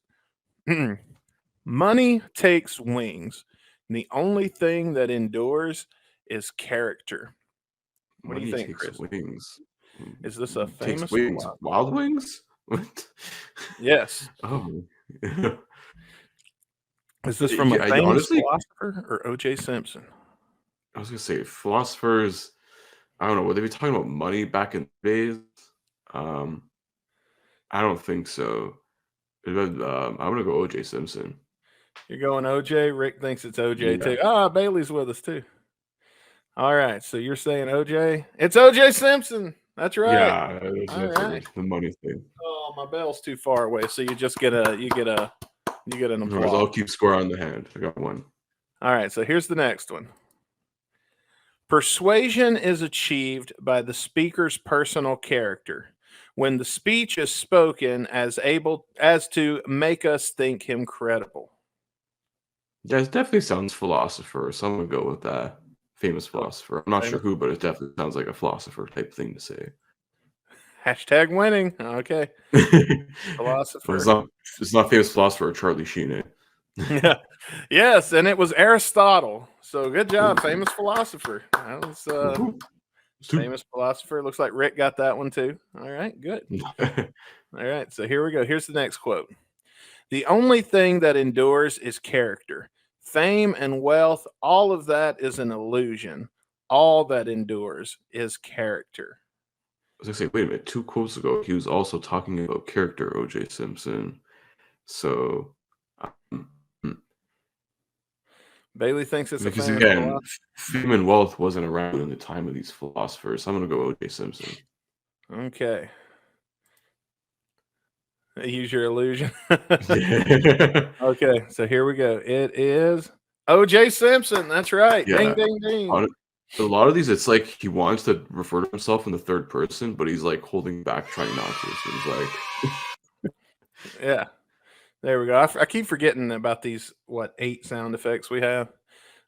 Money takes wings. And the only thing that endures is character. What do you think, Takes Chris? wings. Is this a famous Takes wings? philosopher? Wild Wings? What? Yes. Oh. Is this from a Yeah, famous honestly- philosopher or O.J. Simpson? I was gonna say philosophers. I don't know. Would they be talking about money back in the days? I don't think so. I'm gonna go O.J. Simpson. You're going O.J. Rick thinks it's O.J. Yeah. too. Ah, Bailey's with us too. All right, so you're saying O.J. It's O.J. Simpson. That's right. Yeah, that's All right. the money thing. Oh, my bell's too far away, so you just get an Otherwise, applause. I'll keep score on the hand. I got one. All right, so here's the next one. Persuasion is achieved by the speaker's personal character when the speech is spoken as to make us think him credible. Yeah, it definitely sounds philosopher. Someone would go with that. Famous philosopher. I'm not sure who, but it definitely sounds like a philosopher type thing to say. Hashtag winning. Okay. Philosopher. It's not famous philosopher or Charlie Sheen. Eh? Yeah. Yes, and it was Aristotle. So good job, famous philosopher. That was famous philosopher. Looks like Rick got that one too. All right, good. All right, so here we go. Here's the next quote. The only thing that endures is character. Fame and wealth, all of that is an illusion. All that endures is character. I was gonna say, wait a minute. 2 quotes ago, he was also talking about character, O.J. Simpson. So, Bailey thinks it's because a famous again, philosopher. fame and wealth wasn't around in the time of these philosophers. I'm gonna go O.J. Simpson. Okay. Use your illusion. Yeah. Okay, so here we go. It is O.J. Simpson. That's right. Yeah. Ding, ding, ding. A lot of these, it's like he wants to refer to himself in the third person, but he's like holding back, trying not to. So he's like, Yeah. There we go. I keep forgetting about these, 8 sound effects we have.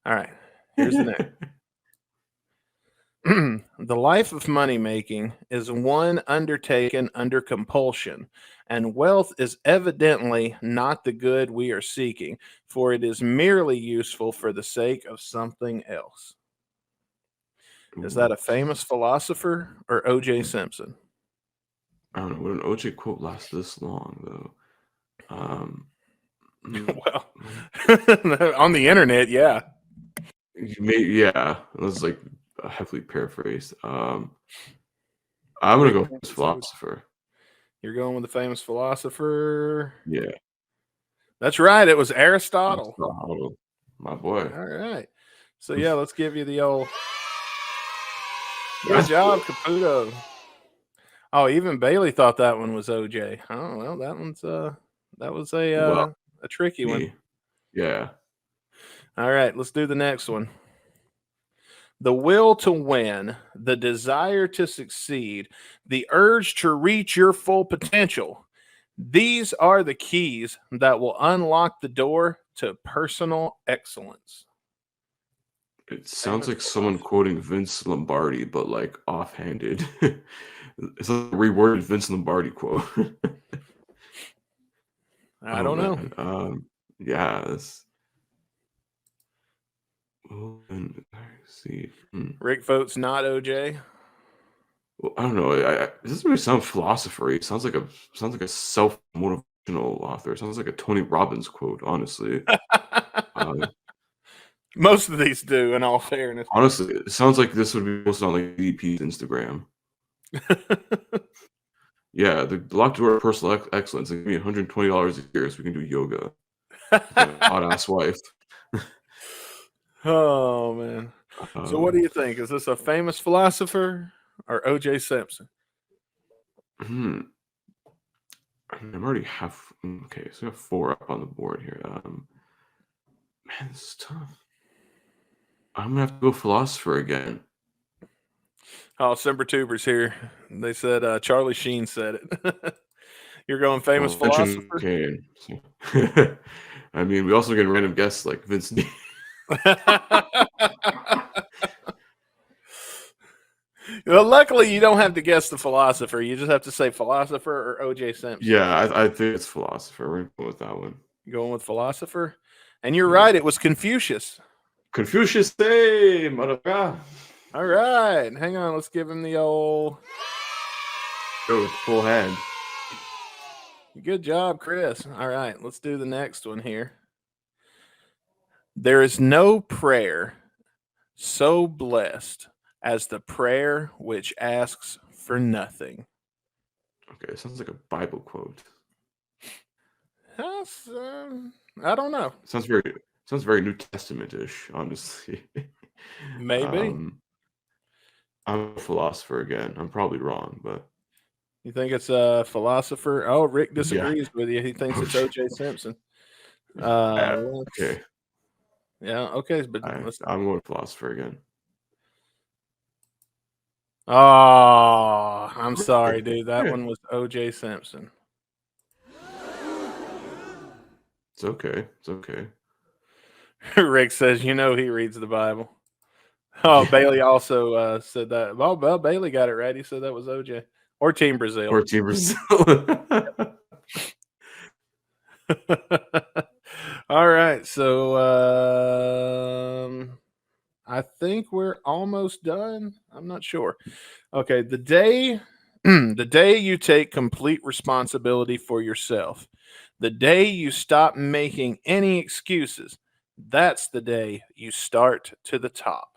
All right. Here's the next. The life of money making is one undertaken under compulsion, and wealth is evidently not the good we are seeking, for it is merely useful for the sake of something else. Is that a famous philosopher or O.J. Simpson? I don't know. Would an O.J. quote last this long, though? Well, on the internet, yeah. Yeah, that's like heavily paraphrased. I'm gonna go famous philosopher. You're going with the famous philosopher. Yeah, that's right. It was Aristotle. My boy. All right. So yeah, let's give you the old. Good job, Caputo. Oh, even Bailey thought that one was OJ. Oh well, that was a tricky one. Yeah. All right, let's do the next one. The will to win, the desire to succeed, the urge to reach your full potential. These are the keys that will unlock the door to personal excellence. It sounds like someone quoting Vince Lombardi, but like offhanded. It's like a reworded Vince Lombardi quote. I don't know. Yeah. See. Rick votes not OJ. Well, I don't know. It doesn't really sound philosopher-y. It sounds like a self-motivational author. It sounds like a Tony Robbins quote, honestly. Most of these do, in all fairness. Honestly, it sounds like this would be posted on like DP's Instagram. Yeah, the locked door of personal excellence. Give me $120 a year so we can do yoga. Hot ass wife. Oh man. So what do you think? Is this a famous philosopher or O.J. Simpson? I'm already half. Okay, so we have 4 up on the board here. Man, this is tough. I'm gonna have to go philosopher again. Oh, Simber Tubers here. They said Charlie Sheen said it. You're going famous philosopher? Okay. I mean, we also get random guests like Vince Neil. Well, luckily you don't have to guess the philosopher. You just have to say philosopher or O.J. Simpson. Yeah, I think it's philosopher. We're going with that one. Going with philosopher? And you're right. It was Confucius. Confucius, hey, motherfucker. All right. Hang on. Let's give him the old... Go full hand. Good job, Chris. All right. Let's do the next one here. There is no prayer so blessed as the prayer which asks for nothing. Okay, it sounds like a Bible quote. I don't know. Sounds very New Testament-ish, honestly. Maybe. I'm a philosopher again. I'm probably wrong, but you think it's a philosopher? Oh, Rick disagrees with you. He thinks it's O.J. Simpson. Okay. Yeah. Okay, but I'm going philosopher again. Oh, I'm sorry, dude. That one was O.J. Simpson. It's okay. It's okay. Rick says, he reads the Bible. Oh, yeah. Bailey also said that. Well, Bailey got it right. He said that was OJ. Or Team Brazil. Or Team Brazil. All right. So I think we're almost done. I'm not sure. Okay. The day you take complete responsibility for yourself, the day you stop making any excuses, that's the day you start to the top.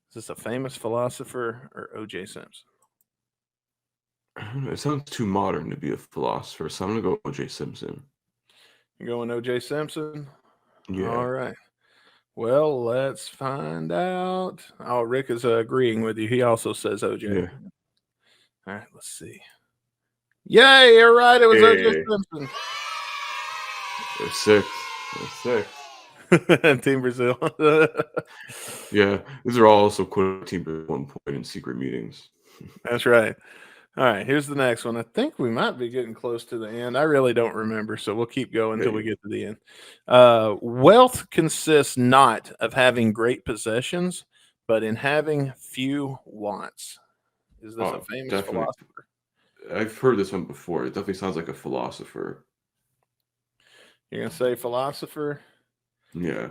Is this a famous philosopher or O.J. Simpson? don't know. It sounds too modern to be a philosopher, so I'm gonna go O.J. Simpson. You're going O.J. Simpson? Yeah. All right. Well, let's find out. Oh, Rick is agreeing with you. He also says O.J. Yeah. All right, let's see. Yay, you're right. It was O.J. Hey. Simpson. They're 6. Team Brazil. Yeah, these are all also quoted Team Brazil at one point in secret meetings. That's right. All right, here's the next one. I think we might be getting close to the end. I really don't remember, so we'll keep going until we get to the end. Wealth consists not of having great possessions, but in having few wants. Is this a famous philosopher? I've heard this one before. It definitely sounds like a philosopher. You're going to say philosopher? Yeah.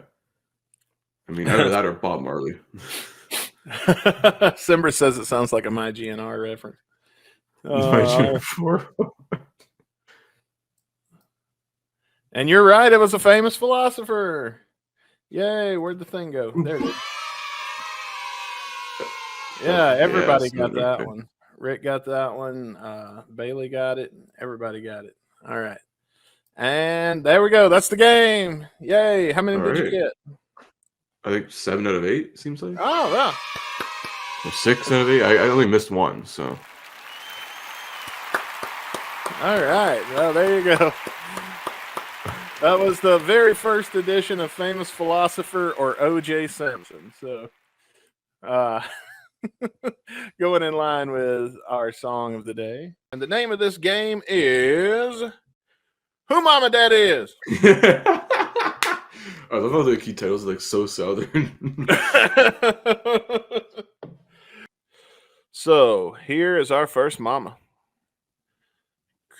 I mean, either that or Bob Marley. Simber says it sounds like a My GNR reference. And you're right, it was a famous philosopher. Yay, where'd the thing go? There it is. Yeah, everybody got that one. Rick got that one. Bailey got it. Everybody got it. All right. And there we go. That's the game. Yay. How many did you get? I think 7 out of 8, seems like. Oh, wow. Or 6 out of 8. I only missed one, so. All right. Well, there you go. That was the very first edition of Famous Philosopher or O.J. Simpson. So, going in line with our song of the day. And the name of this game is Who Mama Daddy Is. I love how the key titles are like so southern. So, here is our first mama.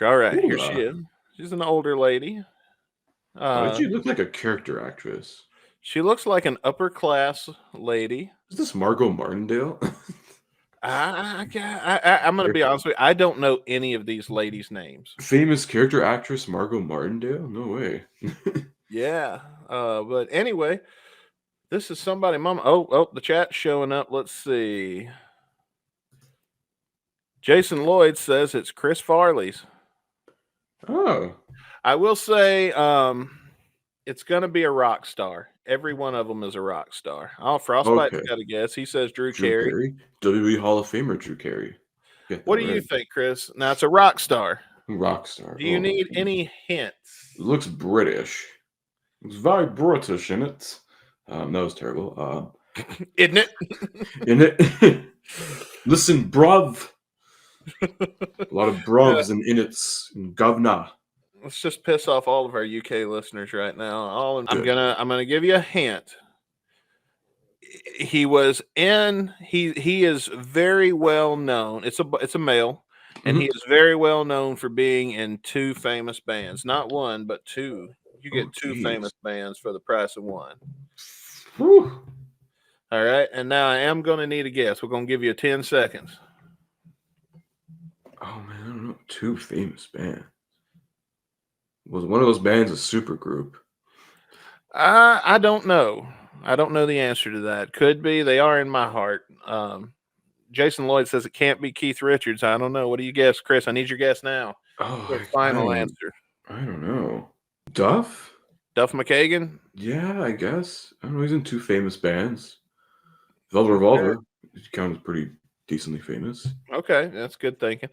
All right, here she is. She's an older lady. Why did she look like a character actress? She looks like an upper class lady. Is this Margot Martindale? I'm going to be honest with you. I don't know any of these ladies' names. Famous character actress Margot Martindale? No way. Yeah. But anyway, this is somebody, mama. Oh, the chat's showing up. Let's see. Jason Lloyd says it's Chris Farley's. Oh. I will say it's going to be a rock star. Every one of them is a rock star. Oh, Frostbite's got a guess. He says Drew Carey. WWE Hall of Famer Drew Carey. What do you think, Chris? Now, it's a rock star. Rock star. Do you need any hints? It looks British. It's very British, isn't it? That was terrible. Isn't it? Isn't it? Listen, bruv. A lot of bruvs and innits and governor. Let's just piss off all of our UK listeners right now. I'm gonna give you a hint. He was in. He is very well known. It's a male, and he is very well known for being in 2 famous bands. Not 1, but 2. You get 2 famous bands for the price of 1. Whew. All right, and now I am going to need a guess. We're going to give you 10 seconds. Oh man, I don't know. 2 famous bands. Was one of those bands a super group? I don't know. I don't know the answer to that. Could be. They are in my heart. Jason Lloyd says it can't be Keith Richards. I don't know. What do you guess, Chris? I need your guess now. Oh, final answer. I don't know. Duff McKagan? Yeah, I guess. I don't know. He's in 2 famous bands. Revolver. He counts pretty decently famous. Okay, that's good thinking.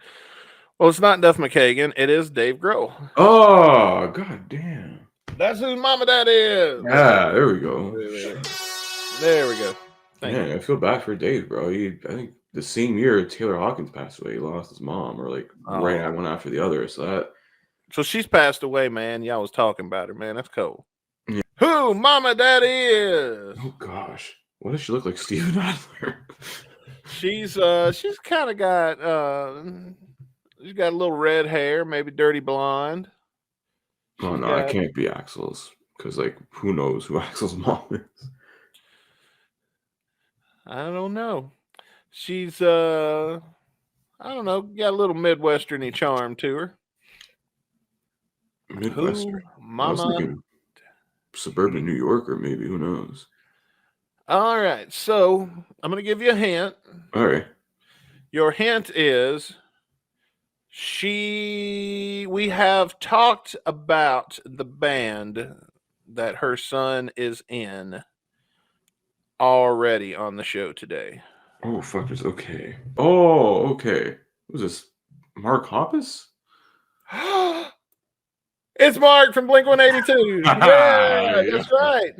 Well, it's not Duff McKagan. It is Dave Grohl. Oh, god damn. That's who Mama Daddy is. Yeah, there we go. There we go. Man, I feel bad for Dave, bro. I think the same year Taylor Hawkins passed away, he lost his mom, or like right one after the other. So she's passed away, man. Y'all was talking about her, man. That's cool. Yeah. Who Mama Daddy is? Oh gosh. What does she look like, Steven Adler? She's kind of got she's got a little red hair, maybe dirty blonde. Oh no, it can't be Axel's, because like who knows who Axel's mom is? I don't know. She's I don't know, got a little Midwesterny charm to her. Midwestern. Mama. I was thinking suburban New Yorker, maybe. Who knows? All right, so I'm going to give you a hint. All right. Your hint is we have talked about the band that her son is in already on the show today. Oh, fuckers. Okay. Oh, okay. Who's this? Mark Hoppus? It's Mark from Blink-182. Yeah, that's right.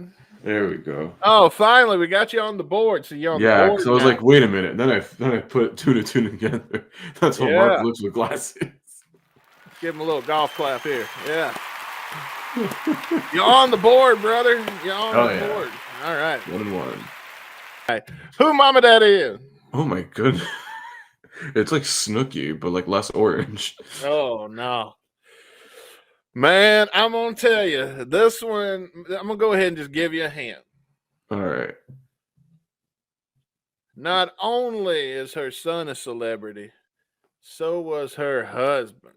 There we go. Oh, finally, we got you on the board. So you're on the Yeah, board because I was now. like, wait a minute. Then I put two to two together. That's what Mark Yeah. looks with glasses. Let's give him a little golf clap here. Yeah. You're on the board, brother. You're on the board. All right. 1-1. All right. Who Mama Daddy is? Oh my goodness. It's like Snooki, but like less orange. Oh no. Man, I'm gonna tell you this one. I'm gonna go ahead and just give you a hint. All right. Not only is her son a celebrity, so was her husband.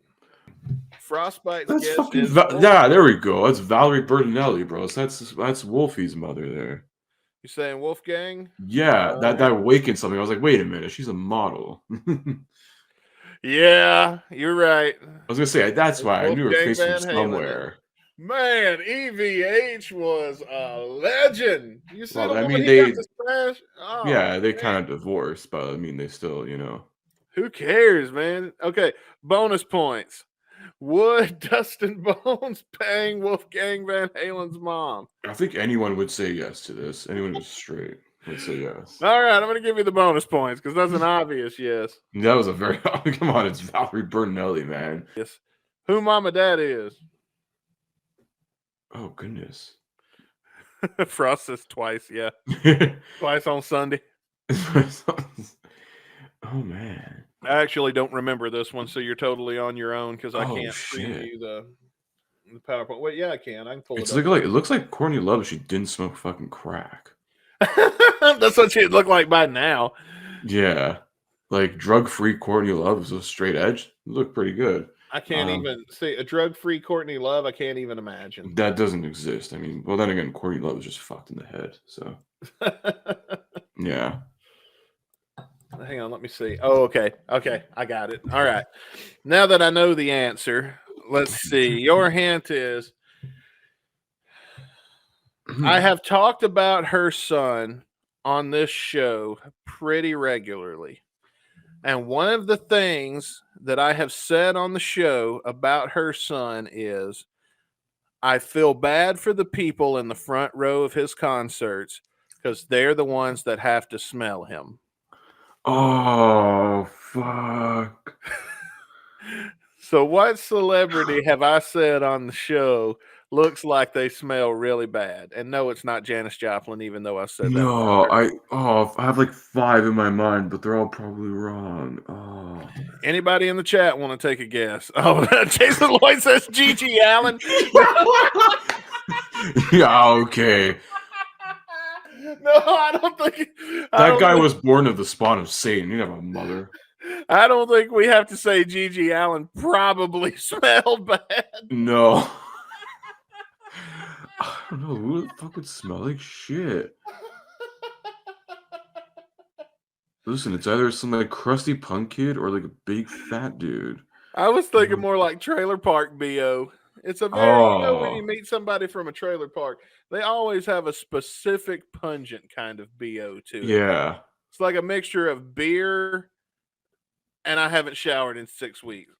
Frostbite's That's guest fucking is yeah, there we go. That's Valerie Bertinelli, bro. So that's Wolfie's mother there. You saying Wolfgang? Yeah, that awakened something. I was like, wait a minute, she's a model. Yeah, you're right. I was gonna say that's why I knew her Wolfgang face from Van Halen. somewhere. Man, EVH was a legend. You see Well, the I one mean, he got they- to smash? Oh, Yeah, they man. kind of divorced, but I mean, they still, you know. Who cares, man? Okay, bonus points. Would Dustin Bonez bang Wolfgang Van Halen's mom? I think anyone would say yes to this. Anyone who's straight would say yes. All right, I'm going to give you the bonus points because that's an obvious yes. That was a very come on. It's Valerie Bertinelli, man. Yes. Who Mama Daddy is? Oh goodness. Frost says twice, yeah. Twice on Sunday. Oh man. I actually don't remember this one, so you're totally on your own because I Oh, can't shit. preview the PowerPoint. Wait, yeah, I can. I can pull It's it up. like it looks like Courtney Love if she didn't smoke fucking crack. That's what she'd look like by now. Yeah. Like drug-free Courtney Love is a straight edge. Look pretty good. I can't even see a drug-free Courtney Love. I can't even imagine. That doesn't exist. I mean, well then again, Courtney Love is just fucked in the head. So yeah. Hang on, let me see. Oh, okay. Okay, I got it. All right. Now that I know the answer, let's see. Your hint is I have talked about her son on this show pretty regularly. And one of the things that I have said on the show about her son is I feel bad for the people in the front row of his concerts because they're the ones that have to smell him. Oh fuck. So what celebrity have I said on the show looks like they smell really bad? And no, it's not Janis Joplin, even though I said that. No, I have like 5 in my mind, but they're all probably wrong. Oh. Anybody in the chat want to take a guess? Oh, Jason Lloyd says Gigi Allen. Yeah, okay. No, I don't think That guy was born of the spawn of Satan. You have a mother. I don't think we have to say Gigi Allen probably smelled bad. No. I don't know. Who the fuck would smell like shit? Listen, it's either some like crusty punk kid or like a big fat dude. I was thinking more like trailer park BO. It's a very, you know, when you meet somebody from a trailer park, they always have a specific pungent kind of BO to it. Yeah. It's like a mixture of beer and I haven't showered in 6 weeks.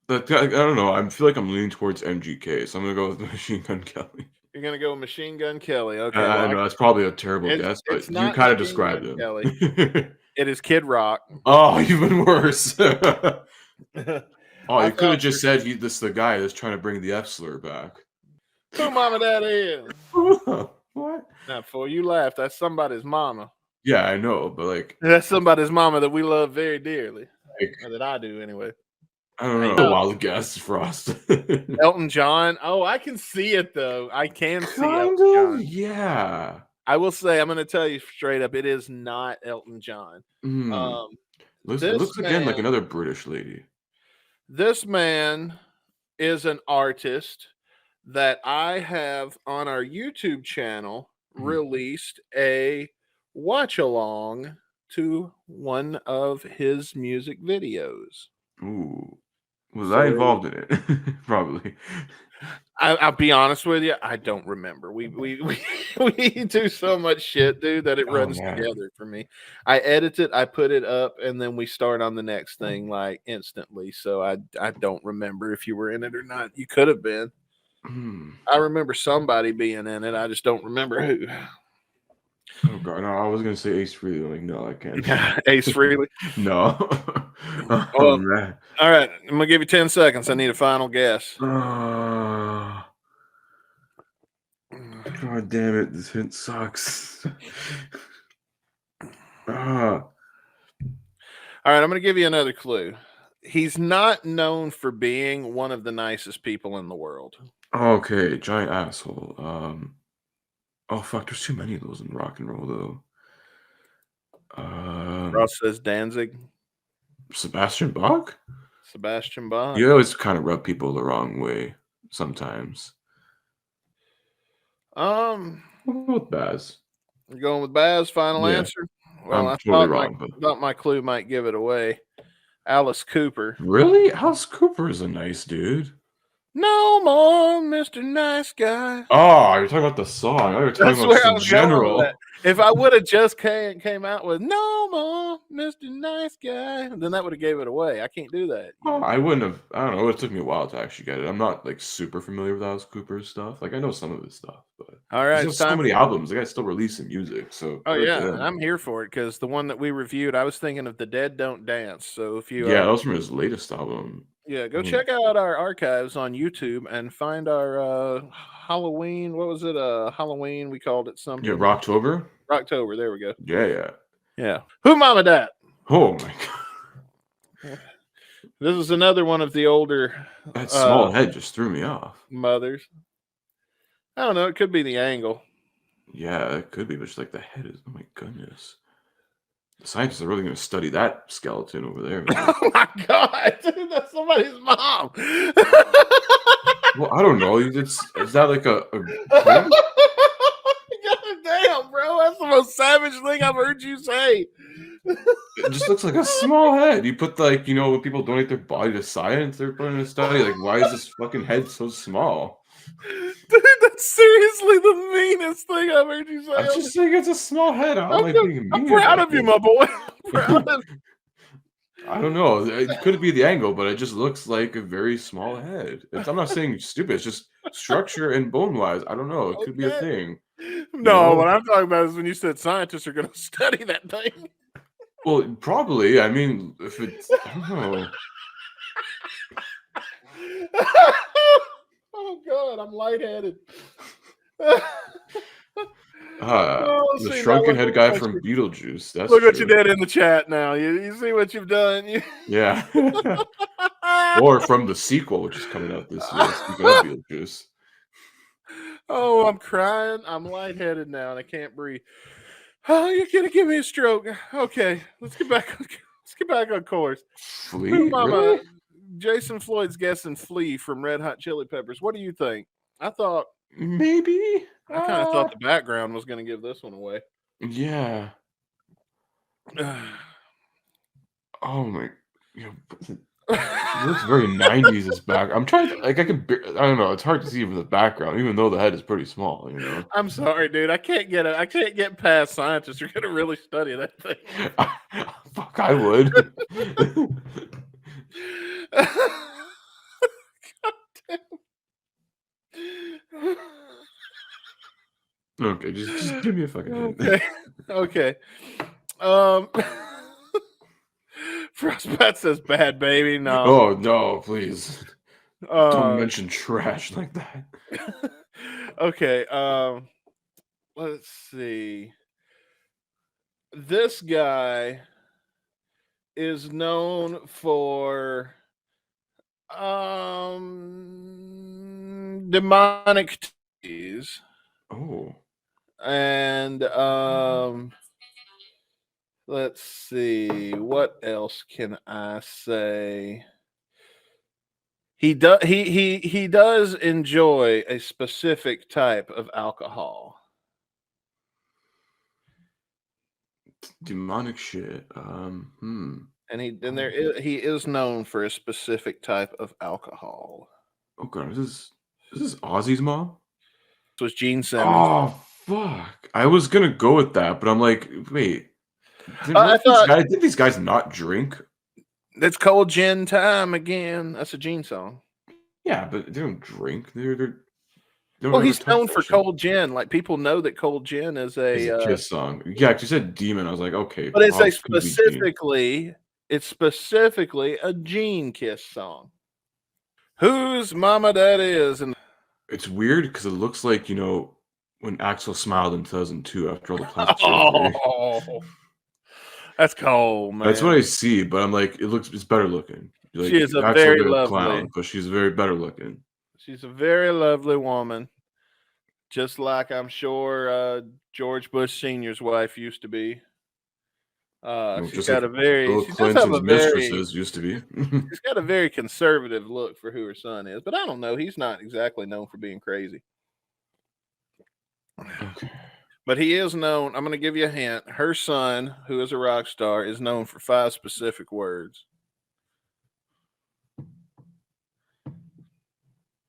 That I don't know. I feel like I'm leaning towards MGK, so I'm gonna go with Machine Gun Kelly. You're going to go with Machine Gun Kelly. Okay. I know that's probably a terrible guess, but it's you not kind of Machine described Gun him. Kelly. It is Kid Rock. Oh, even worse. Oh, I you could have just said this is the guy that's trying to bring the F slur back. Who Mama that is? What? Now, before you laugh, that's somebody's mama. Yeah, I know, but like That's somebody's mama that we love very dearly. Like- Or that I do anyway. I don't know. Wild guess, Frost. Elton John. Oh, I can see it though. I can see Kind Elton of, John. yeah. I will say, I'm going to tell you straight up, it is not Elton John. Looks this again like man- another British lady. This man is an artist that I have on our YouTube channel released a watch along to one of his music videos. Ooh. Was So I involved in it? Probably. I'll be honest with you, I don't remember. We we do so much shit, dude, that it Oh, runs man. together for me. I edit it, I put it up, and then we start on the next thing like instantly. So I don't remember if you were in it or not. You could have been. I remember somebody being in it. I just don't remember who. Oh god, no! I was gonna say Ace Frehley. I'm like, no, I can't. Ace Frehley. No. Oh Well, man. all right, I'm gonna give you 10 seconds. I need a final guess. God damn it! This hint sucks. All right, I'm going to give you another clue. He's not known for being one of the nicest people in the world. Okay, giant asshole. Oh fuck, there's too many of those in rock and roll though. Ross says Danzig. Sebastian Bach? Sebastian Bach. You always kind of rub people the wrong way sometimes. We'll go with Baz. You're going with Baz, final Yeah. answer? Well, I'm totally wrong, but thought my clue might give it away. Alice Cooper. really? Alice Cooper is a nice dude. No more Mr. Nice Guy. Oh, you're talking about the song. I thought you were talking That's about where I some was going general. with that. If I would have just came out with no more Mr. Nice Guy, then that would have gave it away. I can't do that. Oh, I wouldn't have. I don't know. It would have took me a while to actually get it. I'm not like super familiar with Alice Cooper's stuff. Like I know some of his stuff, but All right, there's so many albums. The guy's still releasing music. So Oh credit to yeah, him. and I'm here for it because the one that we reviewed, I was thinking of The Dead Don't Dance. So if you Yeah, that was from his latest album. yeah, go check out our archives on YouTube and find our Halloween. What was it? Halloween. We called it something. Yeah, Rocktober. Rocktober. There we go. Yeah. Yeah. Who mama dat? Oh my god. This is another one of the older. That small head just threw me off. Mothers. I don't know. It could be the angle. Yeah, it could be, but just like the head is. Oh my goodness. The scientists are really going to study that skeleton over there. Oh my god, dude, that's somebody's mom. Well, I don't know. Is that like a God damn, bro. That's the most savage thing I've heard you say. It just looks like a small head. You put like, when people donate their body to science, they're putting in a study. Like, why is this fucking head so small? Dude, that's seriously the meanest thing I've heard you say. I'm just saying it's a small head. I'm proud of you, my boy. I'm proud of you. I don't know. It could be the angle, but it just looks like a very small head. I'm not saying stupid. It's just structure and bone-wise. I don't know. It could be a thing. No, what I'm talking about is when you said scientists are going to study that thing. Well, probably. I mean, if it's, I don't know. Oh god, I'm lightheaded. The shrunken head guy from Beetlejuice. That's look what true. you did in the chat now. You see what you've done. Yeah. Or from the sequel, which is coming out this year. Speaking of Beetlejuice. Oh, I'm crying. I'm lightheaded now, and I can't breathe. Oh, you're gonna give me a stroke. Okay, let's get back. Let's get back on course. Flea? Really? Jason Floyd's guessing Flea from Red Hot Chili Peppers. What do you think? I thought maybe. I kind of thought the background was going to give this one away. Yeah. Oh my. It looks very 90s. This back. I'm trying to, like, I don't know. It's hard to see even the background, even though the head is pretty small. I'm sorry, dude. I can't get it. I can't get past scientists. You're going to really study that thing. Fuck, I would. Okay, just give me a fucking Okay. Frostbat says bad baby. No. Oh no, please. Don't mention trash like that. Okay. Let's see. This guy is known for demonic teas. Oh. And let's see, what else can I say? He does enjoy a specific type of alcohol. Demonic shit. And he is known for a specific type of alcohol. Oh god, is this Ozzy's mom? This was Gene Simmons. Oh fuck! I was gonna go with that, but I'm like, wait. Did these guys not drink? It's cold gin time again. That's a Gene song. Yeah, but they don't drink. Well, he's known for cold gin. Like people know that cold gin is a Kiss song. Yeah, because you said demon. I was like, okay, but it's specifically a Gene Kiss song. Whose mama that is, and it's weird because it looks like when Axl smiled in 2002 after all the plastic surgery. Oh, that's cold, man. That's what I see, but I'm like, it's better looking. Like, she is a Axl very like a lovely clown, but she's very better looking. She's a very lovely woman, just like I'm sure George Bush Sr.'s wife used to be. She's got a very. Bill She does have a mistresses used to be. She's got a very conservative look for who her son is, but I don't know. He's not exactly known for being crazy. Okay. But he is known. I'm going to give you a hint. Her son, who is a rock star, is known for 5 specific words.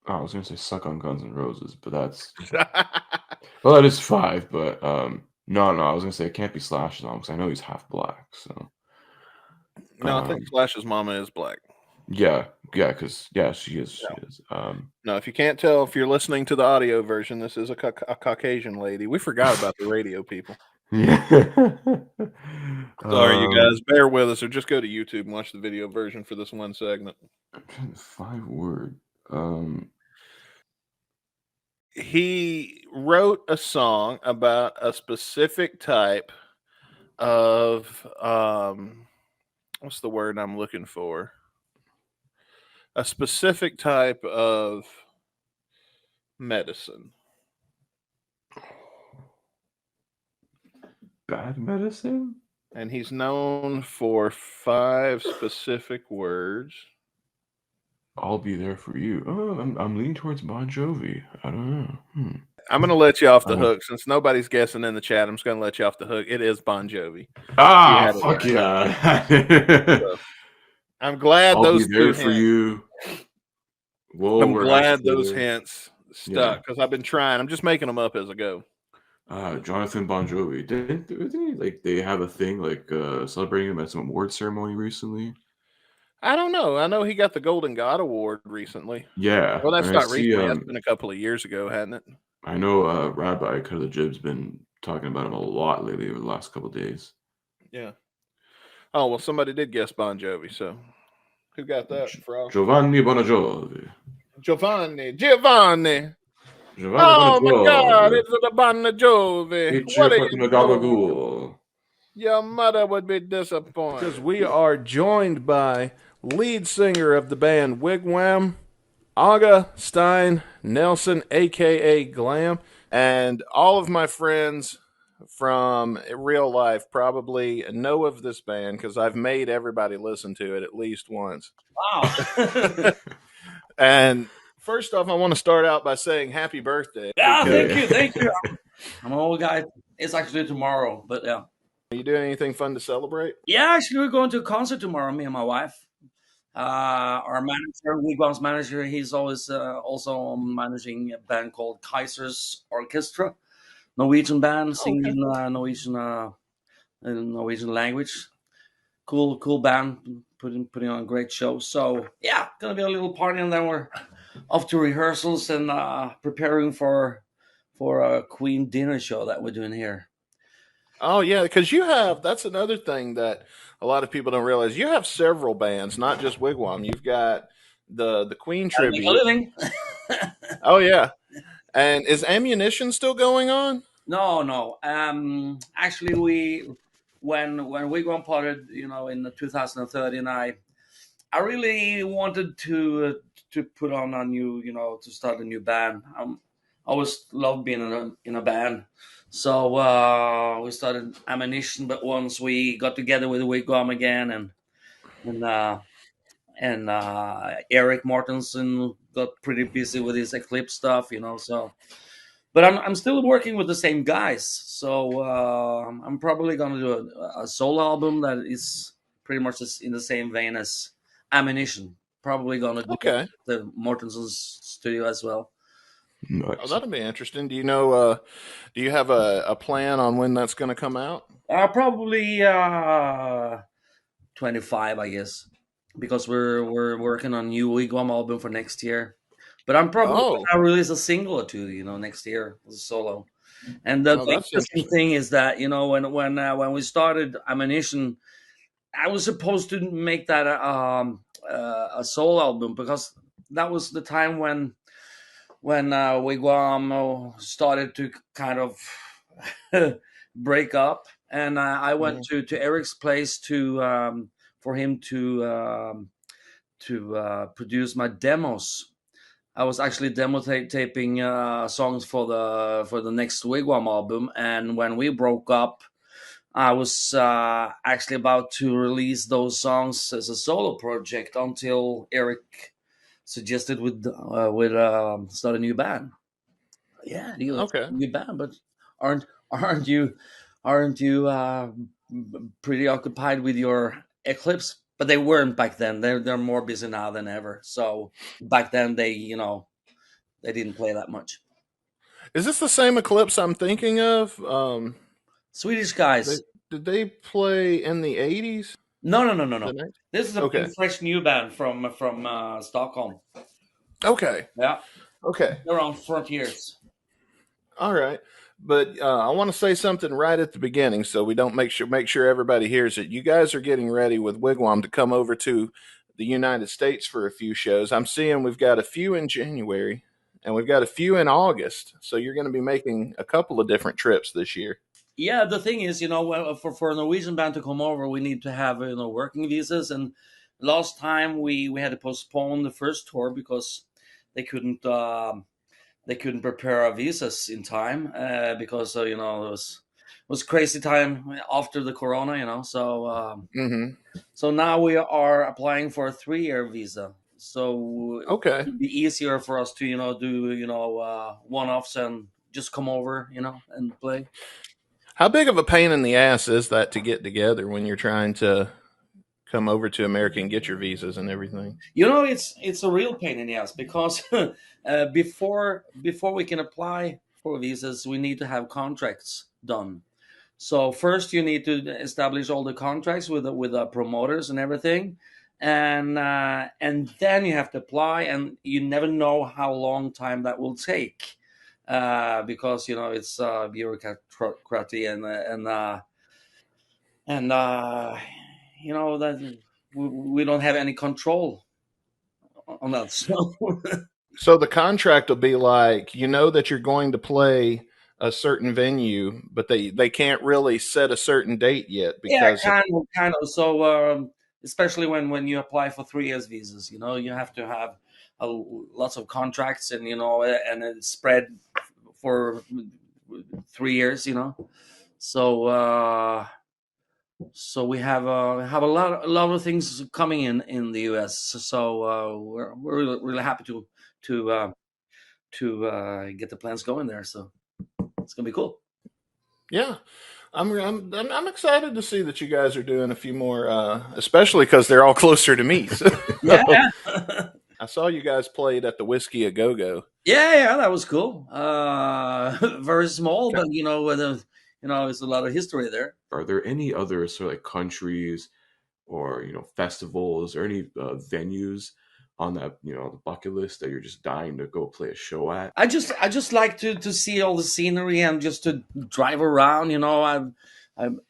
Oh, I was going to say suck on Guns N' Roses, but that's well, that is 5. But no, I was going to say it can't be Slash's mom because I know he's half black. So no, I think Slash's mama is black. Yeah, because she is. No. She is. No, if you can't tell, if you're listening to the audio version, this is a Caucasian lady. We forgot about the radio people. Yeah. Sorry, you guys. Bear with us, or just go to YouTube and watch the video version for this one segment. I'm trying to 5 word. He wrote a song about a specific type of what's the word I'm looking for? A specific type of medicine. Bad medicine? And he's known for 5 specific words. I'll be there for you. Oh, I'm leaning towards Bon Jovi. I don't know. I'm going to let you off the hook. Since nobody's guessing in the chat, I'm just going to let you off the hook. It is Bon Jovi. Ah, fuck yeah. So, I'm glad I'll be there for you. Whoa, I'm glad those hints stuck because I've been trying. I'm just making them up as I go. Jonathan Bon Jovi. Didn't he, they have a thing celebrating him at some award ceremony recently? I don't know. I know he got the Golden God Award recently. Yeah. Well, that's not recently. That's been a couple of years ago, hasn't it? I know Rabbi Cut of the Jib's been talking about him a lot lately over the last couple of days. Yeah. Oh, well, somebody did guess Bon Jovi, so who got that? Giovanni Bon Jovi. Giovanni. Oh my God, it's the Bon Jovi. What are you doing? Your mother would be disappointed. Because we are joined by lead singer of the band Wigwam, Augustine Nelson, a.k.a. Glam, and all of my friends from real life probably know of this band because I've made everybody listen to it at least once. Wow. And first off, I want to start out by saying happy birthday. Yeah, thank you. I'm an old guy. It's actually tomorrow, but yeah. Are you doing anything fun to celebrate? Yeah, actually, we're going to a concert tomorrow, me and my wife. Our manager, Wigwam's manager, he's always also managing a band called Kaiser's Orchestra, Norwegian band, singing Norwegian in Norwegian language. Cool band, putting on a great show. So yeah, gonna be a little party, and then we're off to rehearsals and preparing for a Queen dinner show that we're doing here. Oh yeah, because that's another thing that a lot of people don't realize. You have several bands, not just Wigwam. You've got the Queen tribute. Oh yeah, and is Ammunition still going on? No. Actually, when Wigwam parted, in 2013, I really wanted to put on a new, to start a new band. I always loved being in a band. So we started Ammunition, but once we got together with Wigwam again, and Eric Mortensen got pretty busy with his Eclipse stuff, So, but I'm still working with the same guys. So I'm probably gonna do a solo album that is pretty much in the same vein as Ammunition. Probably gonna do the Mortenson's studio as well. Nice. Oh, that'll be interesting. Do you know? Do you have a plan on when that's going to come out? Probably 25, I guess, because we're working on new Wigwam album for next year. But I'm probably gonna release a single or two, next year as a solo. And the interesting thing is that when we started Ammunition, I was supposed to make that a soul album, because that was the time when Wigwam started to kind of break up, and I went to Eric's place for him to produce my demos. I was actually demo taping songs for the next Wigwam album, and when we broke up, I was actually about to release those songs as a solo project until Eric suggested with start a new band. Yeah, a new band, but aren't you pretty occupied with your Eclipse? But they weren't back then. They're more busy now than ever. So back then they didn't play that much. Is this the same Eclipse I'm thinking of? Swedish guys. Did they play in the 80s? No. This is a fresh new band from Stockholm. Okay. Yeah. Okay. They're on Frontiers. All right. But I want to say something right at the beginning, so we don't make sure everybody hears it. You guys are getting ready with Wigwam to come over to the United States for a few shows. I'm seeing we've got a few in January, and we've got a few in August. So you're going to be making a couple of different trips this year. Yeah, the thing is, for a Norwegian band to come over, we need to have working visas. And last time we had to postpone the first tour because they couldn't prepare our visas in time because it was crazy time after the corona. So so now we are applying for a 3-year visa. So it'd be easier for us to do one-offs and just come over and play. How big of a pain in the ass is that to get together when you're trying to come over to America and get your visas and everything? It's a real pain in the ass because before we can apply for visas, we need to have contracts done. So first you need to establish all the contracts with the promoters and everything, and then you have to apply, and you never know how long time that will take. Because it's bureaucracy and that we don't have any control on that. So the contract will be like that you're going to play a certain venue, but they can't really set a certain date yet because kind of. So especially when you apply for 3 years visas, you have to have lots of contracts and and it's spread for 3 years, so we have a lot of things coming in the US, so we're really happy to get the plans going there, so it's gonna be cool. Yeah, I'm excited to see that you guys are doing a few more, especially because they're all closer to me. So. Yeah. I saw you guys played at the Whiskey A Go Go. Yeah, that was cool. Very small, but there's a lot of history there. Are there any other sort of like countries or festivals or any venues on that the bucket list that you're just dying to go play a show at? I just like to see all the scenery and just to drive around.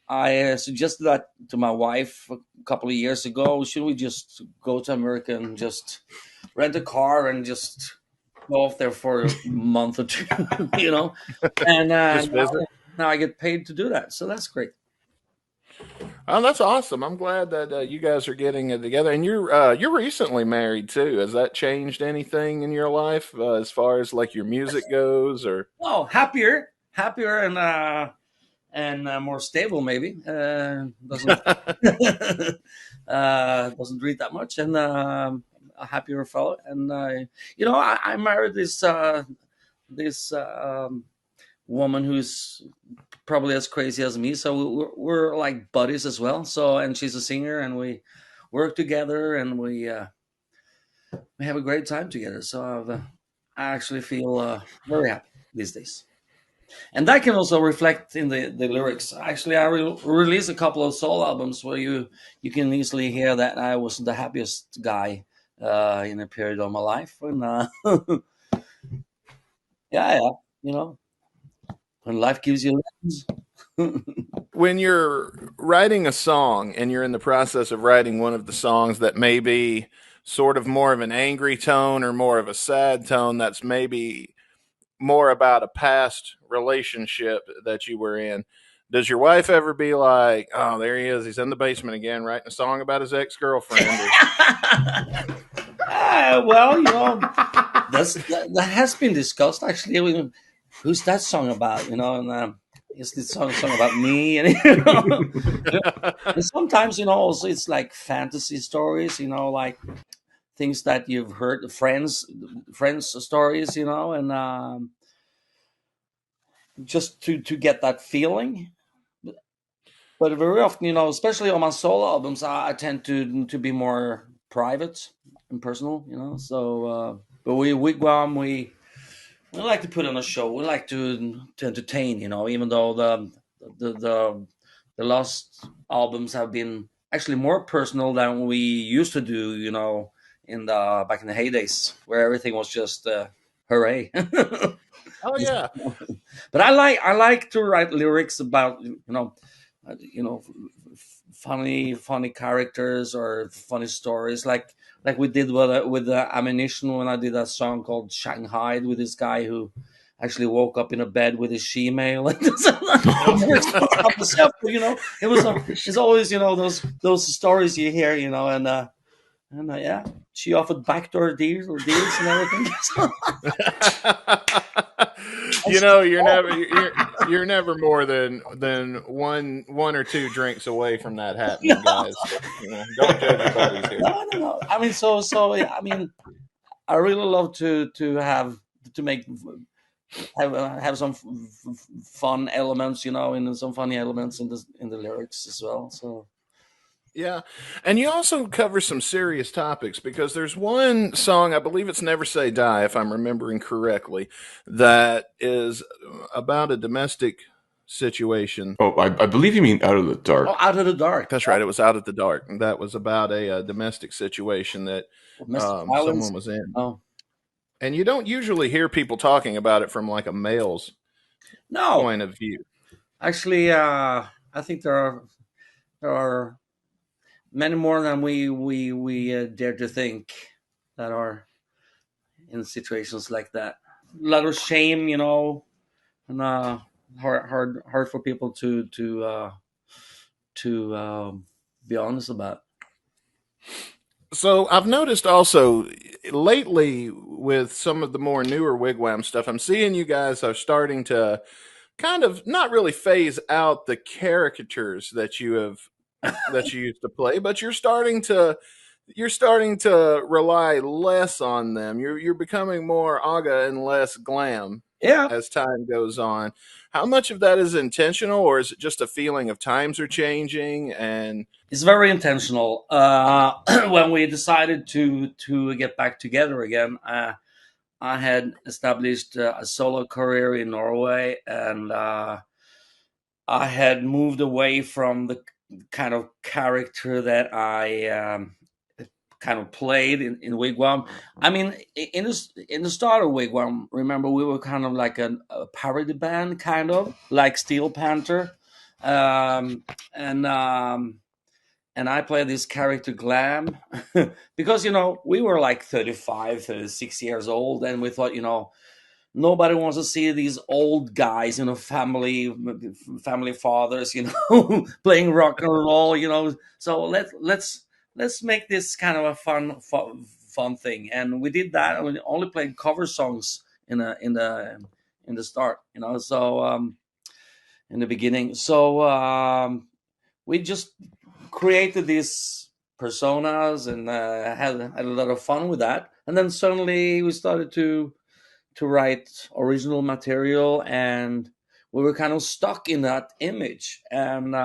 I suggested that to my wife a couple of years ago. Should we just go to America and just rent a car and just go off there for a month or two, And now I get paid to do that, so that's great. Oh, that's awesome! I'm glad that you guys are getting it together, and you're recently married too. Has that changed anything in your life as far as like your music goes, or? Oh, happier, and more stable, maybe. Doesn't doesn't read that much, and a happier fellow. And I married this woman who's probably as crazy as me. So we're like buddies as well. So, and she's a singer, and we work together, and we have a great time together. So I actually feel very happy these days. And that can also reflect in the lyrics. Actually, I released a couple of soul albums where you can easily hear that I was the happiest guy in a period of my life. And yeah, you know, when life gives you lessons. When you're writing a song and you're in the process of writing one of the songs that may be sort of more of an angry tone or more of a sad tone, that's maybe more about a past relationship that you were in, does your wife ever be like, oh, there he is, he's in the basement again writing a song about his ex-girlfriend? Well, you know, that has been discussed actually. Who's that song about? You know, and is this song about me? And, you know, and sometimes, you know, also it's like fantasy stories, you know, like things that you've heard, friends stories, you know, and just to get that feeling. But very often, you know, especially on my solo albums, I tend to be more private and personal, you know. So, but Wigwam, we like to put on a show. We like to entertain, you know. Even though the last albums have been actually more personal than we used to do, you know, back in the heydays where everything was just hooray. Oh yeah. But I like to write lyrics about funny characters or funny stories, like we did with the Ammunition when I did that song called Shanghai with this guy who actually woke up in a bed with his she-mail. You know, it's always, you know, those stories you hear, you know, and yeah, she offered backdoor deals and everything. You know, you're never more than one or two drinks away from that happening, guys. You know, don't judge your buddies here. No. I mean, so I mean, I really love to have some fun elements, you know, and some funny elements in the lyrics as well. So. Yeah. And you also cover some serious topics, because there's one song, I believe it's Never Say Die, if I'm remembering correctly, that is about a domestic situation. Oh, I believe you mean Out of the Dark. Oh, Out of the Dark. That's right. It was Out of the Dark. And that was about a domestic situation that someone was in. Oh. And you don't usually hear people talking about it from like a male's point of view. Actually, I think there are many more than we dare to think that are in situations like that. A lot of shame, you know, and hard for people to be honest about. So I've noticed also lately with some of the more newer Wigwam stuff, I'm seeing you guys are starting to kind of not really phase out the caricatures that you used to play, but you're starting to rely less on them. You're becoming more aga and less glam as time goes on. How much of that is intentional, or is it just a feeling of times are changing? And it's very intentional. When we decided to get back together again, I had established a solo career in Norway, and I had moved away from the kind of character that I kind of played in Wigwam. I mean, in the start of Wigwam, remember, we were kind of like a parody band, kind of like Steel Panther, and I played this character Glam because, you know, we were like 35, 36 years old, and we thought, you know, nobody wants to see these old guys, you know, family fathers, you know, playing rock and roll, you know. So let's make this kind of a fun thing, and we did that. We only played cover songs in the start, you know. So in the beginning, so we just created these personas and had a lot of fun with that, and then suddenly we started to write original material, and we were kind of stuck in that image, and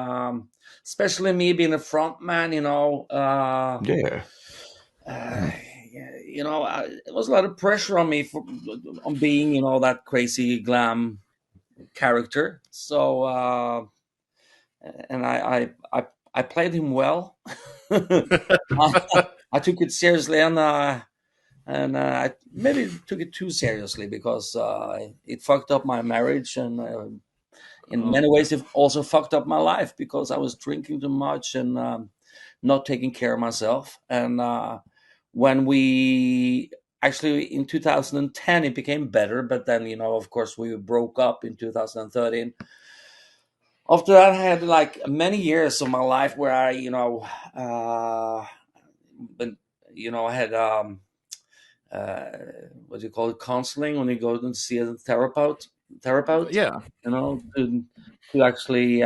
especially me being a front man, Yeah. you know, it was a lot of pressure on me on being, that crazy glam character. So, and I played him well. I took it seriously, and I maybe took it too seriously because it fucked up my marriage, and in many ways it also fucked up my life because I was drinking too much and not taking care of myself. And when we actually in 2010 it became better, but then of course we broke up in 2013. After that, I had like many years of my life where I I had what do you call it, counseling, when you go and see a therapist, Yeah. to actually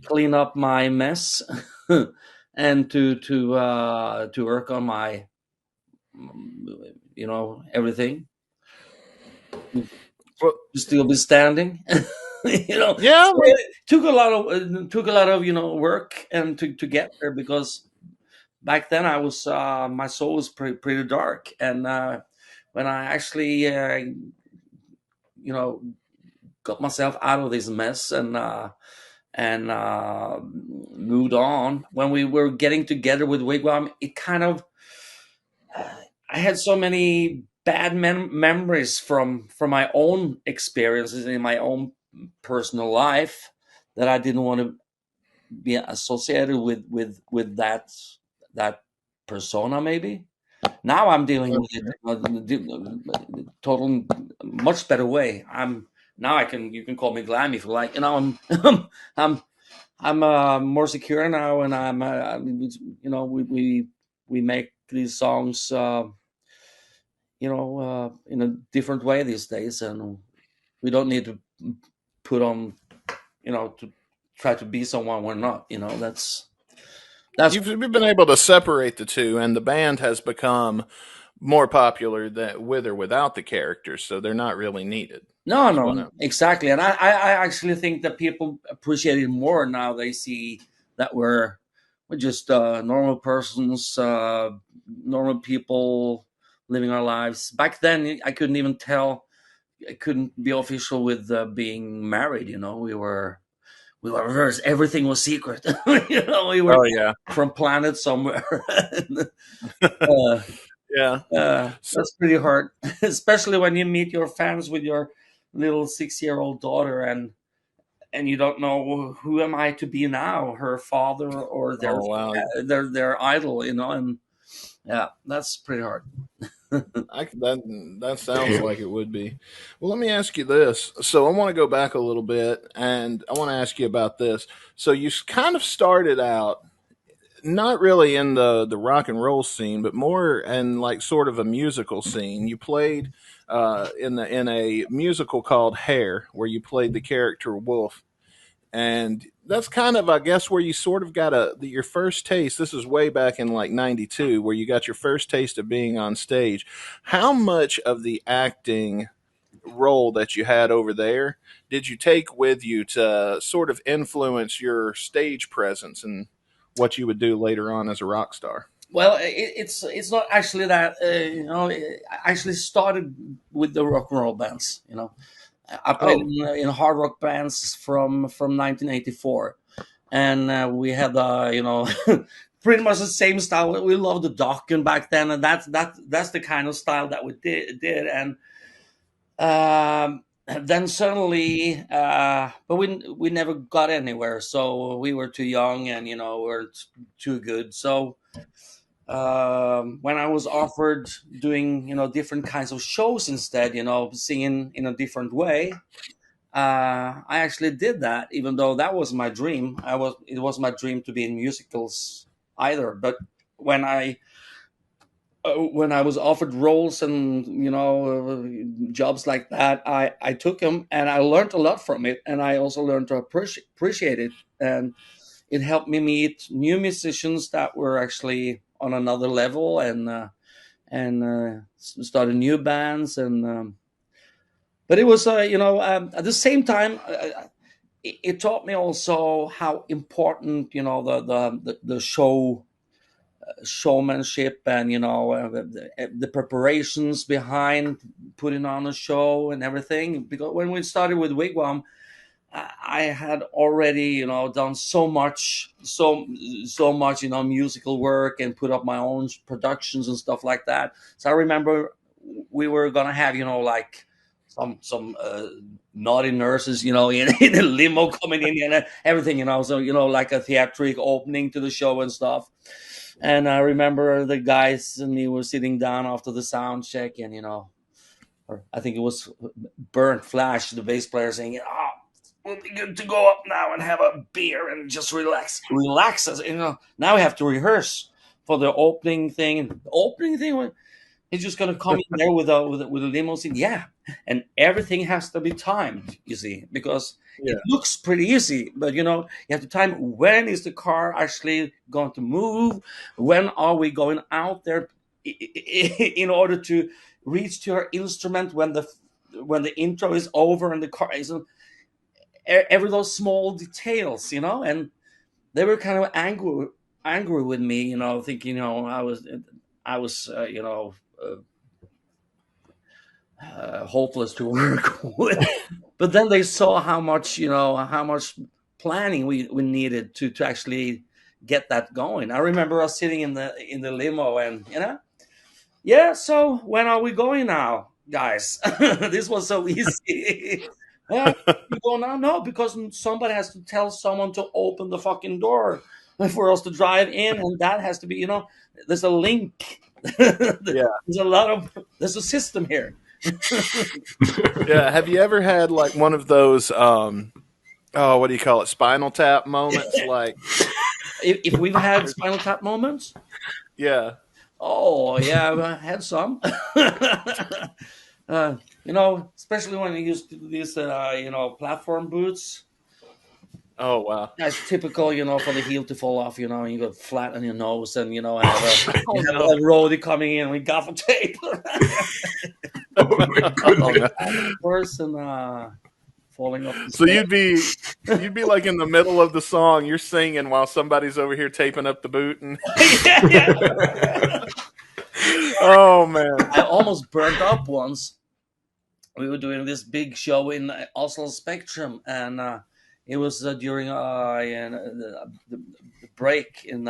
clean up my mess and to work on my everything to still be standing. Yeah, So it took a lot of work and to get there, because back then I was my soul was pretty dark, and when I actually got myself out of this mess and moved on, when we were getting together with Wigwam, it kind of I had so many bad memories from my own experiences in my own personal life that I didn't want to be associated with that persona. Maybe now I'm dealing with it in a total much better way. You can call me glam if you like. I'm more secure now, and we make these songs in a different way these days, and we don't need to put on to try to be someone we're not. That's You've been able to separate the two, and the band has become more popular with or without the characters, so they're not really needed. No, exactly. And I actually think that people appreciate it more now. They see that we're just normal persons, normal people living our lives. Back then, I couldn't even tell. I couldn't be official with being married. We were reversed. Everything was secret. We were from planet somewhere. Yeah. That's pretty hard, especially when you meet your fans with your little 6-year-old daughter, and you don't know who am I to be now, her father or their idol, and yeah, that's pretty hard. That sounds like it would be. Well, let me ask you this. So I want to go back a little bit, and I want to ask you about this. So you kind of started out not really in the rock and roll scene, but more in like sort of a musical scene. You played in a musical called Hair, where you played the character Wolf, and that's kind of, I guess, where you sort of got your first taste. This is way back in like '92, where you got your first taste of being on stage. How much of the acting role that you had over there did you take with you to sort of influence your stage presence and what you would do later on as a rock star? Well, it's not actually that. I actually started with the rock and roll bands. I played in hard rock bands from 1984, and we had pretty much the same style. We loved the Dokken back then, and that's the kind of style that we did. And then suddenly, but we never got anywhere. So we were too young, and weren't too good. So when I was offered doing different kinds of shows instead, singing in a different way, I actually did that, even though that was my dream. It was my dream to be in musicals either. But when I was offered roles and jobs like that, I took them, and I learned a lot from it, and I also learned to appreciate it, and it helped me meet new musicians that were actually on another level, and started new bands, and But it was, at the same time, it taught me also how important, the showmanship and the preparations behind putting on a show and everything. Because when we started with Wigwam, I had already done so much musical work and put up my own productions and stuff like that. So I remember we were gonna have like some naughty nurses in a limo coming in and everything, so like a theatrical opening to the show and stuff. And I remember the guys and me were sitting down after the sound check, and or I think it was Bernd Flash, the bass player, saying, "Oh, we'll be good to go up now and have a beer and just relax us." Now we have to rehearse for the opening thing. And the opening thing, he's just gonna come in there with a limousine, yeah, and everything has to be timed. You see, because it looks pretty easy, but you have to time when is the car actually going to move, when are we going out there in order to reach to our instrument when the intro is over and the car is every those small details, and they were kind of angry with me, thinking I was hopeless to work with. But then they saw how much planning we needed to actually get that going. I remember us sitting in the limo and yeah, so when are we going now, guys? This was so easy. You go now? No, because somebody has to tell someone to open the fucking door for us to drive in, and that has to be, there's a link. There's a system here. Yeah. Have you ever had like one of those, what do you call it? Spinal Tap moments? Like, if we've had Spinal Tap moments? Yeah. Oh, yeah, I had some. Especially when you use these, platform boots. Oh, wow. That's typical, for the heel to fall off, and you go flat on your nose and, have a roadie coming in with gaffer tape. Oh, my goodness. Person falling off the So you'd be like in the middle of the song, you're singing while somebody's over here taping up the boot and Oh man. I almost burnt up once. We were doing this big show in Oslo Spectrum, and it was during the break in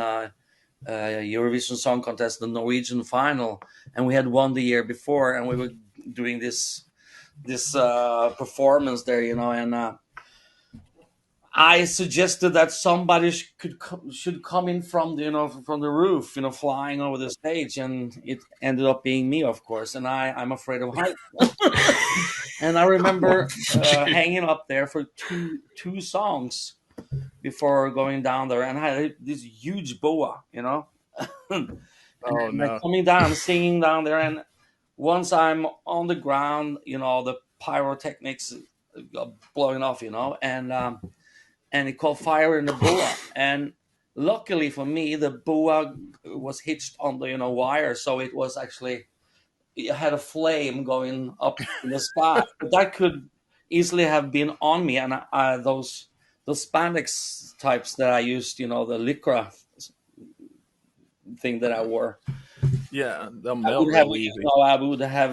Eurovision Song Contest, the Norwegian final, and we had won the year before, and we were doing this performance there, and I suggested that somebody should come in from the roof, flying over the stage, and it ended up being me, of course. And I'm afraid of heights. And I remember hanging up there for two songs before going down there, and I had this huge boa, Oh no! Coming down, singing down there, and once I'm on the ground, the pyrotechnics blowing off, and it caught fire in the boa. And luckily for me, the boa was hitched on the wire, so it was actually, it had a flame going up in the sky. But that could easily have been on me, and those spandex types that I used, the lycra thing that I wore. Yeah, they'll melt real easy. I would have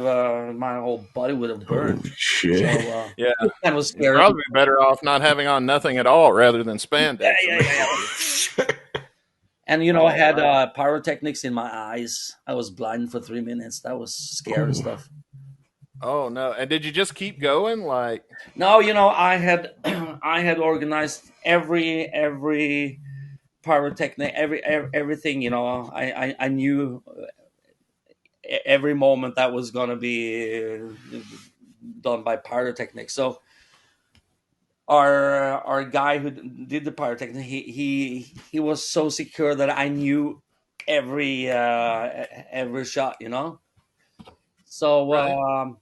my whole body would have burned. Oh, shit. So, yeah, that was scary. You're probably better off not having on nothing at all rather than spandex. Yeah. And I had pyrotechnics in my eyes. I was blind for 3 minutes. That was scary stuff. Oh no! And did you just keep going? Like no, I had I had organized every pyrotechnic, everything. I knew every moment that was going to be done by pyrotechnics. So our guy who did the pyrotechnic, he was so secure that I knew every shot, So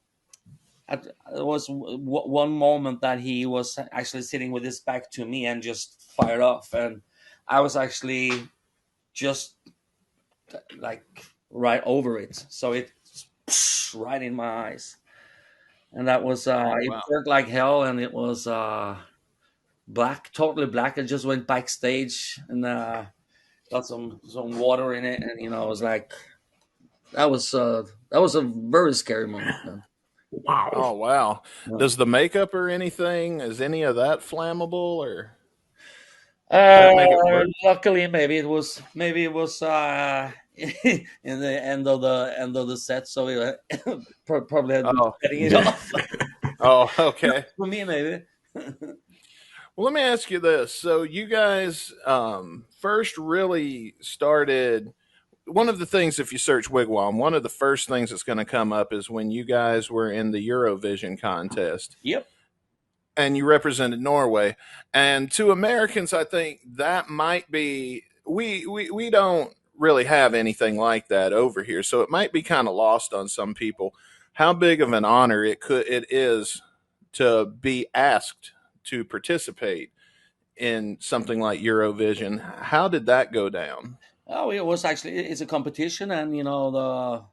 there was one moment that he was actually sitting with his back to me and just fired off, and I was actually just like right over it, so it right in my eyes. and that was it wow. burnt like hell, and it was black, totally black. I just went backstage and got some water in it, and it was like that was a very scary moment. Man. Wow. Oh wow. Yeah. Does the makeup or anything, is any of that flammable, or does it make it worse? Luckily, maybe it was in the end of the set, so we probably had been Oh. cutting it Yeah. off. Oh, okay. For me, maybe. Well, let me ask you this. So you guys first really started, one of the things, if you search Wigwam, one of the first things that's going to come up is when you guys were in the Eurovision contest. Yep. And you represented Norway. And to Americans, I think that might be, we don't really have anything like that over here. So it might be kind of lost on some people how big of an honor it is to be asked to participate in something like Eurovision. How did that go down? Oh, it's a competition, and the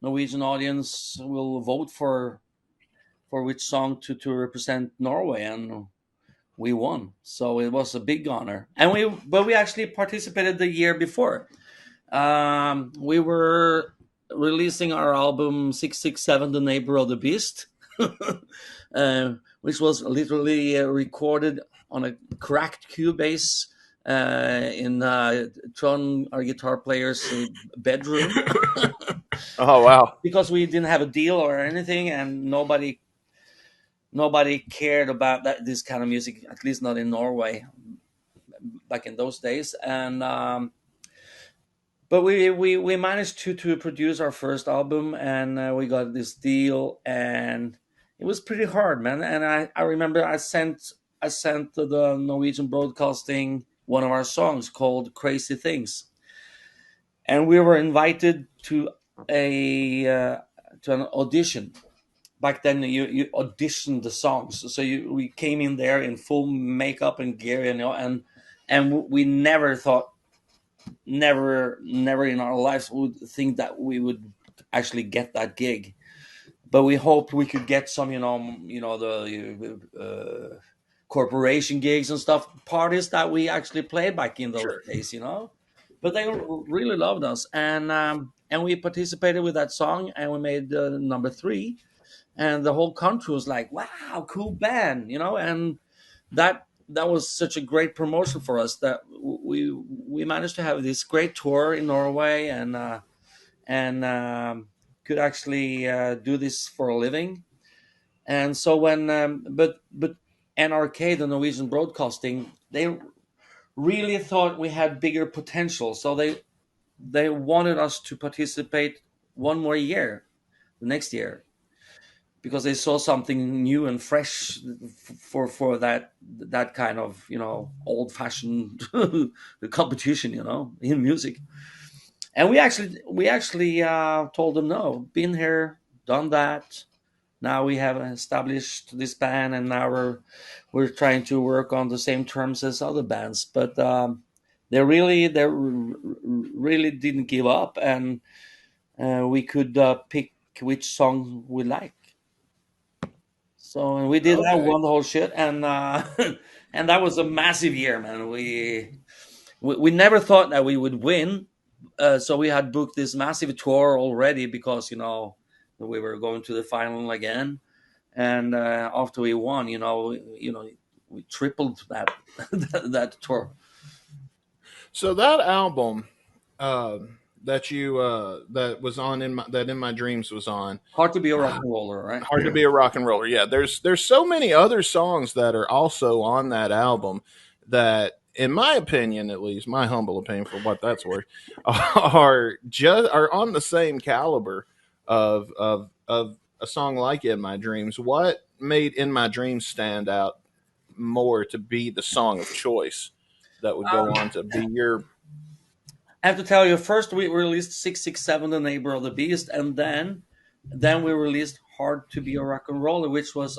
Norwegian audience will vote for which song to represent Norway, and we won. So it was a big honor, and we actually participated the year before. We were releasing our album 667, The Neighbor of the Beast, which was literally recorded on a cracked Cubase in Tron, our guitar player's bedroom. Oh, wow. Because we didn't have a deal or anything, and nobody cared about this kind of music, at least not in Norway back in those days. And but we managed to produce our first album, and we got this deal, and it was pretty hard, man. And I remember I sent to the Norwegian Broadcasting one of our songs called Crazy Things, and we were invited to an audition. Back then, you auditioned the songs, so we came in there in full makeup and gear, and we never thought, never in our lives would think that we would actually get that gig, but we hoped we could get some, the corporation gigs and stuff, parties that we actually played back in those days, But they really loved us, and we participated with that song, and we made number 3. And the whole country was like, "Wow, cool band," and that was such a great promotion for us that we managed to have this great tour in Norway, and could actually do this for a living. And so when but NRK, the Norwegian Broadcasting, they really thought we had bigger potential, so they wanted us to participate one more year, the next year, because they saw something new and fresh for that kind of old-fashioned competition, in music. And we actually told them no. Been here, done that. Now we have established this band, and now we're trying to work on the same terms as other bands. But they really didn't give up, and we could pick which song we like. So, and we did that, won the whole shit, and and that was a massive year, man. We never thought that we would win, so we had booked this massive tour already because we were going to the final again, and after we won, we tripled that that tour. So that album that you that was on In My Dreams was on Hard to Be a Rock and Roller, right? Hard to Be a Rock and Roller. Yeah, there's so many other songs that are also on that album that, in my opinion, at least my humble opinion, for what that's worth, are on the same caliber of a song like In My Dreams. What made In My Dreams stand out more to be the song of choice that would go on to be your? I have to tell you, first we released 667, The Neighbor of the Beast, and then we released Hard to Be a Rock and Roller, which was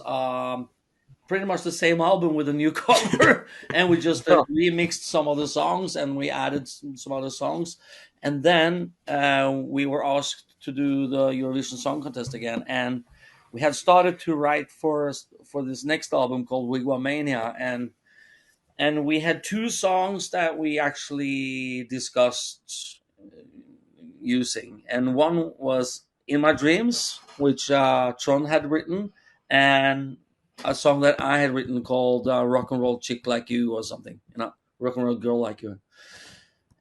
pretty much the same album with a new cover, and we just remixed some of the songs, and we added some other songs, and then we were asked to do the Eurovision Song Contest again, and we had started to write for this next album called Wigwam Mania, and we had 2 songs that we actually discussed using, and one was In My Dreams, which Tron had written, and a song that I had written called Rock and Roll Chick Like You or something, Rock and Roll Girl Like You.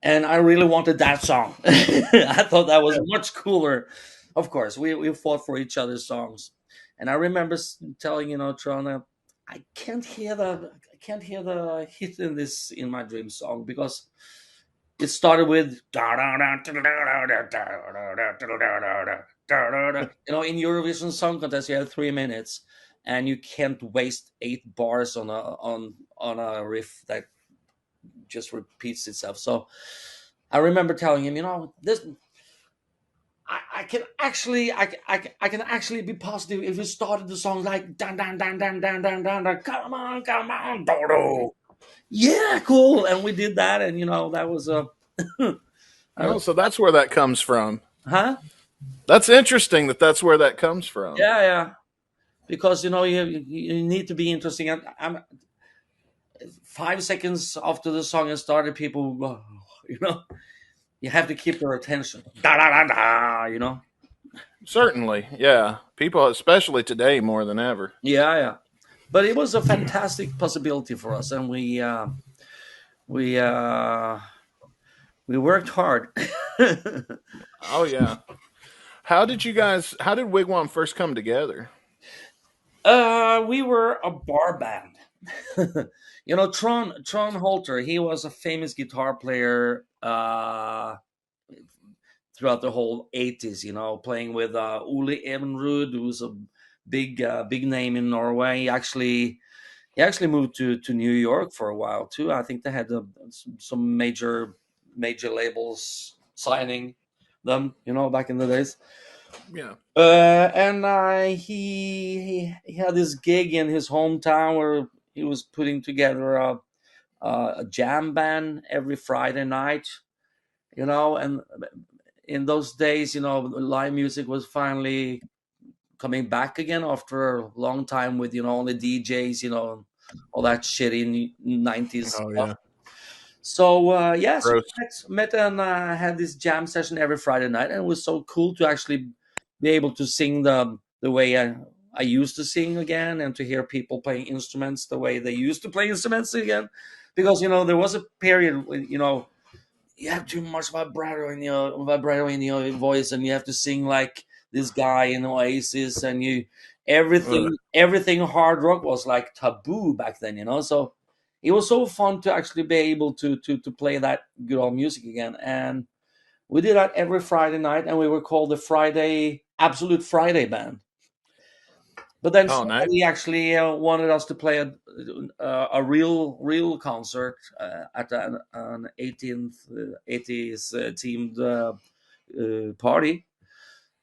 And I really wanted that song. I thought that was much cooler. Of course, we fought for each other's songs. And I remember telling, Tron, I can't hear the hit in this In My Dreams song, because it started with in Eurovision Song Contest you have 3 minutes, and you can't waste 8 bars on a riff that just repeats itself. So I remember telling him, this I can actually be positive if you started the song like dan dan dan dan dan dan dan, dan come on Dodo. Yeah, cool. And we did that, and that was a Oh, so that's where that comes from. Huh? That's interesting that's where that comes from. Yeah. Because you need to be interesting. I'm 5 seconds after the song has started, people, you have to keep their attention. Da da da da. Certainly, yeah. People, especially today, more than ever. Yeah. But it was a fantastic possibility for us, and we worked hard. Oh yeah. How did Wigwam first come together? We were a bar band. Tron Holter, he was a famous guitar player throughout the whole 80s, playing with Ole Evenrud, who was a big name in Norway. He actually moved to New York for a while too. I think they had some major labels signing them, back in the days. Yeah. And he had this gig in his hometown where he was putting together a jam band every Friday night, and in those days, live music was finally coming back again after a long time with, only DJs, all that shit in 90s Oh, stuff. yeah. So, so we met and had this jam session every Friday night, and it was so cool to actually be able to sing the way I used to sing again, and to hear people playing instruments the way they used to play instruments again. Because, there was a period when, you have too much vibrato in your voice, and you have to sing like this guy in Oasis, and everything hard rock was like taboo back then, so it was so fun to actually be able to play that good old music again. And we did that every Friday night, and we were called the Absolute Friday Band. But then somebody actually wanted us to play a real concert at an 80s themed party.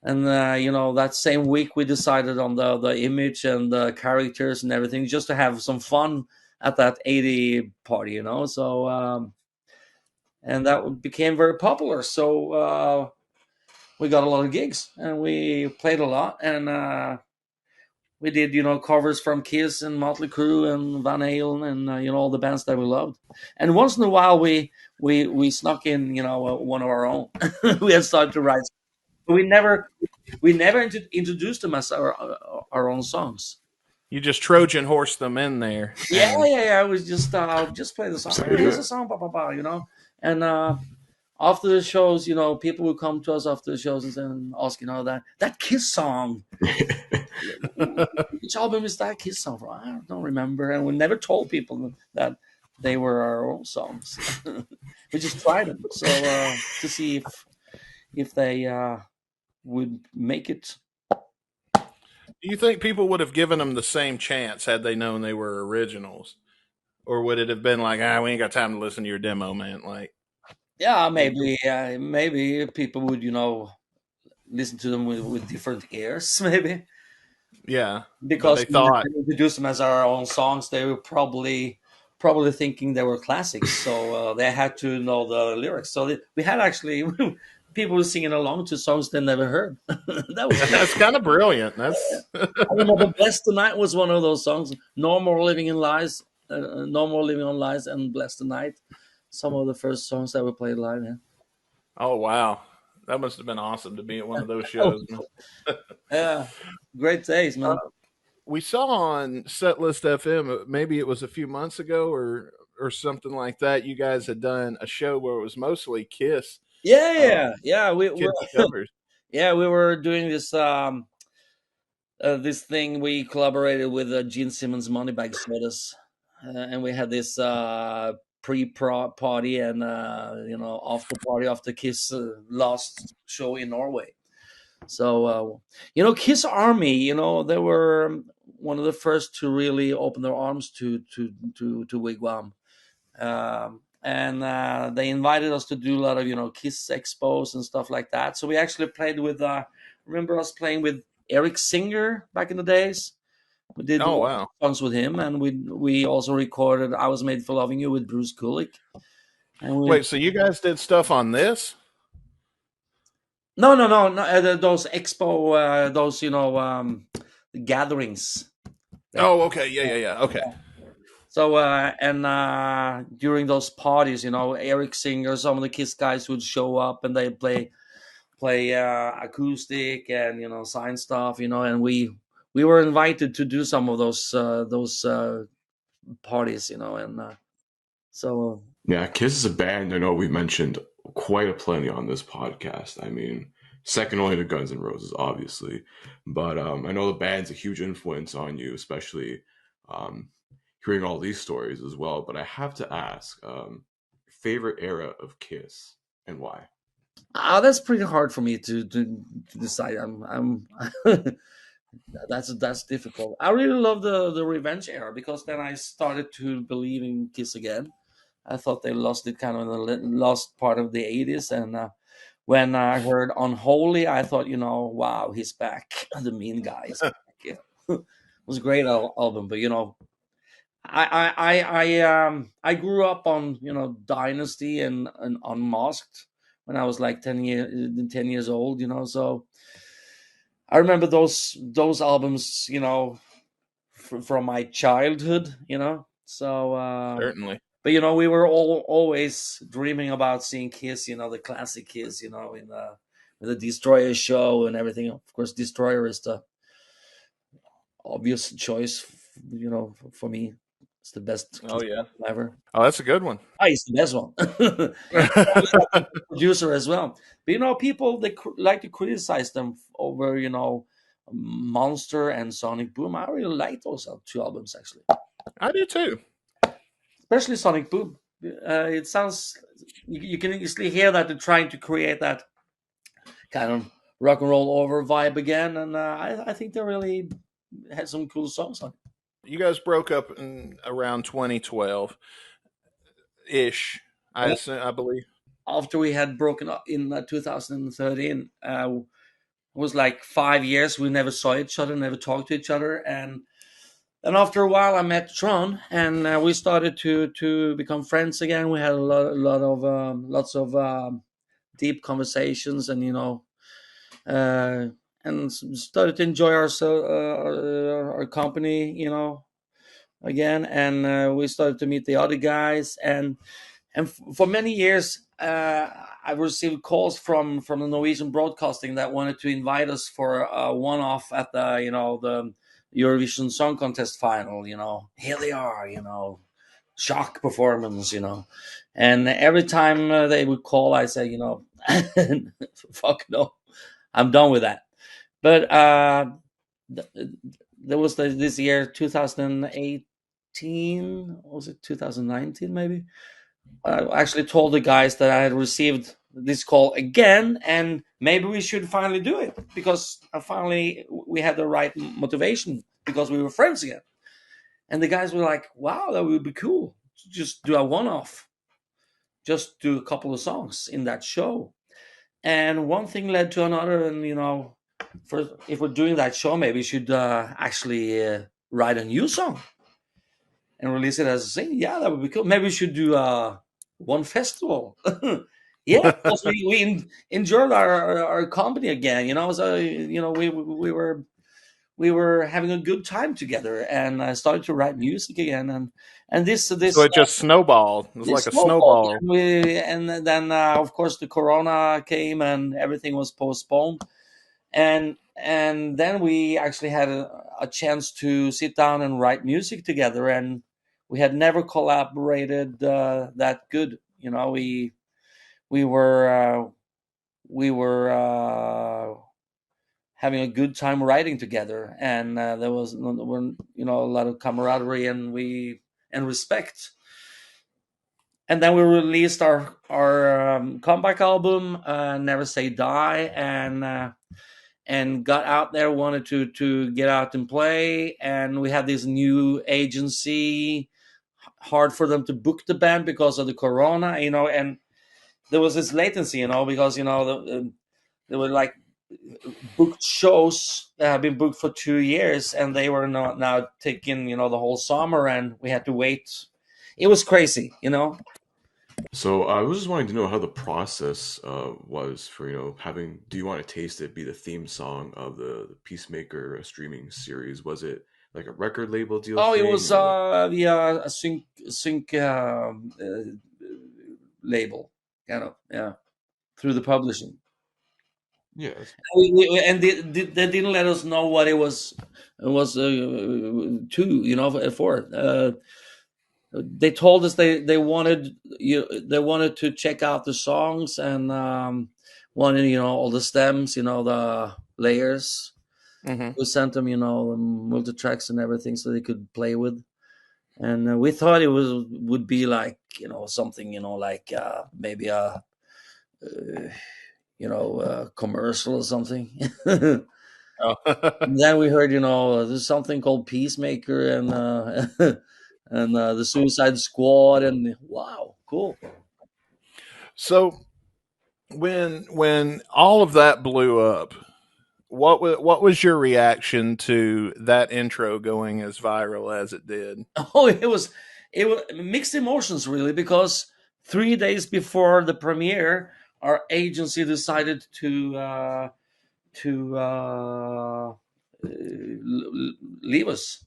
And that same week we decided on the image and the characters and everything, just to have some fun at that 80 party, So and that became very popular. So we got a lot of gigs, and we played a lot, and we did, covers from Kiss and Motley Crue and Van Halen and all the bands that we loved. And once in a while, we snuck in, one of our own. We had started to write. We never introduced them as our own songs. You just Trojan horse them in there. Yeah. I was just play the song. Here's a song, And after the shows, people would come to us after the shows and ask, that Kiss song. Which album is that Kiss song from? I don't remember. And we never told people that they were our own songs. We just tried them, so to see if they would make it. Do you think people would have given them the same chance had they known they were originals? Or would it have been like, we ain't got time to listen to your demo, man? Like, yeah, maybe people would, listen to them with different ears, maybe. Yeah, because they thought we introduced them as our own songs. They were probably thinking they were classics, so they had to know the lyrics. So we had actually people were singing along to songs they never heard. That's kind of brilliant. That's I remember "Blessed Tonight" was one of those songs. "No More Living in Lies," "No More Living on Lies," and "Blessed Tonight." Some of the first songs that were played live. Yeah. Oh wow, that must have been awesome to be at one of those shows. Yeah, great days, man. We saw on Setlist FM, maybe it was a few months ago or something like that. You guys had done a show where it was mostly Kiss. Yeah. Kiss covers. Yeah, we were doing this this thing. We collaborated with Gene Simmons' Moneybag Sodas, and we had this pre-party and after party after Kiss last show in Norway. So Kiss Army, they were one of the first to really open their arms to Wigwam. And they invited us to do a lot of Kiss expos and stuff like that. So we actually played with remember us playing with Eric Singer back in the days. We did songs with him, and we also recorded "I Was Made for Loving You" with Bruce Kulick. And Wait, so you guys did stuff on this? No. Those expo, gatherings. Oh, okay, yeah. Okay. So during those parties, Eric Singer, some of the Kiss guys would show up and they play acoustic and sign stuff, and we were invited to do some of those parties, and so. Yeah, Kiss is a band I know we mentioned quite a plenty on this podcast. I mean, second only to Guns N' Roses, obviously, but I know the band's a huge influence on you, especially hearing all these stories as well. But I have to ask, favorite era of Kiss and why? That's pretty hard for me to decide. I'm that's difficult. I really love the Revenge era because then I started to believe in Kiss again. I thought they lost it kind of in the last part of the 80s, and when I heard Unholy, I thought, wow, he's back. The mean guy is back. Yeah. It was a great album, but I grew up on Dynasty and Unmasked when I was like 10 years old, so I remember those albums, from my childhood, so Certainly. But we were always dreaming about seeing Kiss, the classic Kiss, in the Destroyer show and everything. Of course, Destroyer is the obvious choice, for me. It's the best Kiss ever. Oh, that's a good one. It's the best one. Producer as well. But people, they like to criticize them over Monster and Sonic Boom. I really like those two albums, actually. I do too. Especially Sonic Boom. It sounds, you can easily hear that they're trying to create that kind of rock and roll over vibe again, and I think they really had some cool songs on it. You guys broke up in around 2012 ish, I believe. After we had broken up in 2013, it was like 5 years. We never saw each other, never talked to each other, and after a while, I met Tron, and we started to become friends again. We had lots of deep conversations, and and started to enjoy our company, again. And we started to meet the other guys, and for many years, I received calls from the Norwegian broadcasting that wanted to invite us for a one-off at the Eurovision Song Contest final. Here they are, shock performance, and every time they would call, I say, fuck no, I'm done with that. But there was this year 2018, was it 2019 maybe? I actually told the guys that I had received this call again, and maybe we should finally do it because we had the right motivation because we were friends again. And the guys were like, wow, that would be cool to just do a one-off, just do a couple of songs in that show. And one thing led to another, and if we're doing that show, maybe we should actually write a new song and release it as a single. Yeah, that would be cool. Maybe we should do one festival Yeah, because we enjoyed our company again. So we were having a good time together, and I started to write music again, and this So it just snowballed. It was this like a snowballed. snowball. And then of course the corona came and everything was postponed, and then we actually had a chance to sit down and write music together, and we had never collaborated that good. We were having a good time writing together, and there was a lot of camaraderie and respect. And then we released our comeback album, Never Say Die, and got out there, wanted to get out and play, and we had this new agency. Hard for them to book the band because of the corona, and there was this latency, because there were like booked shows that have been booked for 2 years, and they were not now taking the whole summer, and we had to wait. It was crazy. So I was just wanting to know how the process was for having Do You Want to Taste It be the theme song of the Peacemaker streaming series. Was it like a record label deal? Oh, it thing, was or- via a sync label, through the publishing. Yeah. And they didn't let us know what it was. It was for. They told us they wanted to check out the songs, and wanted all the stems, the layers. We sent them multi tracks and everything so they could play with, and we thought it would be like something like maybe a commercial or something. And then we heard there's something called Peacemaker and and the Suicide Squad, and wow, cool. So when all of that blew up, what was your reaction to that intro going as viral as it did? Oh, it was mixed emotions, really, because 3 days before the premiere, our agency decided to leave us.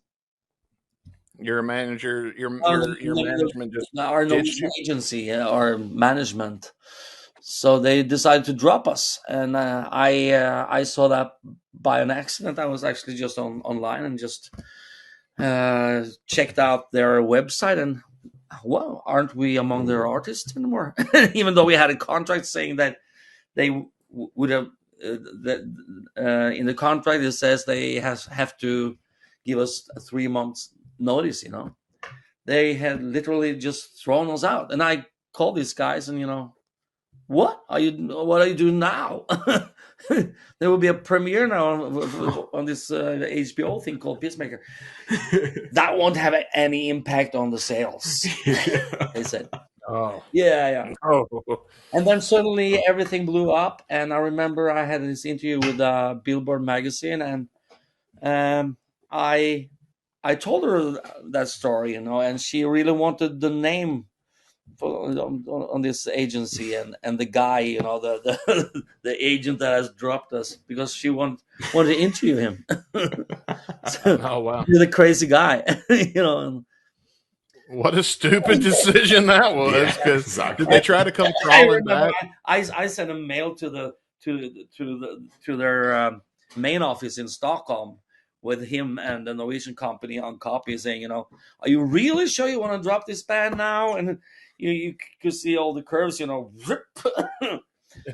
Your manager, your management just our ditched you? agency, our management. So they decided to drop us, and I saw that by an accident. I was actually just online and just checked out their website, and well, aren't we among their artists anymore? Even though we had a contract saying that they would have in the contract it says they have to give us a 3 months notice. They had literally just thrown us out, and I called these guys, and what are you doing now? There will be a premiere now on this HBO thing called Peacemaker. That won't have any impact on the sales. They said. Oh. Yeah. Oh. And then suddenly everything blew up, and I remember I had this interview with Billboard magazine, and I told her that story, and she really wanted the name on this agency and the guy, the the agent that has dropped us, because she wanted to interview him. Oh wow, you're the crazy guy, What a stupid decision that was! Because exactly. Did they try to come crawling back? I sent a mail to their main office in Stockholm with him and the Norwegian company on copy, saying, are you really sure you want to drop this band now? And you could see all the curves, rip.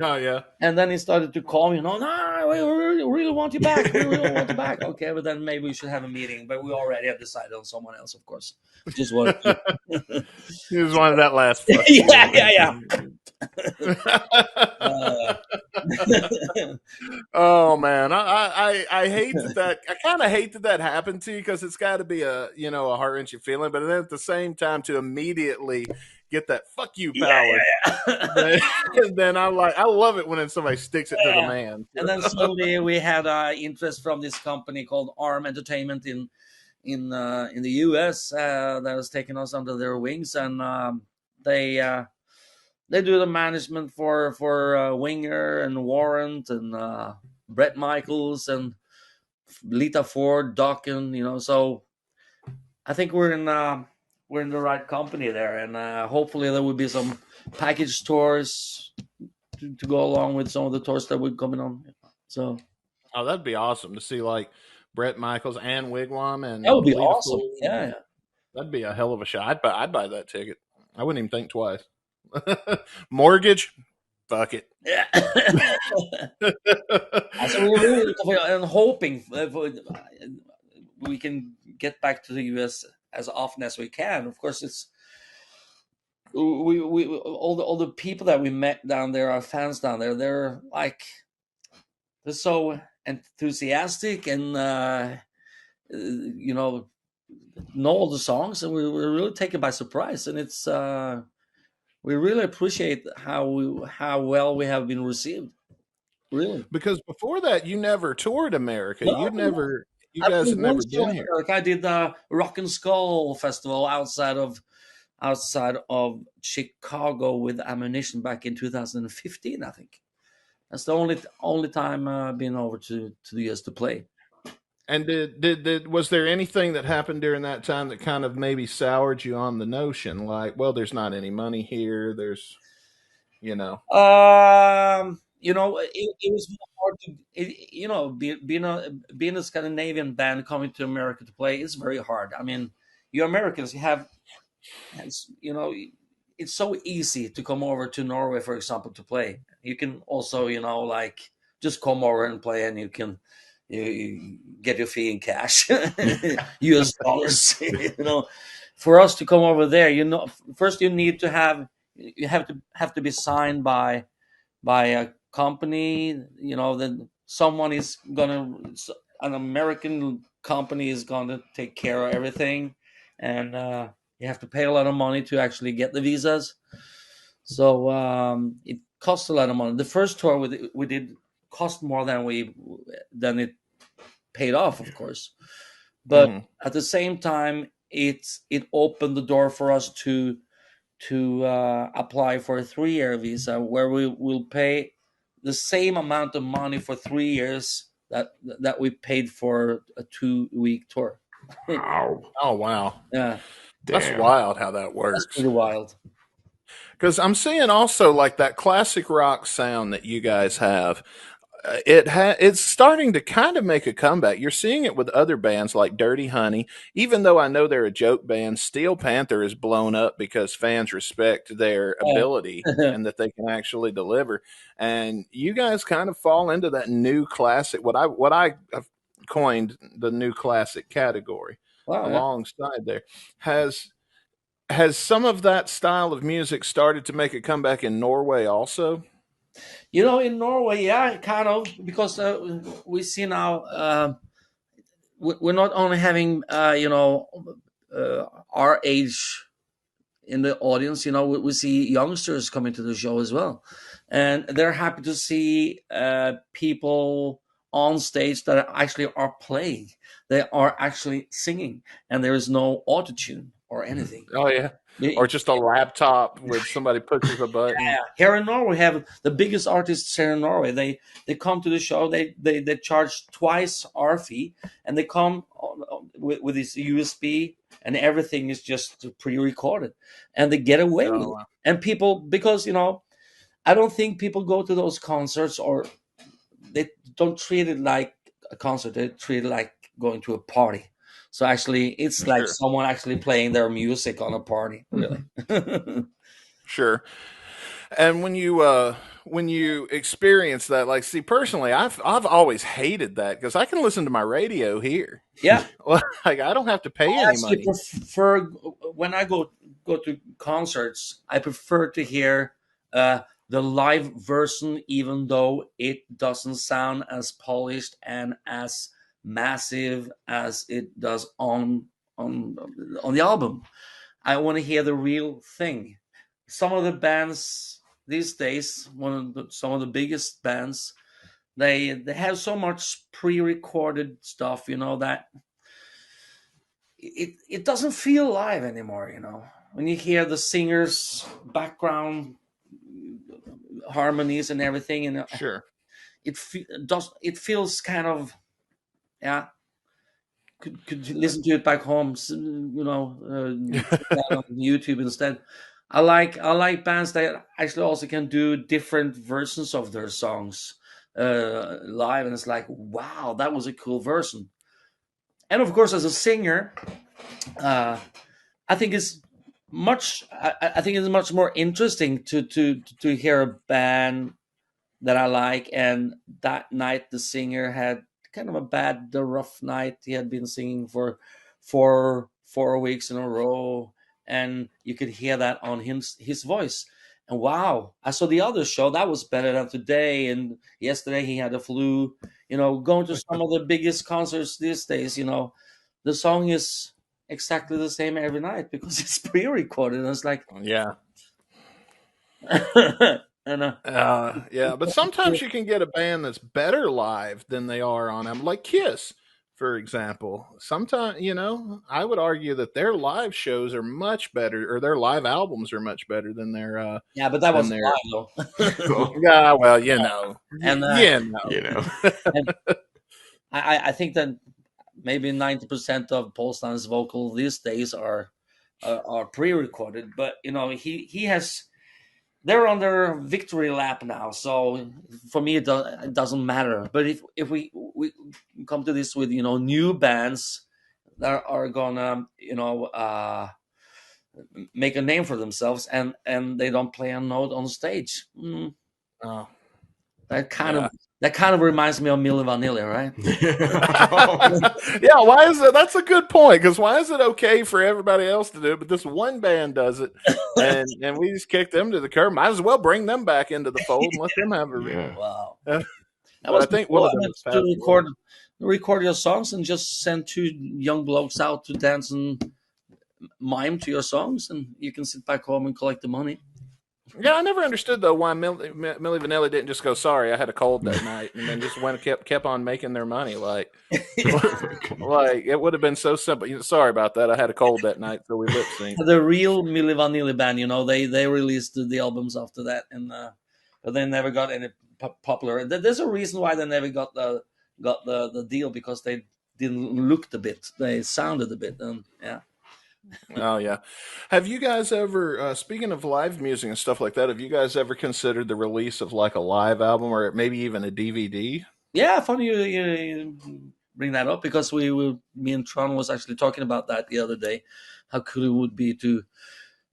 Oh yeah. And then he started to call me, no, we really want you back. We really want you back. Okay, but then maybe we should have a meeting. But we already have decided on someone else, of course. Just wanted to. He just wanted that last. Yeah. Oh man, I hate that. I kind of hate that happened to you, because it's got to be a heart-wrenching feeling. But then at the same time, to immediately get that "fuck you" power, then I love it when somebody sticks it to the man. And then slowly we had interest from this company called Arm Entertainment in the US that was taking us under their wings, and they They do the management for Winger and Warrant and Brett Michaels and Lita Ford, Dawkins. So I think we're in the right company there, and hopefully there will be some package tours to go along with some of the tours that we're coming on. So, that'd be awesome to see like Brett Michaels and Wigwam and that would be Lita awesome. Ford. Yeah. That'd be a hell of a shot. I'd buy that ticket. I wouldn't even think twice. Mortgage, fuck it. Yeah. So we're really and hoping we can get back to the US as often as we can. Of course, it's we all the people that we met down there, our fans down there, they're so enthusiastic and know all the songs, and we're really taken by surprise, and it's we really appreciate how well we have been received. Really, because before that you never toured America. No, You I guys played had never one show been in here. America. I did the Rock and Skull Festival outside of Chicago with Ammunition back in 2015. I think that's the only time I've been over to the US to play. And did was there anything that happened during that time that kind of maybe soured you on the notion, like, well, there's not any money here, there's, It was hard to, being a Scandinavian band coming to America to play is very hard. I mean, you Americans it's so easy to come over to Norway, for example, to play. You can also, just come over and play, and you can you get your fee in cash, US dollars. For us to come over there, first you need to have to be signed by a company. Then an American company is gonna take care of everything, and you have to pay a lot of money to actually get the visas. So it costs a lot of money. The first tour we did cost more than it paid off, of course. But at the same time, it opened the door for us to apply for a 3-year visa, where we will pay the same amount of money for 3 years that we paid for a 2-week tour. Wow! Oh wow! Yeah, that's wild how that works. That's pretty wild. Because I'm seeing also like that classic rock sound that you guys have. It's starting to kind of make a comeback. You're seeing it with other bands like Dirty Honey. Even though I know they're a joke band, Steel Panther is blown up because fans respect their ability and that they can actually deliver. And you guys kind of fall into that new classic, what I have coined the new classic category. Alongside there. Has some of that style of music started to make a comeback in Norway also? In Norway, yeah, kind of, because we see now we're not only having our age in the audience. We see youngsters coming to the show as well, and they're happy to see people on stage that actually are playing. They are actually singing, and there is no autotune or anything. Oh yeah. Or just a laptop with somebody pushes a button. Yeah. Here in Norway, we have the biggest artists here in Norway. They come to the show. They charge twice our fee, and they come with this USB, and everything is just pre-recorded, and they get away with it. And people, because I don't think people go to those concerts, or they don't treat it like a concert. They treat it like going to a party. So actually, it's like someone actually playing their music on a party, really. Sure. And when you experience that, like, see, personally, I've always hated that because I can listen to my radio here. Yeah. Like I don't have to pay any money. Prefer, when I go to concerts, I prefer to hear the live version, even though it doesn't sound as polished and as massive as it does on the album. I want to hear the real thing. Some of the bands these days, some of the biggest bands, they have so much pre-recorded stuff, that it doesn't feel live anymore. When you hear the singer's background harmonies and everything, and Sure. it feels kind of, yeah. Could listen to it back home, on YouTube instead. I like bands that actually also can do different versions of their songs live, and it's like, wow, that was a cool version. And of course, as a singer, I think it's much. I think it's much more interesting to hear a band that I like, and that night the singer had kind of a rough night. He had been singing for 4 weeks in a row, and you could hear that on his voice. And wow, I saw the other show that was better than today, and yesterday he had a flu. Going to some of the biggest concerts these days, the song is exactly the same every night because it's pre-recorded. And it's like, yeah. And, yeah, but sometimes you can get a band that's better live than they are on them, like Kiss, for example. Sometimes, I would argue that their live shows are much better, or their live albums are much better than their. Yeah, but that wasn't live though. Yeah, well, and and I think that maybe 90% of Paul Stanley's vocal these days are pre-recorded, but he has. They're on their victory lap now, so for me it doesn't matter. But if we come to this with new bands that are gonna make a name for themselves, and they don't play a note on stage, that kind of reminds me of Milli Vanilli, right? Yeah, why is it? That's a good point, because why is it okay for everybody else to do it, but this one band does it, and we just kick them to the curb? Might as well bring them back into the fold and let them have a Wow. That was I think cool. one of them to record your songs and just send two young blokes out to dance and mime to your songs, and you can sit back home and collect the money. Yeah, I never understood though why Milli Vanilli didn't just go, "Sorry, I had a cold that night," and then just kept on making their money. Like it would have been so simple. Sorry about that. I had a cold that night, so we lip sync. The real Milli Vanilli band, they released the albums after that, and but they never got any popular. There's a reason why they never got the deal, because they didn't look a bit. They sounded a bit, and yeah. Oh yeah. Have you guys ever, speaking of live music and stuff like that, have you guys ever considered the release of like a live album or maybe even a DVD? Yeah, funny you bring that up, because me and Tron was actually talking about that the other day. How cool it would be to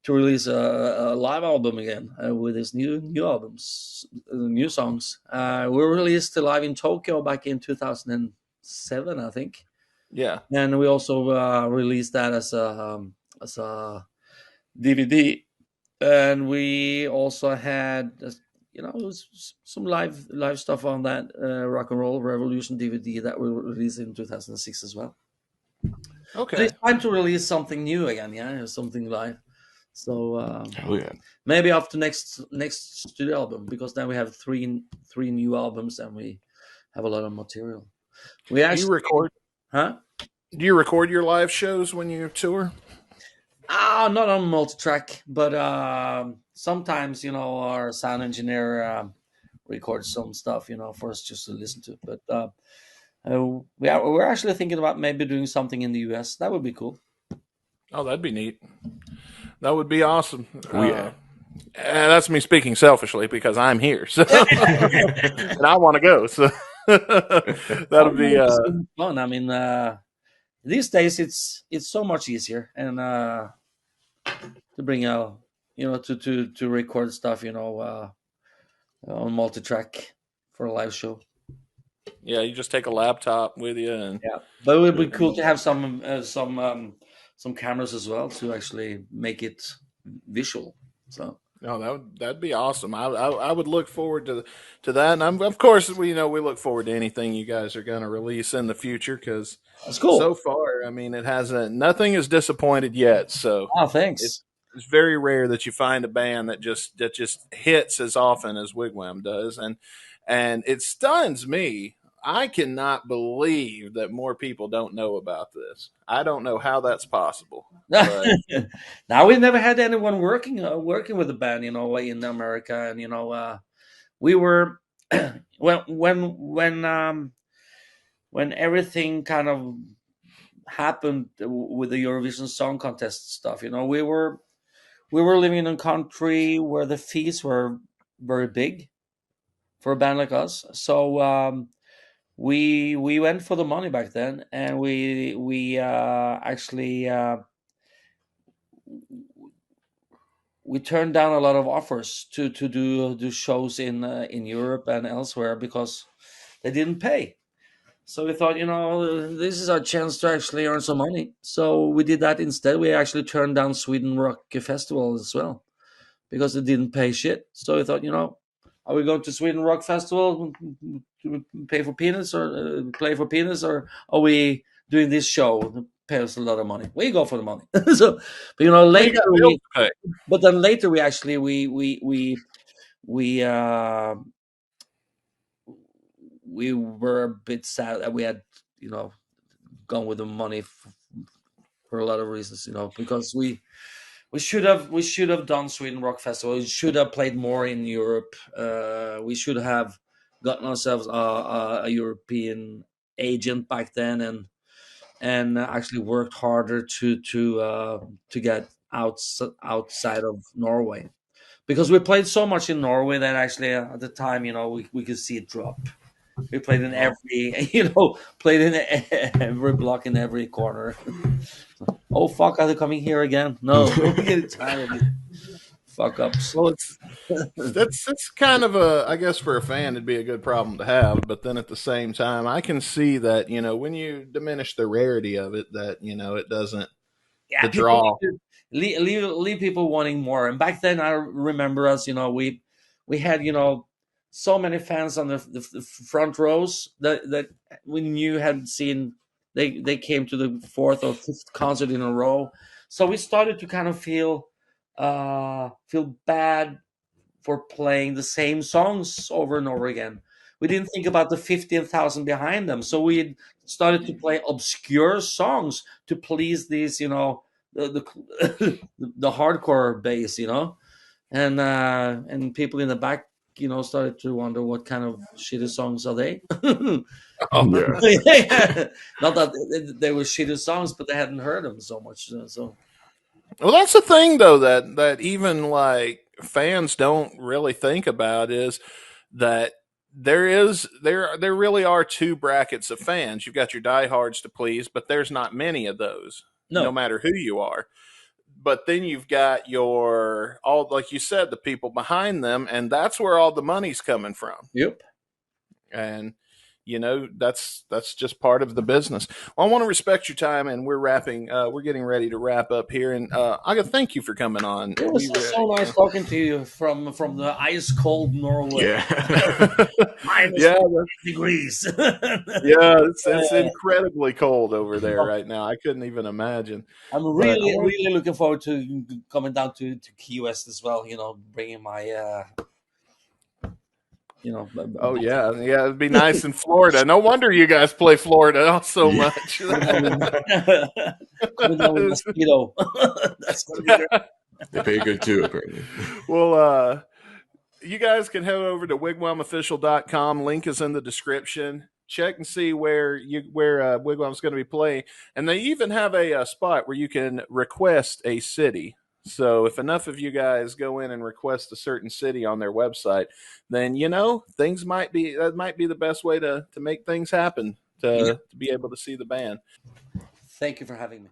release a live album again with his new albums, new songs. We released live in Tokyo back in 2007, I think. Yeah, and we also released that as a DVD, and we also had some live stuff on that Rock and Roll Revolution DVD that we released in 2006 as well. Okay, so it's time to release something new again, something live. So maybe after next studio album, because then we have three new albums and we have a lot of material. We actually record. Huh? Do you record your live shows when you tour? Not on multi-track, but sometimes our sound engineer records some stuff for us just to listen to. But we're actually thinking about maybe doing something in the US. That would be cool. Oh, that'd be neat. That would be awesome. Yeah. And that's me speaking selfishly, because I'm here, so and I want to go. So that'll be fun. I mean, these days it's so much easier, and to bring out to record stuff on multi-track for a live show. Yeah, you just take a laptop with you, and but it would be cool to have some cameras as well to actually make it visual. So that'd be awesome. I would look forward to that, and of course we look forward to anything you guys are going to release in the future, because that's cool. So far, I mean, nothing has disappointed yet. So thanks. It's very rare that you find a band that just hits as often as Wigwam does, and it stuns me. I cannot believe that more people don't know about this. I don't know how that's possible. But now, we've never had anyone working with the band, in America, and we were when everything kind of happened with the Eurovision Song Contest stuff. We were living in a country where the fees were very big for a band like us. So we went for the money back then, and we actually we turned down a lot of offers to do shows in Europe and elsewhere because they didn't pay. So we thought, this is our chance to actually earn some money. So we did that instead. We actually turned down Sweden Rock Festival as well because it didn't pay shit. So we thought, are we going to Sweden Rock Festival to pay for peanuts or play for peanuts, or are we doing this show? Pay us a lot of money. We go for the money. So, but later but then later we actually we were a bit sad that we had gone with the money for a lot of reasons, because we should have done Sweden Rock Festival. We should have played more in Europe. We should have gotten ourselves a European agent back then, and actually worked harder to get outside of Norway, because we played so much in Norway that actually at the time we could see it drop. We played in every block in every corner. Oh fuck! Are they coming here again? No, we get tired of it. Fuck ups. Well, that's kind of I guess for a fan it'd be a good problem to have, but then at the same time I can see that when you diminish the rarity of it, that it doesn't the draw. Leave people wanting more. And back then I remember us, we had so many fans on the front rows that we knew hadn't seen. They came to the fourth or fifth concert in a row, so we started to kind of feel bad for playing the same songs over and over again. We didn't think about the 15,000 behind them, so we started to play obscure songs to please these, the hardcore base, and people in the back, started to wonder what kind of shitty songs are they. Yeah. Not that they were shitty songs, but they hadn't heard them so much. So, well, that's the thing though that even like fans don't really think about is that there really are two brackets of fans. You've got your diehards to please, but there's not many of those, no matter who you are. But then you've got all, like you said, the people behind them, and that's where all the money's coming from. Yep. And that's just part of the business. Well, I want to respect your time, and we're getting ready to wrap up here. And I gotta thank you for coming on. It was so nice talking to you from the ice cold Norway. Yeah. Minus degrees. Yeah, it's incredibly cold over there right now. I couldn't even imagine. I'm really looking forward to coming down to Key West as well. Bringing my. Oh yeah, it'd be nice in Florida. No wonder you guys play Florida so much. Mosquito. That's gonna be great. They pay good too, apparently. Well, you guys can head over to wigwamofficial.com. Link is in the description. Check and see where Wigwam's going to be playing, and they even have a spot where you can request a city. So if enough of you guys go in and request a certain city on their website, then things might be the best way to make things happen to be able to see the band. Thank you for having me.